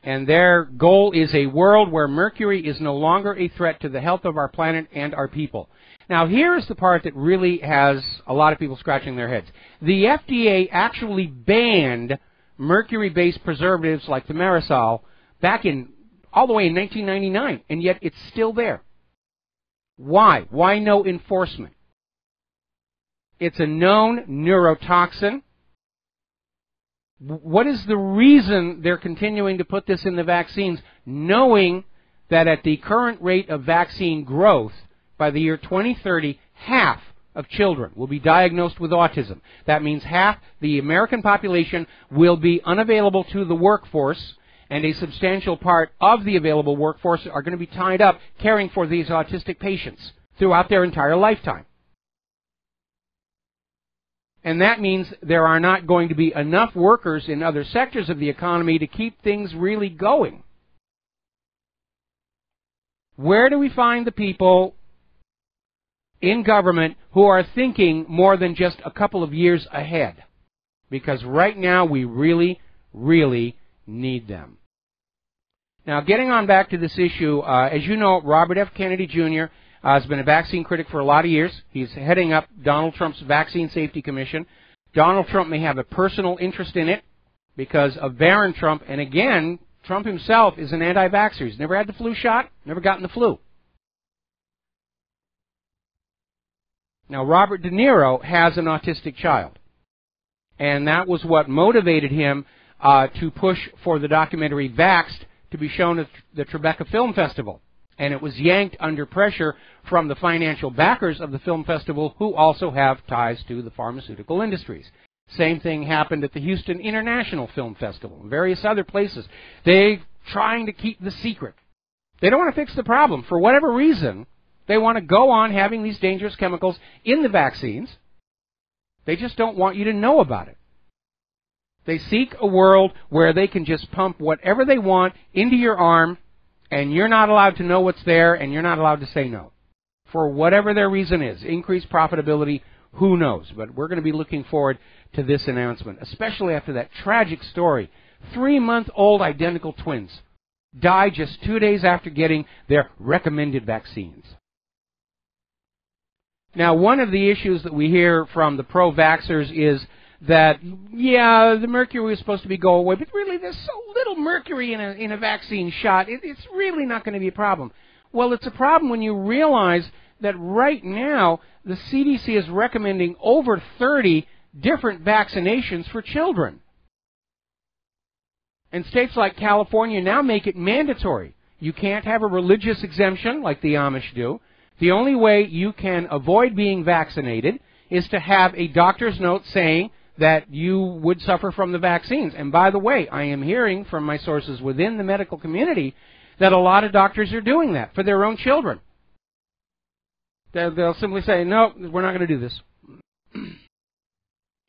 And their goal is a world where mercury is no longer a threat to the health of our planet and our people. Now, here's the part that really has a lot of people scratching their heads. The FDA actually banned mercury-based preservatives like thimerosal back in, all the way in 1999, and yet it's still there. Why? Why no enforcement? It's a known neurotoxin. What is the reason they're continuing to put this in the vaccines, knowing that at the current rate of vaccine growth, by the year 2030, half of children will be diagnosed with autism? That means half the American population will be unavailable to the workforce, and a substantial part of the available workforce are going to be tied up caring for these autistic patients throughout their entire lifetime. And that means there are not going to be enough workers in other sectors of the economy to keep things really going. Where do we find the people in government who are thinking more than just a couple of years ahead? Because right now we really, really need them. Now, getting on back to this issue, as you know, Robert F. Kennedy Jr. Has been a vaccine critic for a lot of years. He's heading up Donald Trump's Vaccine Safety Commission. Donald Trump may have a personal interest in it because of Barron Trump. And again, Trump himself is an anti-vaxxer. He's never had the flu shot, never gotten the flu. Now, Robert De Niro has an autistic child. And that was what motivated him to push for the documentary Vaxxed to be shown at the Tribeca Film Festival. And it was yanked under pressure from the financial backers of the film festival, who also have ties to the pharmaceutical industries. Same thing happened at the Houston International Film Festival and various other places. They're trying to keep the secret. They don't want to fix the problem. For whatever reason, they want to go on having these dangerous chemicals in the vaccines. They just don't want you to know about it. They seek a world where they can just pump whatever they want into your arm, and you're not allowed to know what's there, and you're not allowed to say no. For whatever their reason is, increased profitability, who knows? But we're going to be looking forward to this announcement, especially after that tragic story. 3-month-old identical twins died just 2 days after getting their recommended vaccines. Now, one of the issues that we hear from the pro-vaxxers is that, yeah, the mercury was supposed to be go away, but really there's so little mercury in a vaccine shot, it's really not going to be a problem. Well, it's a problem when you realize that right now the CDC is recommending over 30 different vaccinations for children. And states like California now make it mandatory. You can't have a religious exemption like the Amish do. The only way you can avoid being vaccinated is to have a doctor's note saying that you would suffer from the vaccines. And by the way, I am hearing from my sources within the medical community that a lot of doctors are doing that for their own children. They'll simply say, no, we're not going to do this.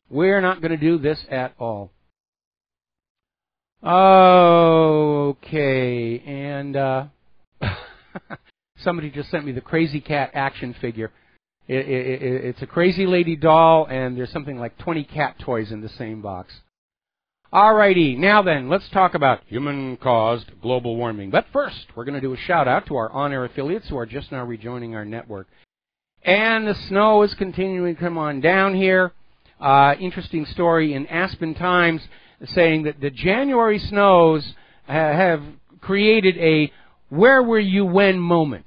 We're not going to do this at all. Okay, and somebody just sent me the Crazy Cat action figure. It's a crazy lady doll, and there's something like 20 cat toys in the same box. Alrighty, now then, let's talk about human-caused global warming. But first, we're going to do a shout-out to our on-air affiliates who are just now rejoining our network. And the snow is continuing to come on down here. Interesting story in Aspen Times saying that the January snows have created a where were you when moment.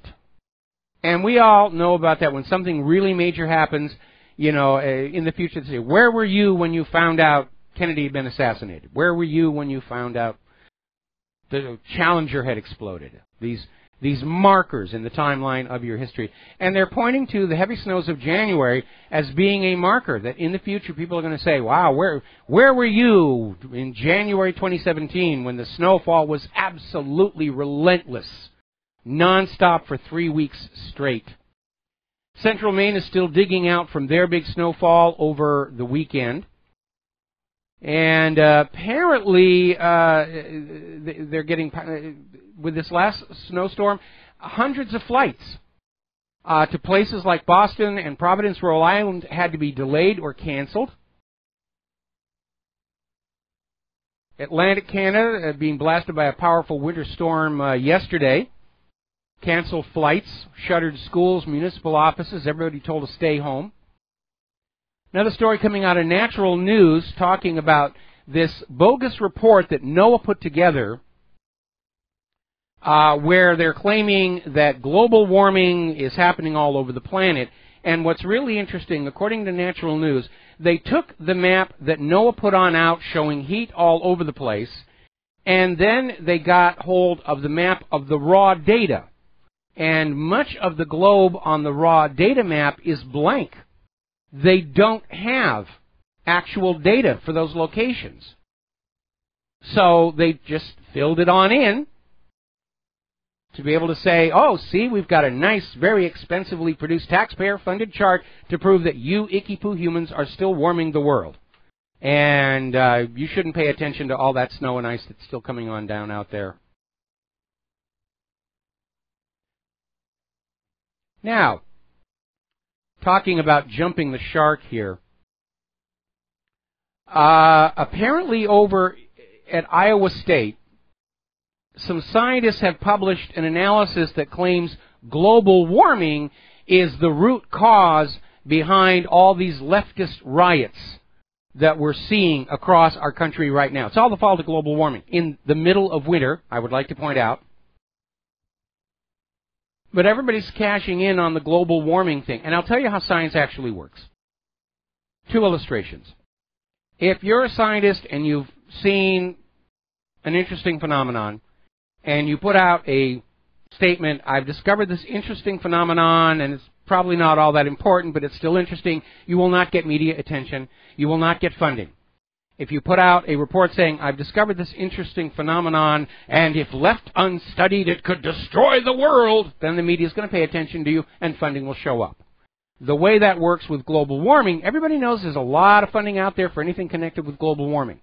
And we all know about that when something really major happens, you know, in the future, they say, where were you when you found out Kennedy had been assassinated? Where were you when you found out the Challenger had exploded? These markers in the timeline of your history. And they're pointing to the heavy snows of January as being a marker that in the future people are going to say, wow, where were you in January 2017 when the snowfall was absolutely relentless? Non-stop for 3 weeks straight. Central Maine is still digging out from their big snowfall over the weekend. And apparently they're getting, with this last snowstorm, hundreds of flights to places like Boston and Providence, Rhode Island had to be delayed or canceled. Atlantic Canada being blasted by a powerful winter storm yesterday. Canceled flights, shuttered schools, municipal offices, everybody told to stay home. Another story coming out of Natural News talking about this bogus report that NOAA put together where they're claiming that global warming is happening all over the planet. And what's really interesting, according to Natural News, they took the map that NOAA put on out showing heat all over the place, and then they got hold of the map of the raw data. And much of the globe on the raw data map is blank. They don't have actual data for those locations. So they just filled it on in to be able to say, oh, see, we've got a nice, very expensively produced taxpayer-funded chart to prove that you icky-poo humans are still warming the world. And you shouldn't pay attention to all that snow and ice that's still coming on down out there. Now, talking about jumping the shark here, apparently over at Iowa State, some scientists have published an analysis that claims global warming is the root cause behind all these leftist riots that we're seeing across our country right now. It's all the fault of global warming. In the middle of winter, I would like to point out. But everybody's cashing in on the global warming thing. And I'll tell you how science actually works. 2 illustrations. If you're a scientist and you've seen an interesting phenomenon, and you put out a statement, I've discovered this interesting phenomenon, and it's probably not all that important, but it's still interesting, you will not get media attention. You will not get funding. If you put out a report saying, I've discovered this interesting phenomenon, and if left unstudied, it could destroy the world, then the media is going to pay attention to you, and funding will show up. The way that works with global warming, everybody knows there's a lot of funding out there for anything connected with global warming.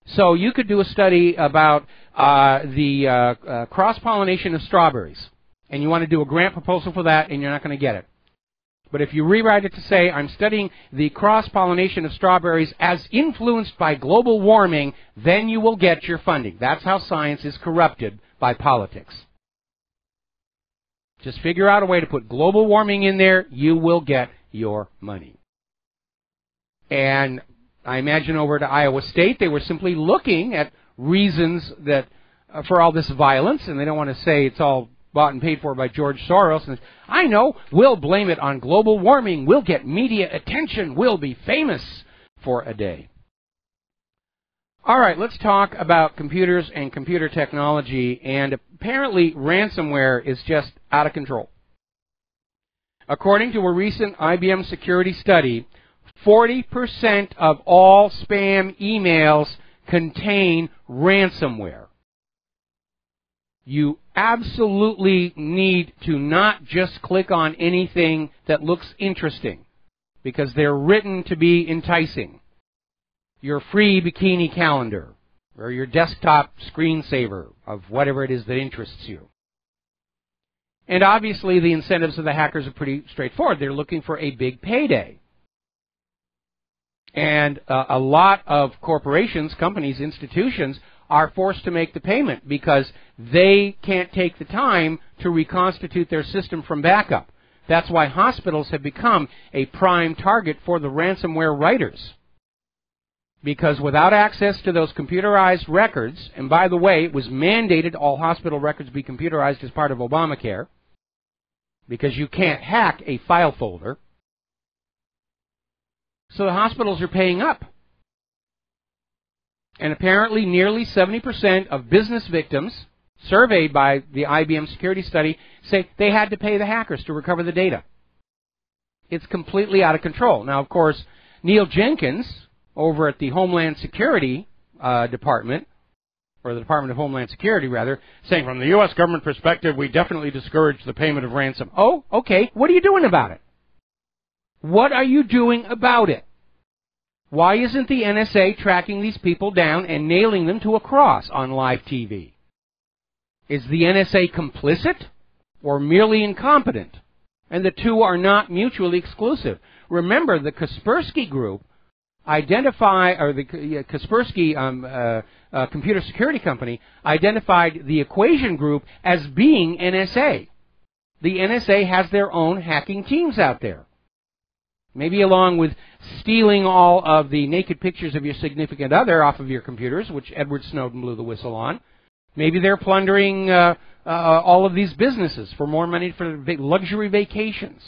So you could do a study about the cross-pollination of strawberries, and you want to do a grant proposal for that, and you're not going to get it. But if you rewrite it to say, I'm studying the cross-pollination of strawberries as influenced by global warming, then you will get your funding. That's how science is corrupted by politics. Just figure out a way to put global warming in there, you will get your money. And I imagine over to Iowa State, they were simply looking at reasons that for all this violence, and they don't want to say it's all bought and paid for by George Soros. And I know, we'll blame it on global warming. We'll get media attention. We'll be famous for a day. All right, let's talk about computers and computer technology. And apparently, ransomware is just out of control. According to a recent IBM security study, 40% of all spam emails contain ransomware. You absolutely need to not just click on anything that looks interesting, because they're written to be enticing. Your free bikini calendar, or your desktop screensaver of whatever it is that interests you. And obviously the incentives of the hackers are pretty straightforward. They're looking for a big payday. And a lot of corporations, companies, institutions are forced to make the payment because they can't take the time to reconstitute their system from backup. That's why hospitals have become a prime target for the ransomware writers. Because without access to those computerized records, and by the way, it was mandated all hospital records be computerized as part of Obamacare, because you can't hack a file folder. So the hospitals are paying up. And apparently nearly 70% of business victims surveyed by the IBM security study say they had to pay the hackers to recover the data. It's completely out of control. Now, of course, Neil Jenkins over at the Homeland Security Department, or the Department of Homeland Security, rather, saying from the U.S. government perspective, we definitely discourage the payment of ransom. Oh, okay. What are you doing about it? What are you doing about it? Why isn't the NSA tracking these people down and nailing them to a cross on live TV? Is the NSA complicit or merely incompetent? And the two are not mutually exclusive. Remember, the Kaspersky Group the Kaspersky computer security company identified the Equation Group as being NSA. The NSA has their own hacking teams out there. Maybe along with stealing all of the naked pictures of your significant other off of your computers, which Edward Snowden blew the whistle on. Maybe they're plundering all of these businesses for more money for luxury vacations.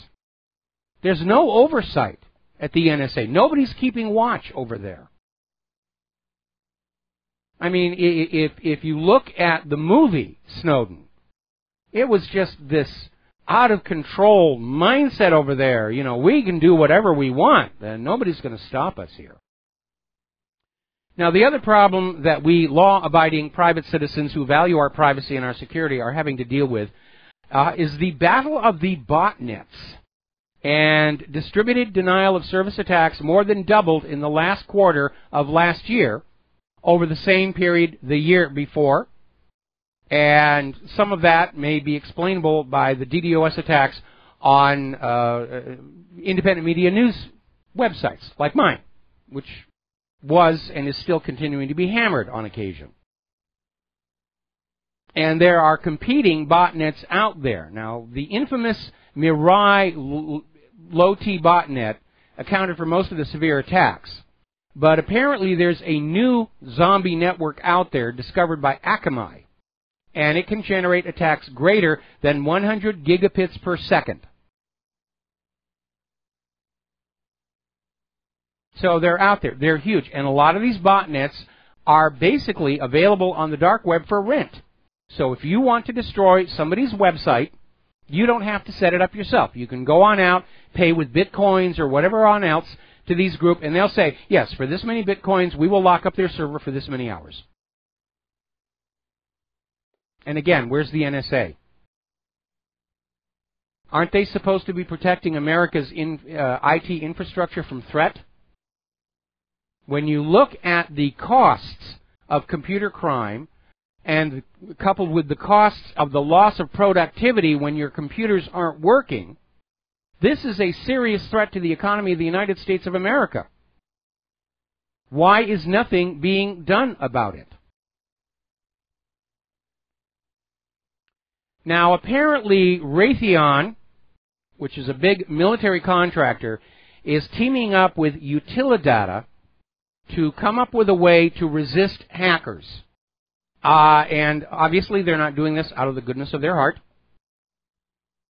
There's no oversight at the NSA. Nobody's keeping watch over there. I mean, if you look at the movie Snowden, it was just this out-of-control mindset over there. You know, we can do whatever we want, and nobody's going to stop us here. Now, the other problem that we law-abiding private citizens who value our privacy and our security are having to deal with is the battle of the botnets. And distributed denial of service attacks more than doubled in the last quarter of last year over the same period the year before. And some of that may be explainable by the DDoS attacks on independent media news websites like mine, which was and is still continuing to be hammered on occasion. And there are competing botnets out there. Now, the infamous Mirai low-T botnet accounted for most of the severe attacks. But apparently there's a new zombie network out there discovered by Akamai. And it can generate attacks greater than 100 gigabits per second. So they're out there. They're huge. And a lot of these botnets are basically available on the dark web for rent. So if you want to destroy somebody's website, you don't have to set it up yourself. You can go on out, pay with bitcoins or whatever on else to these groups, and they'll say, yes, for this many bitcoins, we will lock up their server for this many hours. And again, where's the NSA? Aren't they supposed to be protecting America's IT infrastructure from threat? When you look at the costs of computer crime, and coupled with the costs of the loss of productivity when your computers aren't working, this is a serious threat to the economy of the United States of America. Why is nothing being done about it? Now, apparently, Raytheon, which is a big military contractor, is teaming up with Utilidata to come up with a way to resist hackers. And obviously, they're not doing this out of the goodness of their heart.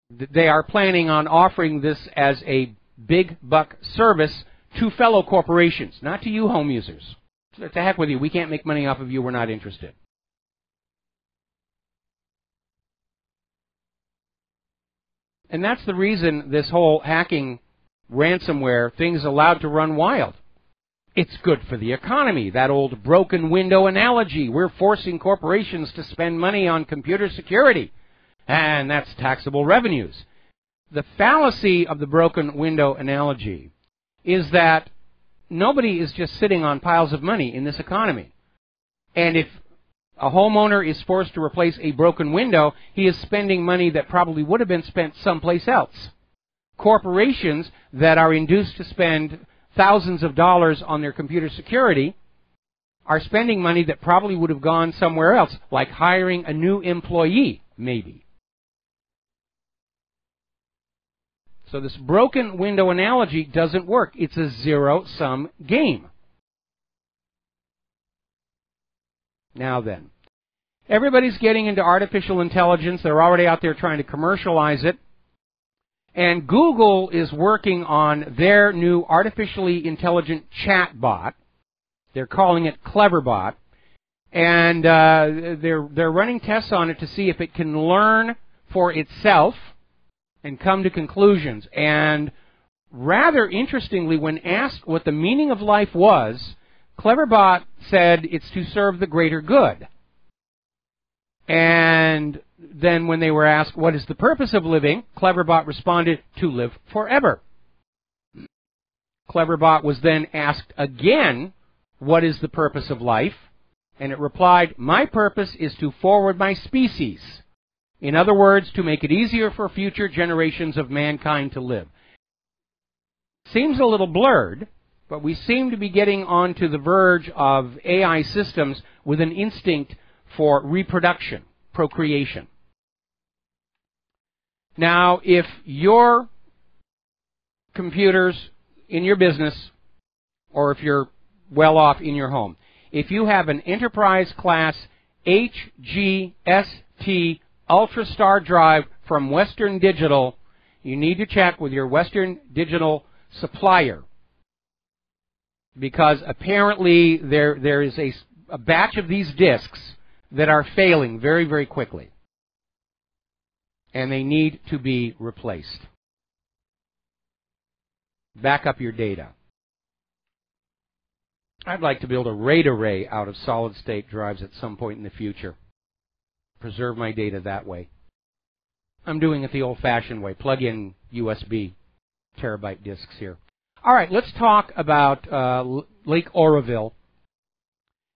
They are planning on offering this as a big buck service to fellow corporations, not to you home users. To heck with you. We can't make money off of you. We're not interested. And that's the reason this whole hacking ransomware thing is allowed to run wild. It's good for the economy, that old broken window analogy. We're forcing corporations to spend money on computer security, and that's taxable revenues. The fallacy of the broken window analogy is that nobody is just sitting on piles of money in this economy. And if a homeowner is forced to replace a broken window, he is spending money that probably would have been spent someplace else. Corporations that are induced to spend thousands of dollars on their computer security are spending money that probably would have gone somewhere else, like hiring a new employee, maybe. So this broken window analogy doesn't work. It's a zero-sum game. Now then, everybody's getting into artificial intelligence. They're already out there trying to commercialize it. And Google is working on their new artificially intelligent chatbot. They're calling it Cleverbot. And they're running tests on it to see if it can learn for itself and come to conclusions. And rather interestingly, when asked what the meaning of life was, Cleverbot said it's to serve the greater good. And then when they were asked, what is the purpose of living, Cleverbot responded, to live forever. Cleverbot was then asked again, what is the purpose of life? And it replied, my purpose is to forward my species. In other words, to make it easier for future generations of mankind to live. Seems a little blurred, but we seem to be getting onto the verge of AI systems with an instinct for reproduction, procreation. Now, if your computers in your business, or if you're well off in your home, if you have an enterprise class HGST Ultrastar drive from Western Digital, you need to check with your Western Digital supplier, because apparently there is a batch of these disks that are failing very, very quickly, and they need to be replaced. Back up your data. I'd like to build a RAID array out of solid-state drives at some point in the future. Preserve my data that way. I'm doing it the old-fashioned way. Plug in USB terabyte disks here. All right, let's talk about Lake Oroville.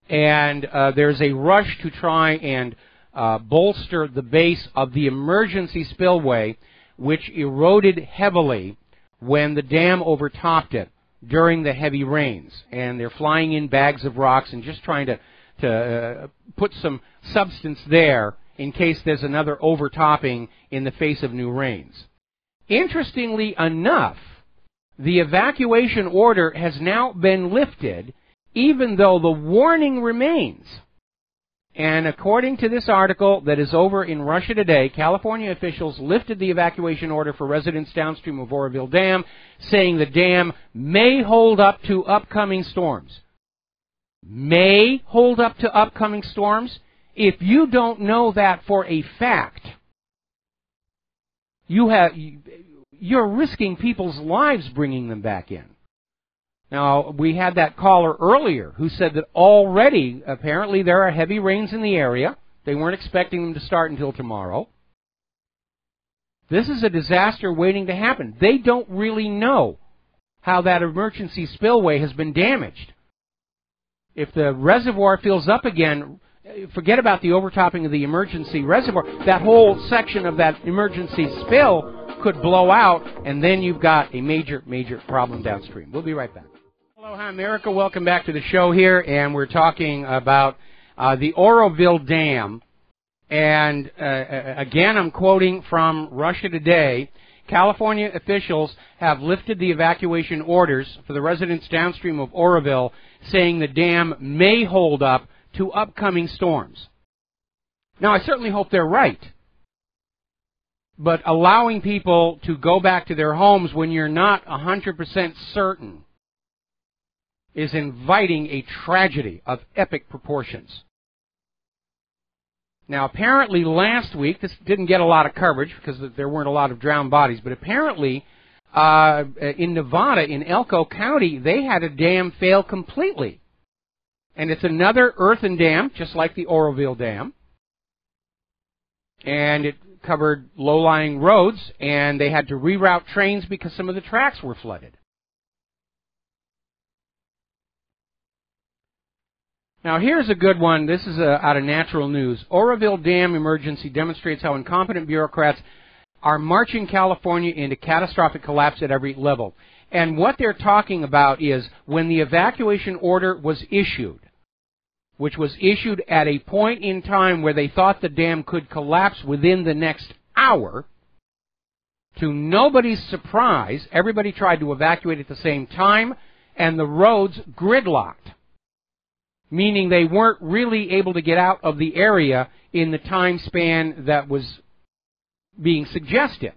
And there's a rush to try and bolster the base of the emergency spillway, which eroded heavily when the dam overtopped it during the heavy rains. And they're flying in bags of rocks and just trying to put some substance there in case there's another overtopping in the face of new rains. Interestingly enough, the evacuation order has now been lifted, even though the warning remains. And according to this article that is over in Russia Today, California officials lifted the evacuation order for residents downstream of Oroville Dam, saying the dam may hold up to upcoming storms. May hold up to upcoming storms? If you don't know that for a fact, you're risking people's lives bringing them back in. Now, we had that caller earlier who said that already, apparently, there are heavy rains in the area. They weren't expecting them to start until tomorrow. This is a disaster waiting to happen. They don't really know how that emergency spillway has been damaged. If the reservoir fills up again, forget about the overtopping of the emergency reservoir. That whole section of that emergency spill could blow out, and then you've got a major, major problem downstream. We'll be right back. Hello, hi, America. Welcome back to the show here, and we're talking about the Oroville Dam. And again, I'm quoting from Russia Today. California officials have lifted the evacuation orders for the residents downstream of Oroville, saying the dam may hold up to upcoming storms. Now, I certainly hope they're right. But allowing people to go back to their homes when you're not 100% certain is inviting a tragedy of epic proportions. Now, apparently last week, this didn't get a lot of coverage because there weren't a lot of drowned bodies, but apparently in Nevada, in Elko County, they had a dam fail completely. And it's another earthen dam, just like the Oroville Dam. And it covered low-lying roads, and they had to reroute trains because some of the tracks were flooded. Now, here's a good one. This is out of Natural News. Oroville Dam emergency demonstrates how incompetent bureaucrats are marching California into catastrophic collapse at every level. And what they're talking about is when the evacuation order was issued, which was issued at a point in time where they thought the dam could collapse within the next hour, to nobody's surprise, everybody tried to evacuate at the same time, and the roads gridlocked, meaning they weren't really able to get out of the area in the time span that was being suggested.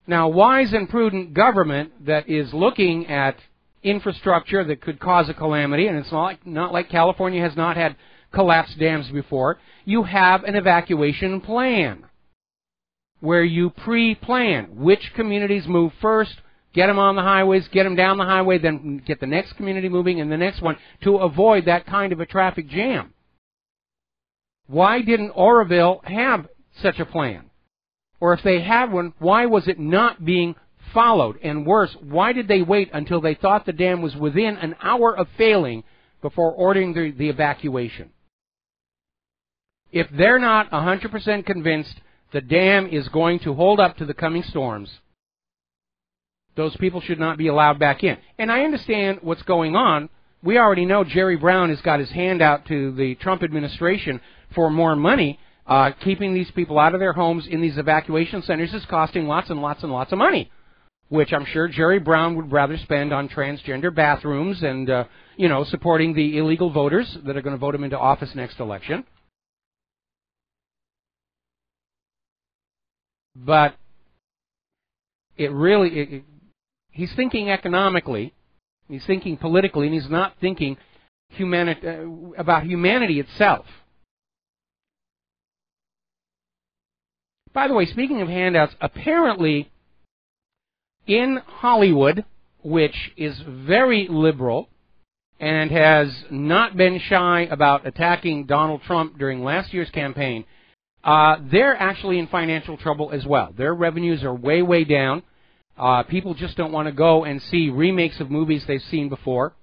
Now, wise and prudent government that is looking at infrastructure that could cause a calamity, and it's not like California has not had collapsed dams before, you have an evacuation plan where you pre-plan which communities move first, get them on the highways, get them down the highway, then get the next community moving and the next one to avoid that kind of a traffic jam. Why didn't Oroville have such a plan? Or if they had one, why was it not being followed? And worse, why did they wait until they thought the dam was within an hour of failing before ordering the evacuation? If they're not 100% convinced the dam is going to hold up to the coming storms, those people should not be allowed back in. And I understand what's going on. We already know Jerry Brown has got his hand out to the Trump administration for more money. Keeping these people out of their homes in these evacuation centers is costing lots and lots and lots of money, which I'm sure Jerry Brown would rather spend on transgender bathrooms and, supporting the illegal voters that are going to vote him into office next election. But he's thinking economically, he's thinking politically, and he's not thinking about humanity itself. By the way, speaking of handouts, apparently in Hollywood, which is very liberal and has not been shy about attacking Donald Trump during last year's campaign, they're actually in financial trouble as well. Their revenues are way, way down. People just don't want to go and see remakes of movies they've seen before,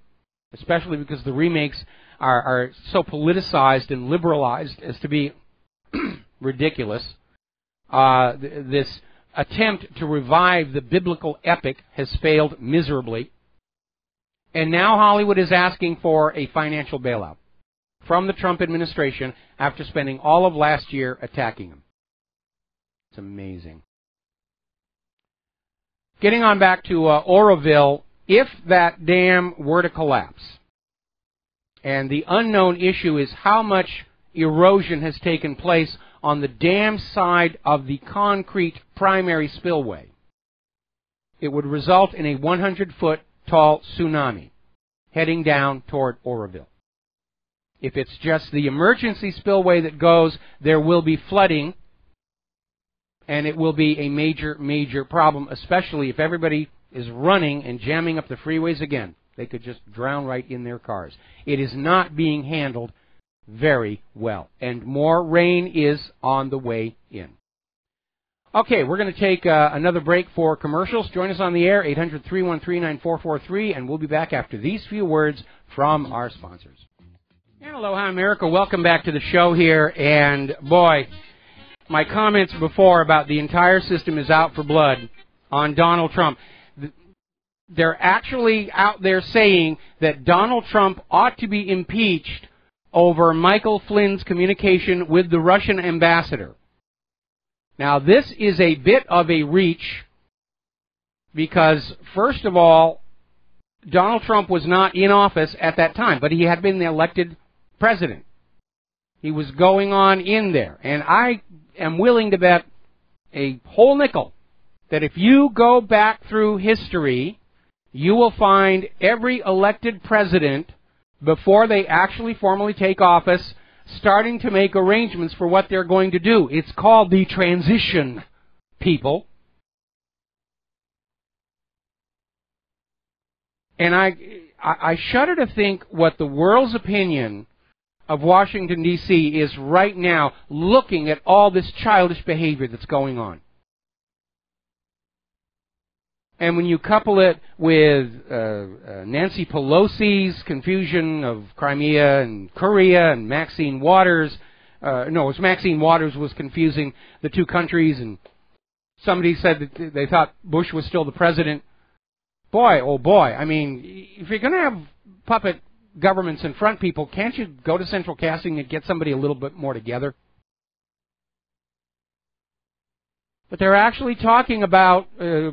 especially because the remakes are so politicized and liberalized as to be ridiculous. This attempt to revive the biblical epic has failed miserably. And now Hollywood is asking for a financial bailout from the Trump administration after spending all of last year attacking him. It's amazing. Getting on back to Oroville, if that dam were to collapse, and the unknown issue is how much erosion has taken place on the dam side of the concrete primary spillway, it would result in a 100-foot tall tsunami heading down toward Oroville. If it's just the emergency spillway that goes, there will be flooding, and it will be a major, major problem, especially if everybody is running and jamming up the freeways again. They could just drown right in their cars. It is not being handled very well, and more rain is on the way in. Okay, we're going to take another break for commercials. Join us on the air, 800-313-9443, and we'll be back after these few words from our sponsors. And aloha, America. Welcome back to the show here. And, boy, my comments before about the entire system is out for blood on Donald Trump. They're actually out there saying that Donald Trump ought to be impeached over Michael Flynn's communication with the Russian ambassador. Now, this is a bit of a reach because, first of all, Donald Trump was not in office at that time, but he had been the elected president. He was going on in there. And I am willing to bet a whole nickel that if you go back through history, you will find every elected president, before they actually formally take office, starting to make arrangements for what they're going to do. It's called the transition, people. And I shudder to think what the world's opinion of Washington, D.C. is right now, looking at all this childish behavior that's going on. And when you couple it with Nancy Pelosi's confusion of Crimea and Korea and Maxine Waters, it was Maxine Waters was confusing the two countries, and somebody said that they thought Bush was still the president. Boy, oh boy, I mean, if you're going to have puppet governments in front, people, can't you go to central casting and get somebody a little bit more together? But they're actually talking about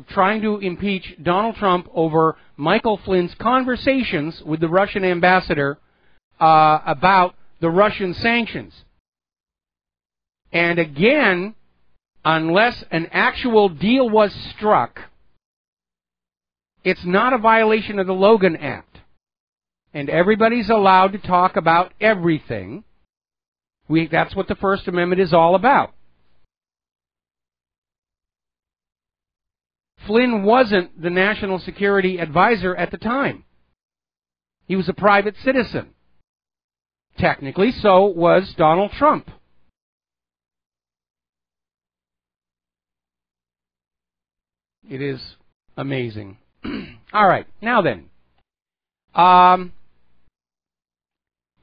trying to impeach Donald Trump over Michael Flynn's conversations with the Russian ambassador about the Russian sanctions. And again, unless an actual deal was struck, it's not a violation of the Logan Act. And everybody's allowed to talk about everything. That's what the First Amendment is all about. Flynn wasn't the national security advisor at the time. He was a private citizen. Technically, so was Donald Trump. It is amazing. All right, now then.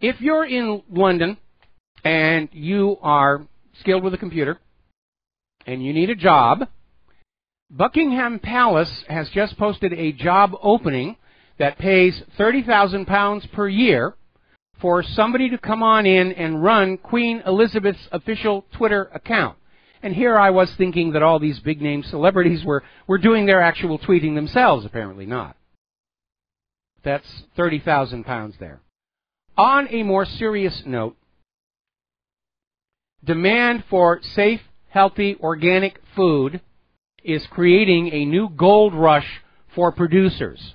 If you're in London and you are skilled with a computer and you need a job, Buckingham Palace has just posted a job opening that pays £30,000 per year for somebody to come on in and run Queen Elizabeth's official Twitter account. And here I was thinking that all these big-name celebrities were doing their actual tweeting themselves. Apparently not. That's £30,000 there. On a more serious note, demand for safe, healthy, organic food is creating a new gold rush for producers.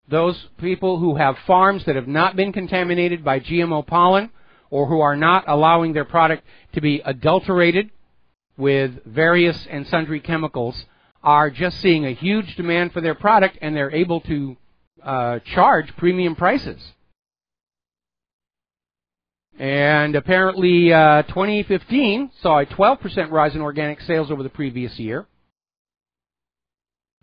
Those people who have farms that have not been contaminated by GMO pollen or who are not allowing their product to be adulterated with various and sundry chemicals are just seeing a huge demand for their product, and they're able to charge premium prices. And apparently 2015 saw a 12% rise in organic sales over the previous year.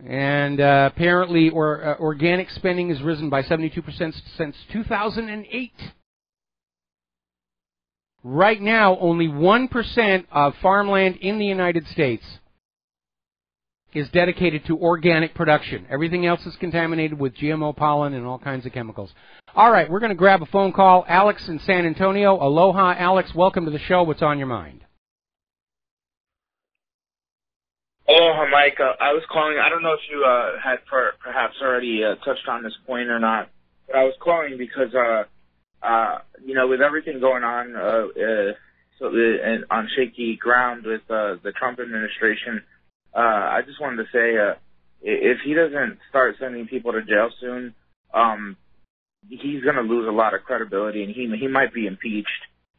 And apparently organic spending has risen by 72% since 2008. Right now, only 1% of farmland in the United States is dedicated to organic production. Everything else is contaminated with GMO pollen and all kinds of chemicals. All right, we're going to grab a phone call. Alex in San Antonio. Aloha, Alex. Welcome to the show. What's on your mind? Aloha, Mike. I was calling. I don't know if you had perhaps already touched on this point or not, but I was calling because, with everything going on on shaky ground with the Trump administration, I just wanted to say if he doesn't start sending people to jail soon, he's going to lose a lot of credibility, and he might be impeached.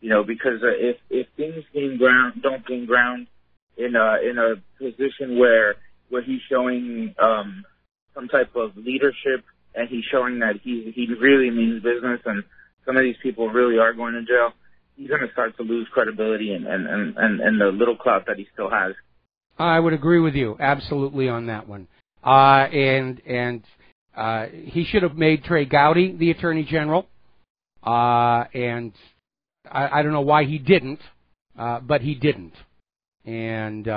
Because if things don't gain ground in a position where he's showing some type of leadership, and he's showing that he really means business, and some of these people really are going to jail, he's going to start to lose credibility and the little clout that he still has. I would agree with you absolutely on that one. He should have made Trey Gowdy the Attorney General, and I don't know why he didn't, but he didn't. And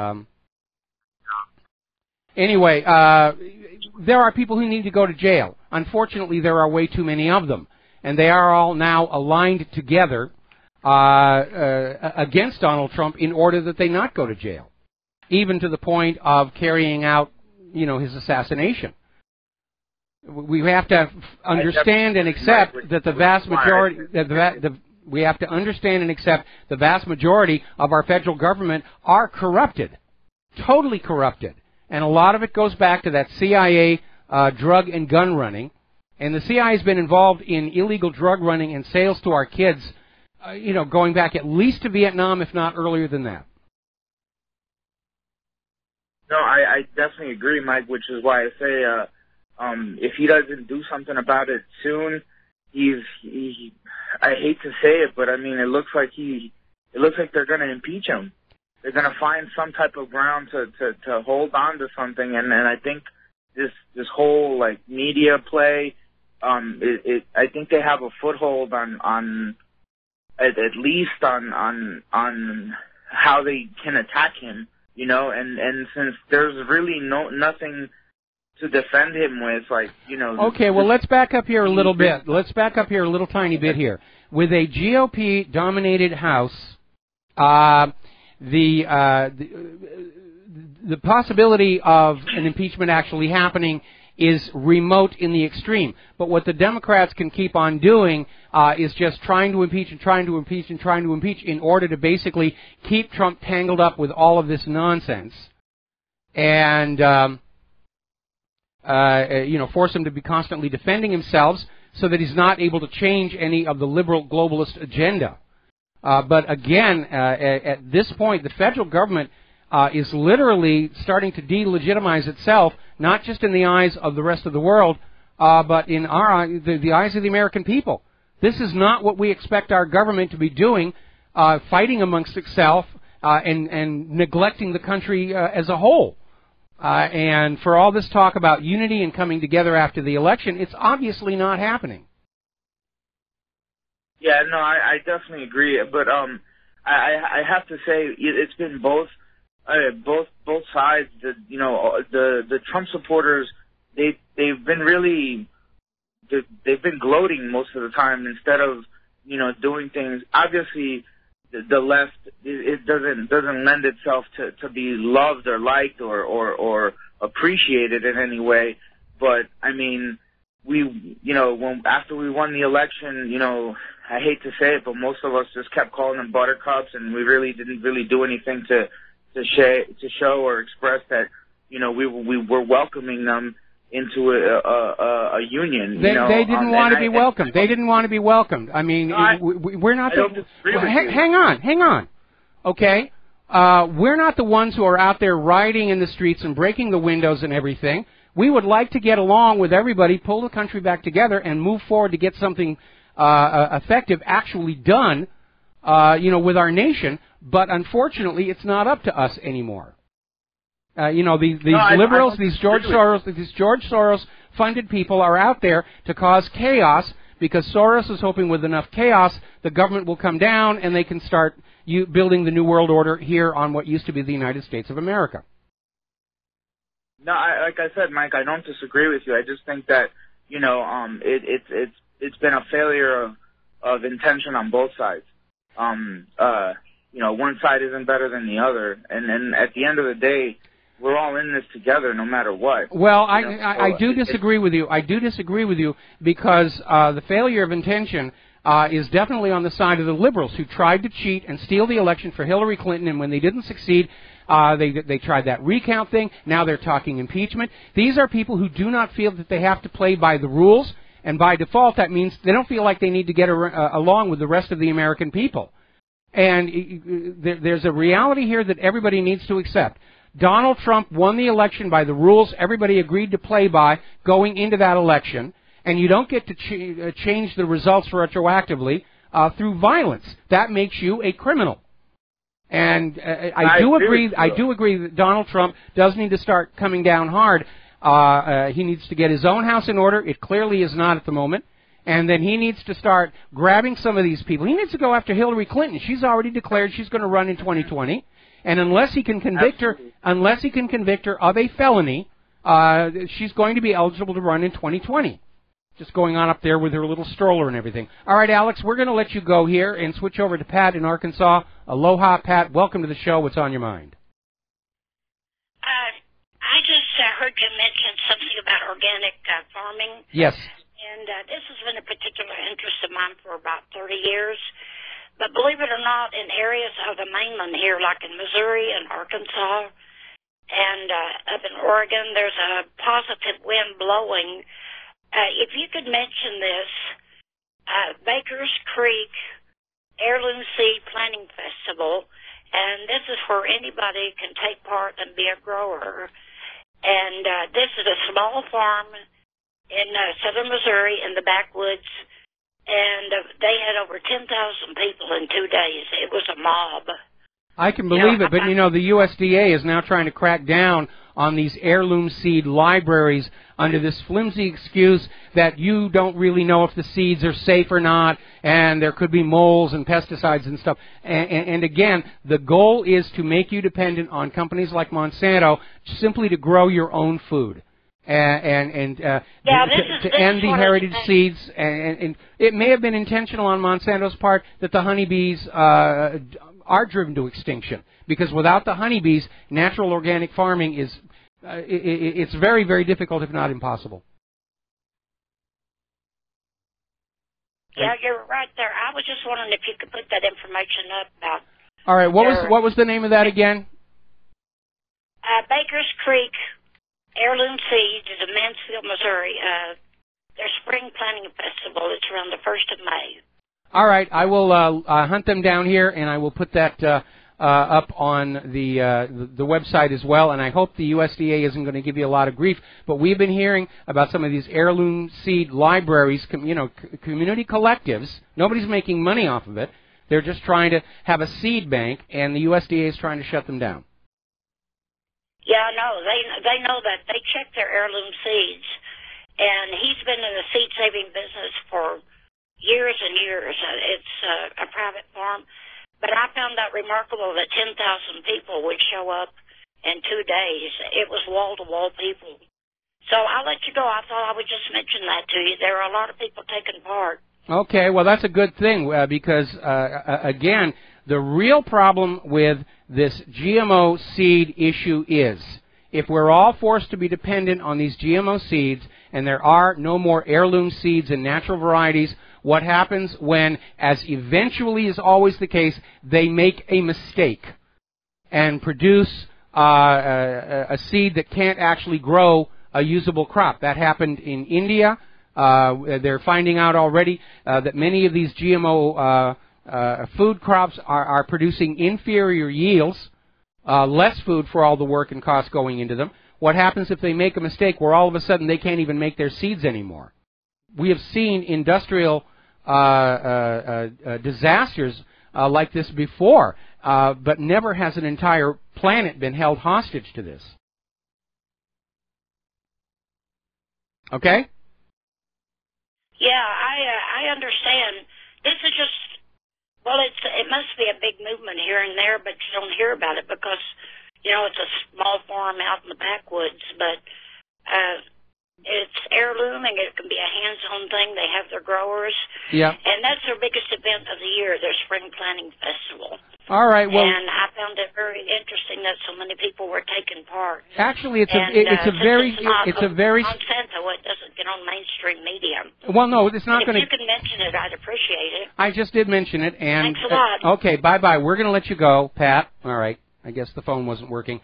anyway, there are people who need to go to jail. Unfortunately, there are way too many of them, and they are all now aligned together against Donald Trump in order that they not go to jail, even to the point of carrying out, his assassination. We have to understand and accept that the vast majority, we have to understand and accept the vast majority of our federal government are corrupted, totally corrupted. And a lot of it goes back to that CIA drug and gun running. And the CIA has been involved in illegal drug running and sales to our kids, going back at least to Vietnam, if not earlier than that. No, I definitely agree, Mike, which is why I say if he doesn't do something about it soon, I hate to say it, but I mean, it looks like they're going to impeach him. They're going to find some type of ground to hold on to something, and I think this whole media play, I think they have a foothold on at least on how they can attack him, and since there's really nothing to defend him with, Okay, well, let's back up here a little bit. Let's back up here a little tiny bit here. With a GOP-dominated House, the possibility of an impeachment actually happening is remote in the extreme. But what the Democrats can keep on doing is just trying to impeach and trying to impeach and trying to impeach in order to basically keep Trump tangled up with all of this nonsense. And force him to be constantly defending himself so that he's not able to change any of the liberal globalist agenda. But again, at this point, the federal government is literally starting to delegitimize itself, not just in the eyes of the rest of the world, but in the eyes of the American people. This is not what we expect our government to be doing, fighting amongst itself and neglecting the country as a whole. And for all this talk about unity and coming together after the election, it's obviously not happening. Yeah, no, I definitely agree. But I have to say it's been both sides. The Trump supporters, they've been gloating most of the time instead of doing things. Obviously, the left, it doesn't lend itself to be loved or liked or appreciated in any way. But I mean, after we won the election, I hate to say it, but most of us just kept calling them buttercups, and we really didn't do anything to show or express that we were welcoming them into a union. They didn't want to be welcomed. They didn't want to be welcomed. I mean, we're not. Hang on. Okay, we're not the ones who are out there rioting in the streets and breaking the windows and everything. We would like to get along with everybody, pull the country back together, and move forward to get something effective actually done, with our nation. But unfortunately, it's not up to us anymore. These liberals, these George Soros funded people are out there to cause chaos, because Soros is hoping with enough chaos the government will come down and they can start building the New World Order here on what used to be the United States of America. No, like I said, Mike, I don't disagree with you. I just think that it's been a failure of intention on both sides. One side isn't better than the other, and then at the end of the day, we're all in this together, no matter what. Well, I do disagree with you. I do disagree with you because the failure of intention is definitely on the side of the liberals who tried to cheat and steal the election for Hillary Clinton, and when they didn't succeed, they tried that recount thing. Now they're talking impeachment. These are people who do not feel that they have to play by the rules, And by default, that means they don't feel like they need to get along with the rest of the American people. And there's a reality here that everybody needs to accept. Donald Trump won the election by the rules everybody agreed to play by going into that election, and you don't get to change the results retroactively through violence. That makes you a criminal. And I do agree that Donald Trump does need to start coming down hard. He needs to get his own house in order. It clearly is not at the moment. And then he needs to start grabbing some of these people. He needs to go after Hillary Clinton. She's already declared she's going to run in 2020. And unless he can convict her of a felony, she's going to be eligible to run in 2020. Just going on up there with her little stroller and everything. All right, Alex, we're going to let you go here and switch over to Pat in Arkansas. Aloha, Pat. Welcome to the show. What's on your mind? I just heard you mention something about organic farming. Yes. And this has been a particular interest of mine for about 30 years. But believe it or not, in areas of the mainland here, like in Missouri and Arkansas and up in Oregon, there's a positive wind blowing. If you could mention this, Baker's Creek Heirloom Seed Planting Festival, and this is where anybody can take part and be a grower. And this is a small farm in southern Missouri in the backwoods, and they had over 10,000 people in 2 days. It was a mob. I can believe it, but you know, the USDA is now trying to crack down on these heirloom seed libraries under this flimsy excuse that you don't really know if the seeds are safe or not, and there could be moles and pesticides and stuff. And again, the goal is to make you dependent on companies like Monsanto simply to grow your own food. To end the heritage seeds, and it may have been intentional on Monsanto's part that the honeybees are driven to extinction, because without the honeybees, natural organic farming is it's very, very difficult, if not impossible. Yeah, you're right there. I was just wondering if you could put that information up about. All right, what was the name of that again? Baker's Creek Heirloom Seeds is in Mansfield, Missouri. Their spring planting festival. It's around the 1st of May. All right, I will hunt them down here, and I will put that up on the website as well. And I hope the USDA isn't going to give you a lot of grief. But we've been hearing about some of these heirloom seed libraries, community collectives. Nobody's making money off of it. They're just trying to have a seed bank, and the USDA is trying to shut them down. Yeah, no, they know that. They check their heirloom seeds, and he's been in the seed saving business for years and years. It's a private farm, but I found that remarkable that 10,000 people would show up in 2 days. It was wall-to-wall people. So I'll let you go. I thought I would just mention that to you. There are a lot of people taking part. Okay, well, that's a good thing because, again, the real problem with this GMO seed issue is if we're all forced to be dependent on these GMO seeds and there are no more heirloom seeds and natural varieties, what happens when, as eventually is always the case, they make a mistake and produce a seed that can't actually grow a usable crop? That happened in India. They're finding out already that many of these GMO food crops are producing inferior yields, less food for all the work and cost going into them. What happens if they make a mistake where all of a sudden they can't even make their seeds anymore? We have seen industrial disasters like this before, but never has an entire planet been held hostage to this. Okay? Yeah, I understand. This is just, well, it must be a big movement here and there, but you don't hear about it because, you know, it's a small farm out in the backwoods, but it's heirlooming. It can be a hands-on thing. They have their growers. Yeah. And that's their biggest event of the year, their spring planting festival. All right, well, and I found it very interesting that so many people were taking part. Actually, it's a very Monsanto, it doesn't get on mainstream media. Well, no, it's not going to. If you can mention it, I'd appreciate it. I just did mention it, and thanks a lot. Okay, bye-bye. We're going to let you go, Pat. All right, I guess the phone wasn't working.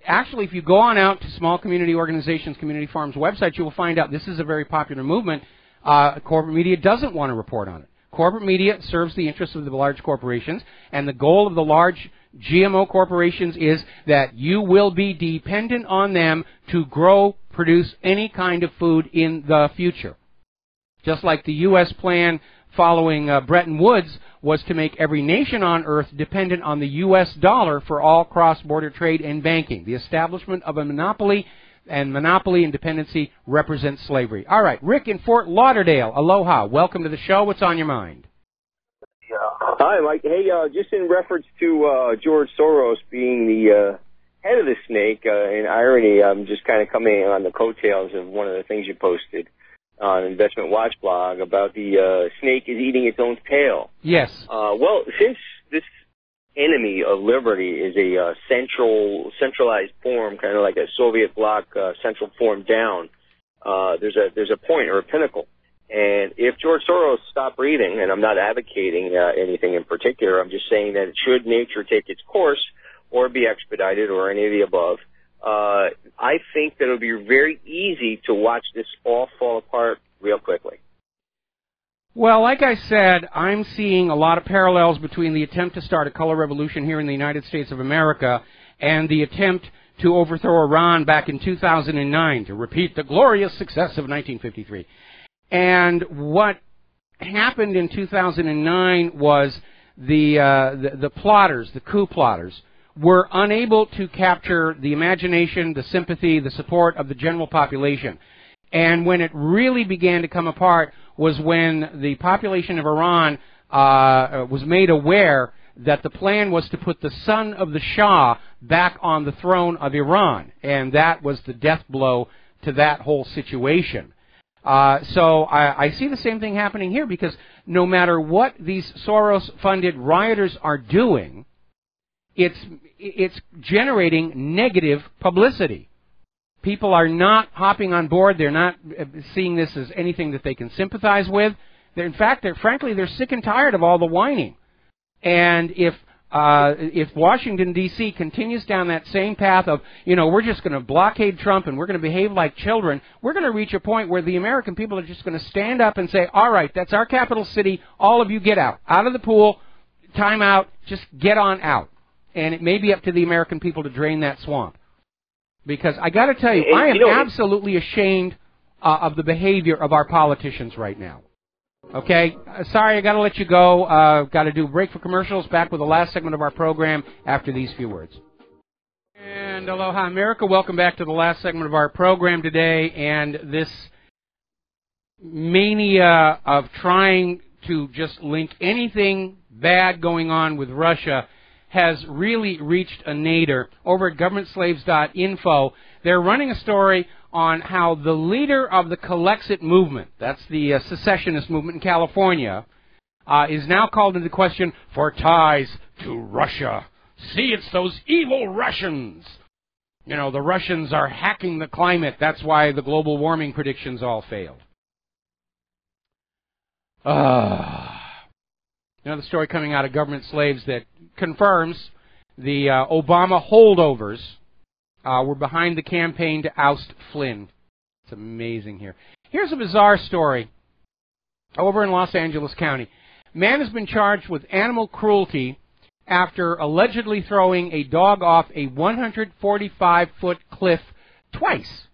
actually, if you go on out to small community organizations, community farms websites, you will find out this is a very popular movement. Corporate media doesn't want to report on it. Corporate media serves the interests of the large corporations, and the goal of the large GMO corporations is that you will be dependent on them to grow, produce any kind of food in the future. Just like the U.S. plan following Bretton Woods was to make every nation on earth dependent on the U.S. dollar for all cross-border trade and banking. The establishment of a monopoly and monopoly and dependency represents slavery. All right, Rick in Fort Lauderdale, aloha. Welcome to the show. What's on your mind? Hi, Mike. Hey, just in reference to George Soros being the head of the snake, in irony, I'm just kind of coming on the coattails of one of the things you posted on Investment Watch blog about the snake is eating its own tail. Yes. Well, since this enemy of liberty is a centralized form, kind of like a Soviet bloc central form down, there's a point or a pinnacle. And if George Soros stopped breathing, and I'm not advocating anything in particular, I'm just saying that should nature take its course or be expedited or any of the above, I think that it would be very easy to watch this all fall apart real quickly. Well, like I said, I'm seeing a lot of parallels between the attempt to start a color revolution here in the United States of America and the attempt to overthrow Iran back in 2009, to repeat the glorious success of 1953. And what happened in 2009 was the plotters, the coup plotters, were unable to capture the imagination, the sympathy, the support of the general population. And when it really began to come apart was when the population of Iran was made aware that the plan was to put the son of the Shah back on the throne of Iran. And that was the death blow to that whole situation. So I see the same thing happening here, because no matter what these Soros-funded rioters are doing, it's generating negative publicity. People are not hopping on board. They're not seeing this as anything that they can sympathize with. In fact, frankly, they're sick and tired of all the whining. And if Washington, D.C. continues down that same path of, we're just going to blockade Trump and we're going to behave like children, we're going to reach a point where the American people are just going to stand up and say, all right, that's our capital city, all of you get out of the pool, time out, just get on out. And it may be up to the American people to drain that swamp. Because I got to tell you, I am absolutely ashamed of the behavior of our politicians right now. Okay, sorry, I got to let you go. Got to do a break for commercials. Back with the last segment of our program after these few words. And aloha, America. Welcome back to the last segment of our program today. And this mania of trying to just link anything bad going on with Russia has really reached a nadir. Over at governmentslaves.info, they're running a story on how the leader of the Collexit movement, that's the secessionist movement in California, is now called into question for ties to Russia. See, it's those evil Russians. The Russians are hacking the climate. That's why the global warming predictions all failed. Another story coming out of Government Slaves that confirms the Obama holdovers were behind the campaign to oust Flynn. It's amazing here. Here's a bizarre story over in Los Angeles County. Man has been charged with animal cruelty after allegedly throwing a dog off a 145-foot cliff twice.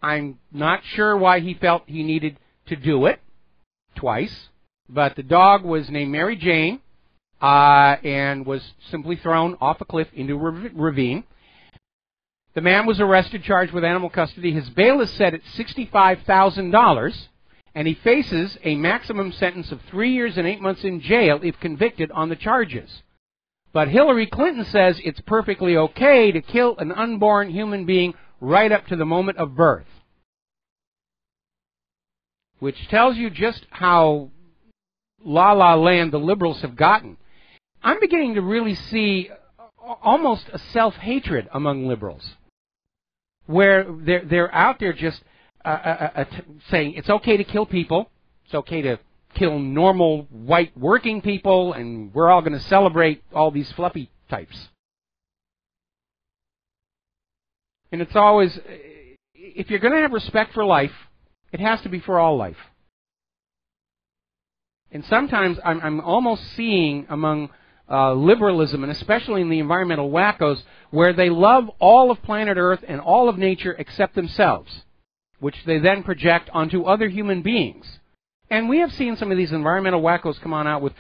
I'm not sure why he felt he needed to do it twice, but the dog was named Mary Jane and was simply thrown off a cliff into a ravine. The man was arrested, charged with animal custody. His bail is set at $65,000, and he faces a maximum sentence of 3 years and 8 months in jail if convicted on the charges. But Hillary Clinton says it's perfectly okay to kill an unborn human being right up to the moment of birth, which tells you just how la-la land the liberals have gotten. I'm beginning to really see almost a self-hatred among liberals, where they're out there just saying it's okay to kill people, it's okay to kill normal white working people, and we're all going to celebrate all these fluffy types. And it's always, if you're going to have respect for life, it has to be for all life. And sometimes I'm almost seeing among liberalism, and especially in the environmental wackos, where they love all of planet Earth and all of nature except themselves, which they then project onto other human beings. And we have seen some of these environmental wackos come on out with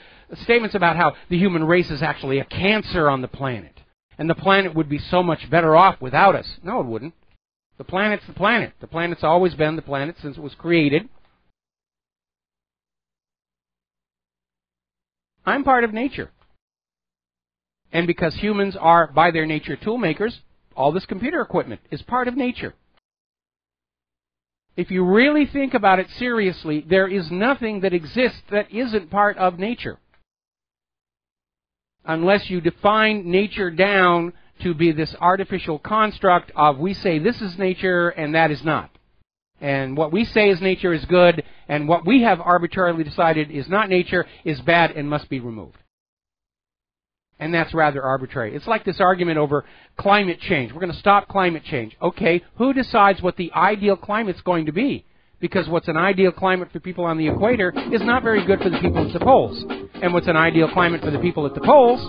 statements about how the human race is actually a cancer on the planet, and the planet would be so much better off without us. No, it wouldn't. The planet's the planet. The planet's always been the planet since it was created. I'm part of nature. And because humans are, by their nature, tool makers, all this computer equipment is part of nature. If you really think about it seriously, there is nothing that exists that isn't part of nature. Unless you define nature down to be this artificial construct of we say this is nature and that is not. And what we say is nature is good, and what we have arbitrarily decided is not nature is bad and must be removed. And that's rather arbitrary. It's like this argument over climate change. We're going to stop climate change. Okay, who decides what the ideal climate's going to be? Because what's an ideal climate for people on the equator is not very good for the people at the poles. And what's an ideal climate for the people at the poles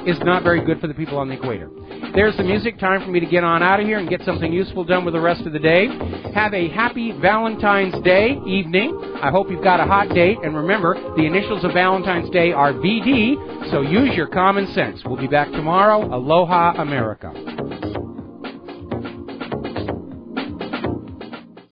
is not very good for the people on the equator. There's the music. Time for me to get on out of here and get something useful done with the rest of the day. Have a happy Valentine's Day evening. I hope you've got a hot date. And remember, the initials of Valentine's Day are VD, so use your common sense. We'll be back tomorrow. Aloha, America.